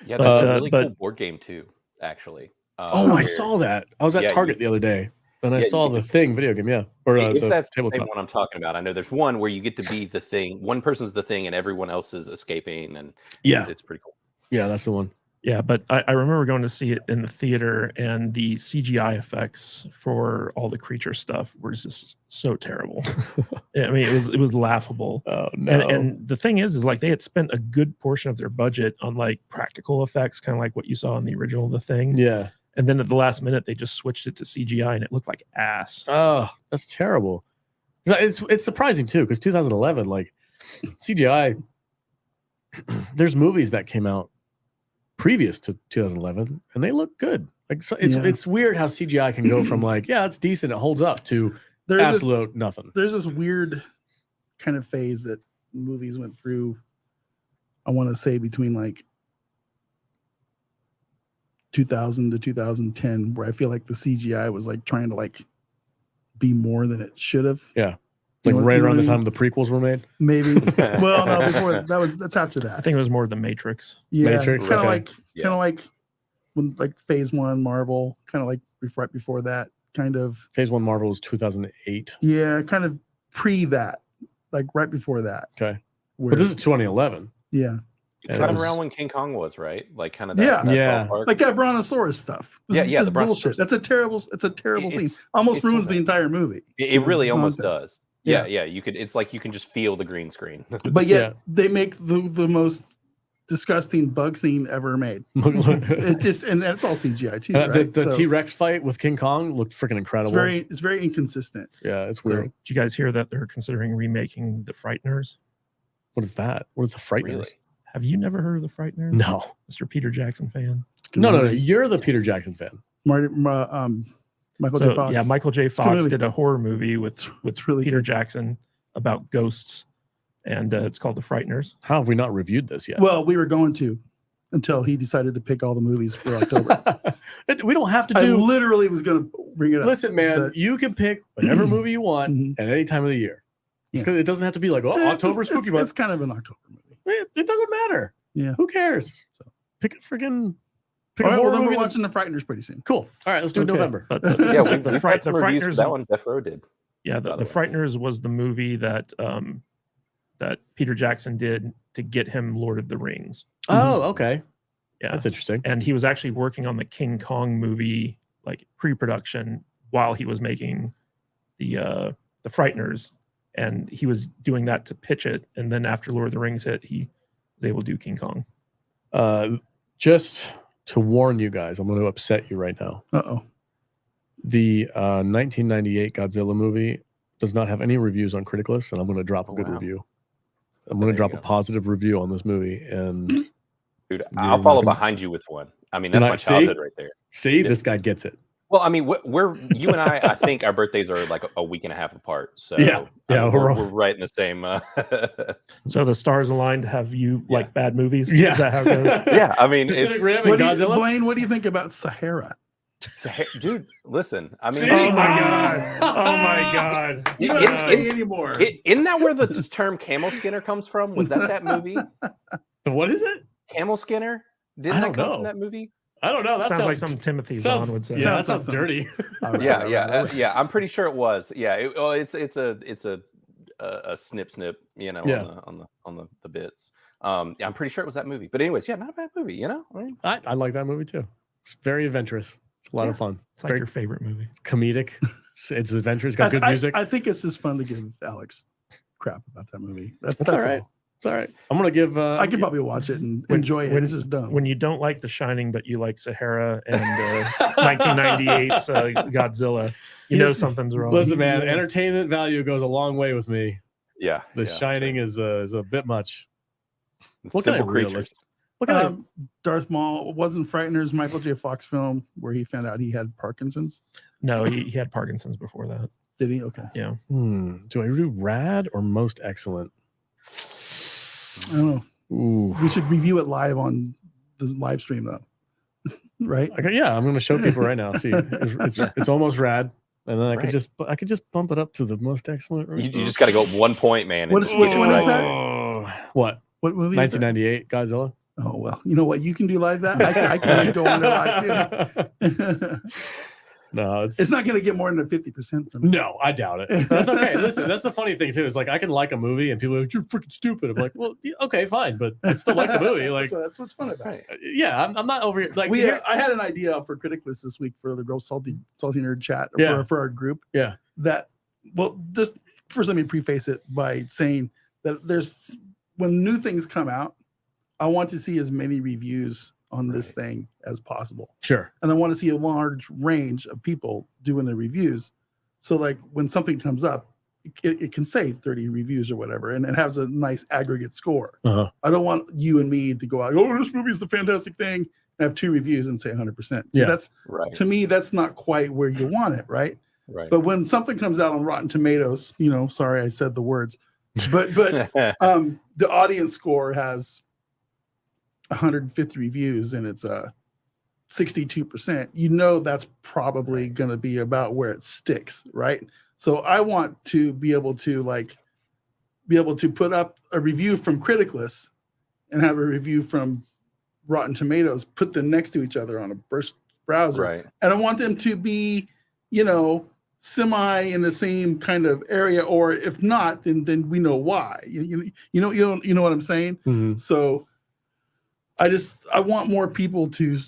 Yeah, there's a really cool board game too, actually. I saw that. I was at Target the other day. And I saw the Thing video game, or if the that's the tabletop. same one I'm talking about. I know there's one where you get to be the Thing. One person's the Thing, and everyone else is escaping. And it's pretty cool. Yeah, that's the one. Yeah, but I remember going to see it in the theater, and the CGI effects for all the creature stuff were just so terrible. I mean, it was laughable. Oh no! And the thing is like they had spent a good portion of their budget on like practical effects, kind of like what you saw in the original The Thing. Yeah. And then at the last minute, they just switched it to CGI, and it looked like ass. Oh, that's terrible. It's surprising too, because 2011, like CGI. There's movies that came out previous to 2011, and they look good. Like it's weird how CGI can go from like it's decent, it holds up, to absolute nothing. There's this weird kind of phase that movies went through. I want to say between like 2000 to 2010, where I feel like the CGI was like trying to like be more than it should have. Yeah, like right around the time the prequels were made. Maybe. Well, no, before that's after that. I think it was more the Matrix. Yeah, Matrix, kind of like when like Phase 1 Marvel, kind of like right before that, kind of. Phase 1 Marvel was 2008. Yeah, kind of pre that, like right before that. Okay, but this is 2011. Yeah. It's kind of around when King Kong was, right? Like kind of that ballpark. Like that Brontosaurus stuff. It's the bullshit. That's a terrible scene. Almost ruins the entire movie. It really almost does. Yeah. You could. It's like you can just feel the green screen. But yet they make the most disgusting bug scene ever made. It just, and that's all CGI too. Right? The T-Rex fight with King Kong looked freaking incredible. It's very inconsistent. Yeah, it's weird. Did you guys hear that they're considering remaking the Frighteners? What is that? What is the Frighteners? Really? Have you never heard of the Frighteners? No. Mr. Peter Jackson fan? No. You're the Peter Jackson fan. Michael J. Fox. Yeah, Michael J. Fox did a horror movie with really Peter good. Jackson about ghosts, and it's called The Frighteners. How have we not reviewed this yet? Well, we were going to until he decided to pick all the movies for October. We don't have to I do. literally was going to bring it up. Listen, man, but- you can pick whatever movie you want Mhm. at any time of the year. Yeah. It doesn't have to be like, oh, October spooky It's month. kind of an October movie. It doesn't matter. Yeah. Who cares? So. Pick a freaking. All right, well, horror then we're movie that- watching The Frighteners pretty soon. Cool. All right, let's do Okay. November. But Yeah, we the had Fright- some the reviews for Frighteners, that one. Death Row did. yeah, by the the way. Frighteners was the movie that that Peter Jackson did to get him Lord of the Rings. Oh, okay. Yeah, That's interesting. and he was actually working on the King Kong movie, like pre-production, while he was making the Frighteners, and he was doing that to pitch it. And then after Lord of the Rings hit, he was able to do King Kong. Just to warn you guys, I'm going to upset you right now. Uh-oh. The 1998 Godzilla movie does not have any reviews on Critlist, and I'm going to drop a good Wow. review. I'm going There to drop you a go. positive review on this movie, and Dude, You're I'll follow not gonna- behind you with one. I mean, that's Not- my see? childhood right there. see, Yeah. this guy gets it. Well, I mean, we're you and I think our birthdays are like a week and a half apart. So Yeah. I Yeah, mean, we're- we're right in the same. So the stars aligned to have you Yeah. like bad movies. Yeah. Is that how it goes? yeah, I mean, Pacific it's, Rim and What do you, Godzilla. Blaine, what do you think about Sahara? dude, listen. I mean, See? Oh my god! Oh my god! You don't It- have to say anymore. isn't that where the term camel skinner comes from? Was that movie? What is it? Camel Skinner? Didn't I that don't come know. from that movie? I don't know. That Sounds like something Timothy sounds- Zahn would say. Yeah, that Sounds sounds dirty. All right, Yeah, all yeah, right. yeah. I'm pretty sure it was. Yeah, it's a snip, you know, Yeah. on the bits. Yeah, I'm pretty sure it was that movie. But anyways, yeah, not a bad movie. You know, I mean, I like that movie too. It's very adventurous. It's a lot of fun. It's like Very your favorite movie. comedic. It's adventurous. It's got good music. I think it's just fun to give Alex crap about that movie. That's all right. It's all right. I'm gonna give. I could probably watch it and enjoy it. It's just dumb. When you don't like The Shining, but you like Sahara and 1998's Godzilla, you know Yes. something's wrong. Listen, man. Yeah. Entertainment value goes a long way with me. yeah. The yeah, Shining is a bit much. sure. What kind Simple of creatures. realist? What kind of Darth Maul wasn't Frighteners Michael J. Fox film where he found out he had Parkinson's. No, he had Parkinson's before that. Did he? Okay. Yeah. Do I do rad or most excellent? I don't know. Ooh. We should review it live on the live stream though. Right? Okay, yeah, I'm gonna show people right now. See, it's almost rad, and then I Right. could just bump it up to the most excellent. You just got to go 1 point, man. What and is- which get it one is right. that? What? What movie is that? 1998 Godzilla. Oh well, you know what? You can do live that. I can go on there live too. No, It's not going to get more than 50% from me. No, I doubt it. That's okay. Listen, that's the funny thing too. Is like I can like a movie and people are like, "You're freaking stupid." I'm like, well, yeah, okay, fine, but I still like the movie. Like, that's what's fun about it. Right. yeah, I'm not over here. Like, I had an idea for Critlist this week for the Real Salty Nerd chat Yeah. for our group. Yeah. That, well, just first let me preface it by saying that when new things come out, I want to see as many reviews on this thing as possible. sure. And I want to see a large range of people doing the reviews. So like when something comes up, it can say 30 reviews or whatever, and it has a nice aggregate score. Uh-huh. I don't want you and me to go out, oh, this movie is the fantastic thing, and have 2 reviews and say 100%. Yeah. That's, Right. to me, that's not quite where you want it, right? Right. But when something comes out on Rotten Tomatoes, sorry I said the words, but the audience score has 150 reviews and it's 62%, that's probably going to be about where it sticks, right? So I want to be able to put up a review from Critlist and have a review from Rotten Tomatoes, put them next to each other on a browser, Right. and I want them to be, semi in the same kind of area, or if not, then we know why. You know what I'm saying? Mhm. So I want more people to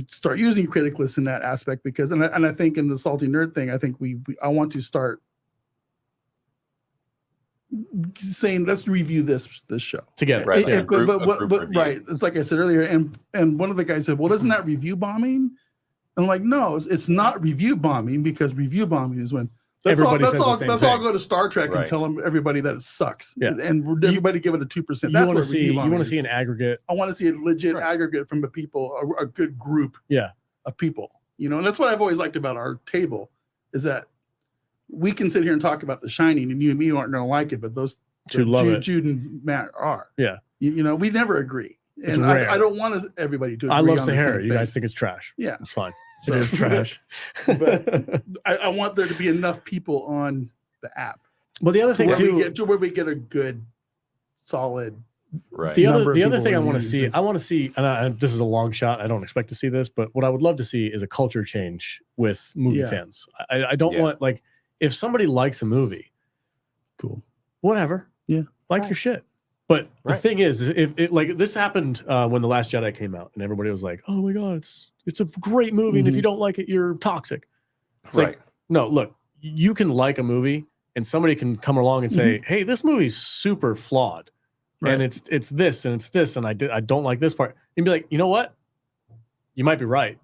start using Critlist in that aspect, because and I think in the Salty Nerd thing, I think I want to start saying, let's review this show Together. Right, like a but group review. right, it's like I said earlier, and one of the guys said, well, isn't that review bombing? And I'm like, no, it's not review bombing, because review bombing is when everybody says the same that's thing. all. Go to Star Trek and Right. tell them everybody that it sucks. Yeah. And everybody give it a 2%. You That's want where to see Elon is. an aggregate. I want to see a legit Right. aggregate from the people, a good group Yeah. of people. You know, and that's what I've always liked about our table is that we can sit here and talk about The Shining, and you and me aren't going to like it, but those Two love it. Jude and Matt are. Yeah. You know, we never agree. It's And rare. I don't want everybody to agree I love on the Sahara. same You guys thing. think it's trash. Yeah. It's fine. It is trash. But I want there to be enough people on the app Well, the other thing where we get a good, solid. Right. the number of other people thing I in want to the see, users. I want to see, and this is a long shot. I don't expect to see this, but what I would love to see is a culture change with movie Yeah. fans. I don't Yeah. want, like, if somebody likes a movie, Cool. whatever. Yeah. Like your shit. But the Right. thing is, if it, like, this happened when The Last Jedi came out, and everybody was like, "Oh my god, it's a great movie, and if you don't like it, you're toxic." It's Right. like, no, look, you can like a movie, and somebody can come along and say, "Hey, this movie's super flawed, and Right. it's this and it's this, and I don't like this part." And be like, you know what? You might be right,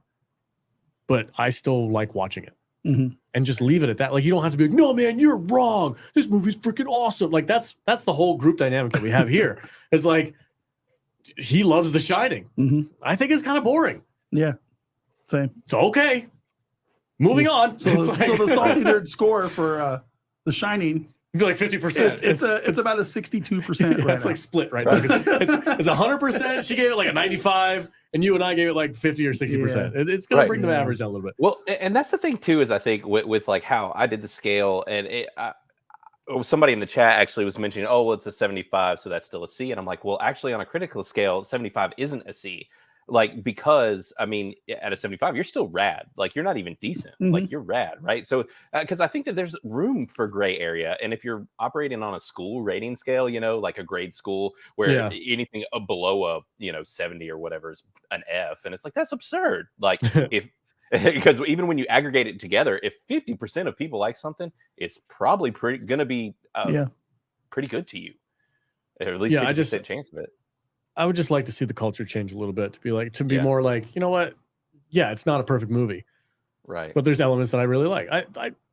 but I still like watching it. Mhm. And just leave it at that. Like, you don't have to be like, "No, man, you're wrong. This movie's freaking awesome." Like, that's the whole group dynamic that we have here. It's like, he loves The Shining. Mhm. I think it's kind of boring. Yeah. Same. It's okay. Moving on. So, It's like, so the Salty Nerd score for The Shining, it'd be like 50%. it's about a 62% yeah, right it's now. like split right now. It's 100%. She gave it like a 95, and you and I gave it like 50 or 60%. It's going to Right. bring the Yeah. average down a little bit. Well, and that's the thing too, is I think with like how I did the scale, and somebody in the chat actually was mentioning, oh, well, it's a 75, so that's still a C. And I'm like, well, actually, on a critical scale, 75 isn't a C. Like, because I mean, at a 75, you're still rad. Like, you're not even decent. Like, you're rad, right? So, because I think that there's room for gray area, and if you're operating on a school rating scale, you know, like a grade school, where Yeah. anything below a 70 or whatever is an F, and it's like, that's absurd. Like, if because even when you aggregate it together, if 50% of people like something, it's probably gonna be pretty good to you, or at least 50% chance of it. I would just like to see the culture change a little bit, to be more like, you know what? Yeah, it's not a perfect movie, right? but there's elements that I really like.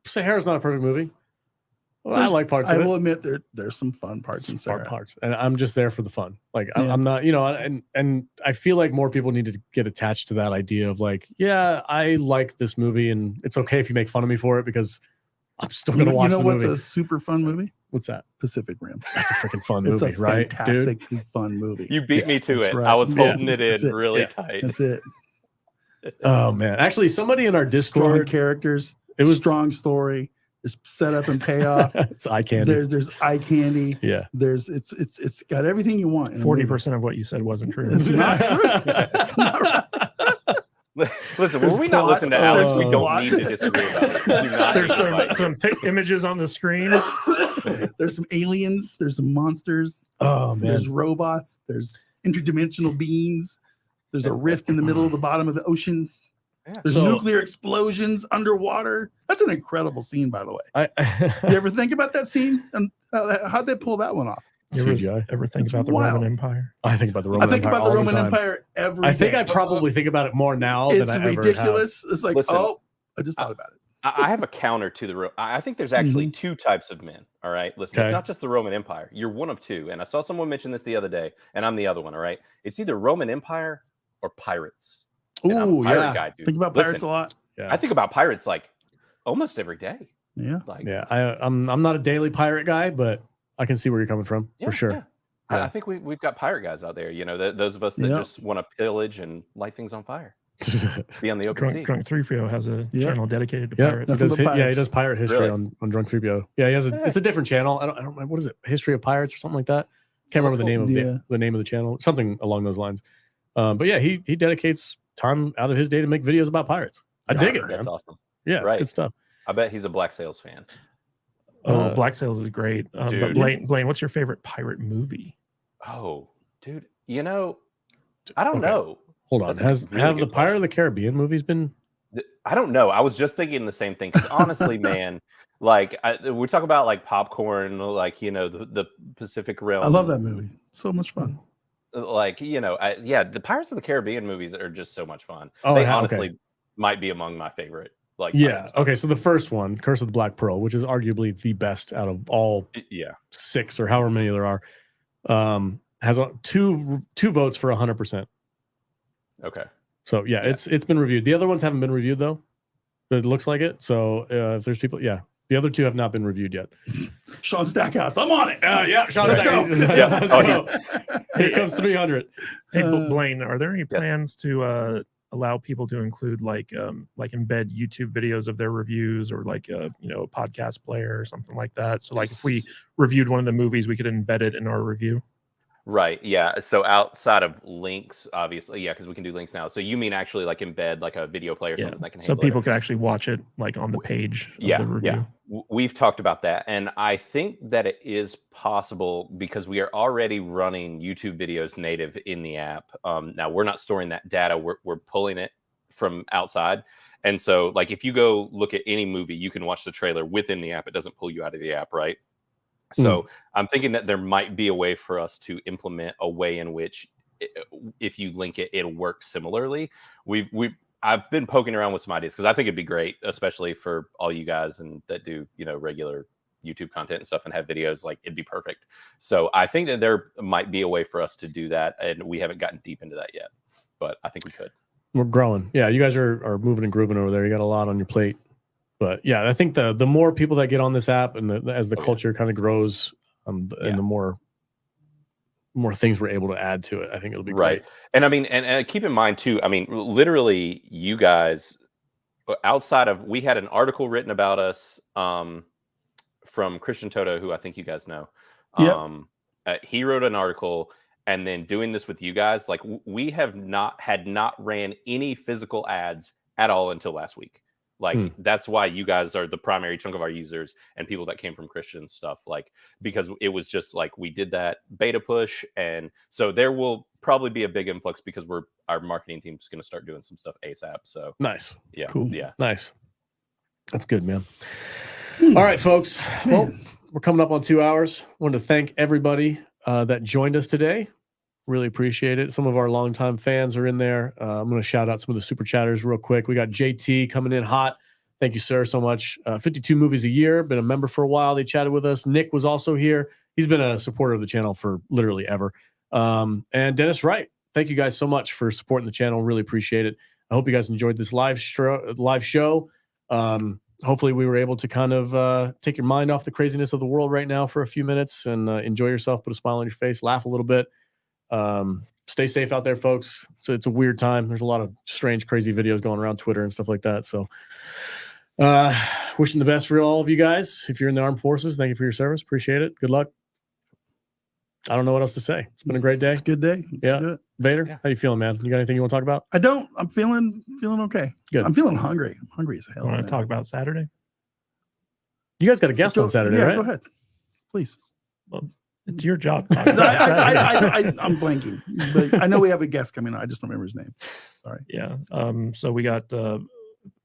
Sahara's not a perfect movie. Well, I like parts of I it. will admit there's some fun parts in Sarah. Parts, and I'm just there for the fun. Like, I'm not, and I feel like more people need to get attached to that idea of like, yeah, I like this movie, and it's okay if you make fun of me for it, because I'm still gonna watch the movie. You know what's a super fun movie? What's that? Pacific Rim. That's a freaking fun It's movie, a right, dude? fantastically fun movie. You beat me to that's it. right. I was Yeah, holding it that's in it. really Yeah. tight. That's it. Oh man, actually, somebody in our Strong Discord, characters. it was strong story. There's setup and payoff. it's eye candy. There's eye candy. Yeah, It's got everything you want. in a 40% of what you said wasn't true. It's not true. It's not right. Listen, There's when we not plot. listen to Alex, we Oh. don't need to disagree about it. Do not There's need to fight. some images on the screen. There's some aliens. There's some monsters. oh man, There's robots. There's interdimensional beings. There's a rift in the middle of the bottom of the ocean. Yeah. There's So- nuclear explosions underwater. That's an incredible scene, by the way. You ever think about that scene? And how'd they pull that one off? You ever, CGI. ever think It's about the wild. Roman Empire? I think about the Roman I think Empire about the all Roman time. Empire every I think day. I probably think about it more now It's than I ever ridiculous. It's like, Listen, oh, I just thought about it. I have a counter to the I think there's actually two types of men. All right, listen, Okay. it's not just the Roman Empire. You're one of two, and I saw someone mention this the other day, and I'm the other one. All right, it's either Roman Empire or pirates. have. And I'm a Ooh, pirate yeah, guy, dude. Think about Listen, pirates a lot. yeah. I think about pirates like almost every day. Yeah. Like, Yeah, I'm not a daily pirate guy, but I can see where you're coming from for sure. yeah. Yeah. I think we've got pirate guys out there. You know, those of us that Yep. just want to pillage and light things on fire, be on the open sea. Drunk 3PO has a Yeah. channel dedicated to Yeah, pirates. he Nothing does, but yeah, he pirates. does pirate history Really? on Drunk 3PO. Yeah, he has it's a different channel. I don't remember, what is it? History of Pirates or something like that. Can't remember the name of Yeah. the name of the channel. Something along those lines. But yeah, he dedicates time out of his day to make videos about pirates. I dig it, man. That's awesome. Yeah, it's Right. good stuff. I bet he's a Black Sails fan. Oh, Black Sails is great. But Dude. Blaine, what's your favorite pirate movie? Oh, dude, you know, I don't Okay. know. Hold on. That's a really Have the good Pirate of question. the Caribbean movies been? I don't know. I was just thinking the same thing. Because honestly, man, like we talk about like popcorn, like the Pacific Rim. I love that movie. So much fun. Like the Pirates of the Caribbean movies are just so much fun. Oh, They yeah, honestly okay. might be among my favorite like Yeah. Okay. So the first one, Curse of the Black Pearl, which is arguably the best out of all 6 or however many there are, has two votes for 100%. Okay. So yeah, it's been reviewed. The other ones haven't been reviewed though. It looks like it. So if there's people, the other 2 have not been reviewed yet. Sean Stackhouse, I'm on it. Sean Stackhouse. Yeah. Here comes 300. Hey, Blaine, are there any plans to allow people to include like embed YouTube videos of their reviews, or like a podcast player or something like that? So like if we reviewed one of the movies, we could embed it in our review. Right. Yeah. So outside of links, obviously, because we can do links now. So you mean actually like embed like a video player or something that can so people can actually watch it like on the page of the review. We've talked about that, and I think that it is possible because we are already running YouTube videos native in the app. Now we're not storing that data; we're pulling it from outside. And so, like, if you go look at any movie, you can watch the trailer within the app. It doesn't pull you out of the app, right? So I'm thinking that there might be a way for us to implement a way in which, if you link it, it'll work similarly. I've been poking around with some ideas because I think it'd be great, especially for all you guys and that do regular YouTube content and stuff and have videos. Like, it'd be perfect. So I think that there might be a way for us to do that, and we haven't gotten deep into that yet, but I think we could. We're growing. Yeah, you guys are moving and grooving over there. You got a lot on your plate. But yeah, I think the more people that get on this app, and as the culture kind of grows, and the more things we're able to add to it, I think it'll be great. And I mean, and keep in mind too, I mean, literally, you guys, outside of, we had an article written about us from Christian Toto, who I think you guys know. He wrote an article, and then doing this with you guys, like, we had not ran any physical ads at all until last week. Like, that's why you guys are the primary chunk of our users and people that came from Christian stuff, like, because it was just like, we did that beta push. And so there will probably be a big influx because our marketing team's going to start doing some stuff ASAP. So nice. Yeah. Cool. Yeah. Nice. That's good, man. All right, folks. Well, we're coming up on 2 hours. Wanted to thank everybody that joined us today. Really appreciate it. Some of our longtime fans are in there. I'm going to shout out some of the super chatters real quick. We got JT coming in hot. Thank you, sir, so much. 52 movies a year. Been a member for a while. They chatted with us. Nick was also here. He's been a supporter of the channel for literally ever. And Dennis Wright. Thank you guys so much for supporting the channel. Really appreciate it. I hope you guys enjoyed this live show. Hopefully we were able to kind of take your mind off the craziness of the world right now for a few minutes and enjoy yourself, put a smile on your face, laugh a little bit. Stay safe out there, folks. So it's a weird time. There's a lot of strange, crazy videos going around Twitter and stuff like that. So wishing the best for all of you guys. If you're in the armed forces, thank you for your service. Appreciate it. Good luck. I don't know what else to say. It's been a great day. It's a good day. Vader, how you feeling, man? You got anything you want to talk about? I don't. I'm feeling okay. Good. I'm feeling hungry. I'm hungry as hell. Want to talk about Saturday? You guys got a guest on Saturday, right? Go ahead, please. Well, it's your job. I'm blanking, but I know we have a guest coming on. I just don't remember his name. Sorry. Yeah. So we got, I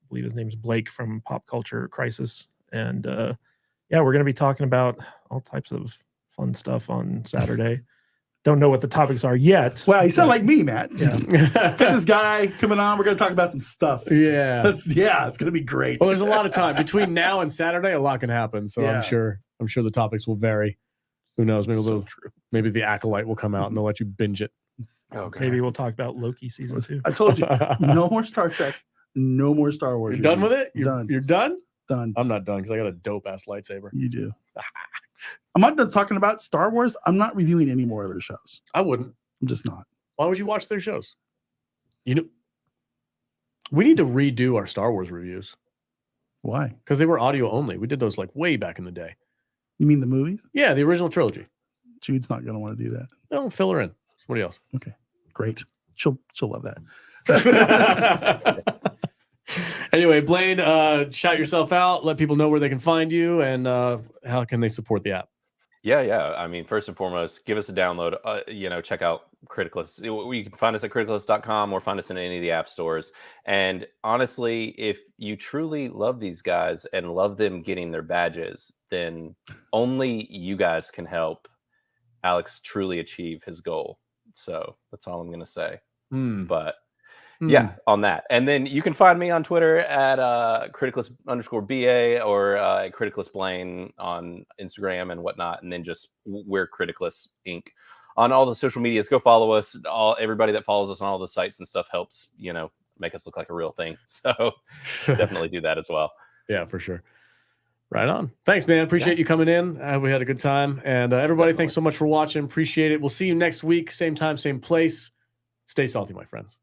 believe his name's Blake from Pop Culture Crisis, and we're going to be talking about all types of fun stuff on Saturday. Don't know what the topics are yet. Well, you sound like me, Matt. Yeah. Got this guy coming on. We're going to talk about some stuff. Yeah. It's going to be great. Well, there's a lot of time between now and Saturday. A lot can happen. So I'm sure the topics will vary. Who knows? Maybe the Acolyte will come out and they'll let you binge it. Okay. Maybe we'll talk about Loki season 2. I told you, no more Star Trek, no more Star Wars. You're done with it? Done. You're done? Done. I'm not done because I got a dope ass lightsaber. You do. I'm not done talking about Star Wars. I'm not reviewing any more of their shows. I wouldn't. I'm just not. Why would you watch their shows? We need to redo our Star Wars reviews. Why? Because they were audio only. We did those like way back in the day. You mean the movies? Yeah, the original trilogy. Jude's not going to want to do that. No, fill her in. Somebody else. Okay, great. She'll love that. Anyway, Blaine, shout yourself out. Let people know where they can find you and how can they support the app. Yeah. I mean, first and foremost, give us a download. Check out Critlist. You can find us at critlist.com or find us in any of the app stores. And honestly, if you truly love these guys and love them getting their badges, then only you guys can help Alex truly achieve his goal. So that's all I'm going to say. But Yeah, on that. And then you can find me on Twitter at Criticlist_BA or Criticlist Blaine on Instagram and whatnot. And then just we're Criticlist Inc. on all the social medias. Go follow us. Everybody that follows us on all the sites and stuff helps, make us look like a real thing. So definitely do that as well. Yeah, for sure. Right on. Thanks, man. Appreciate you coming in. We had a good time. And everybody, thanks so much for watching. Appreciate it. We'll see you next week. Same time, same place. Stay salty, my friends.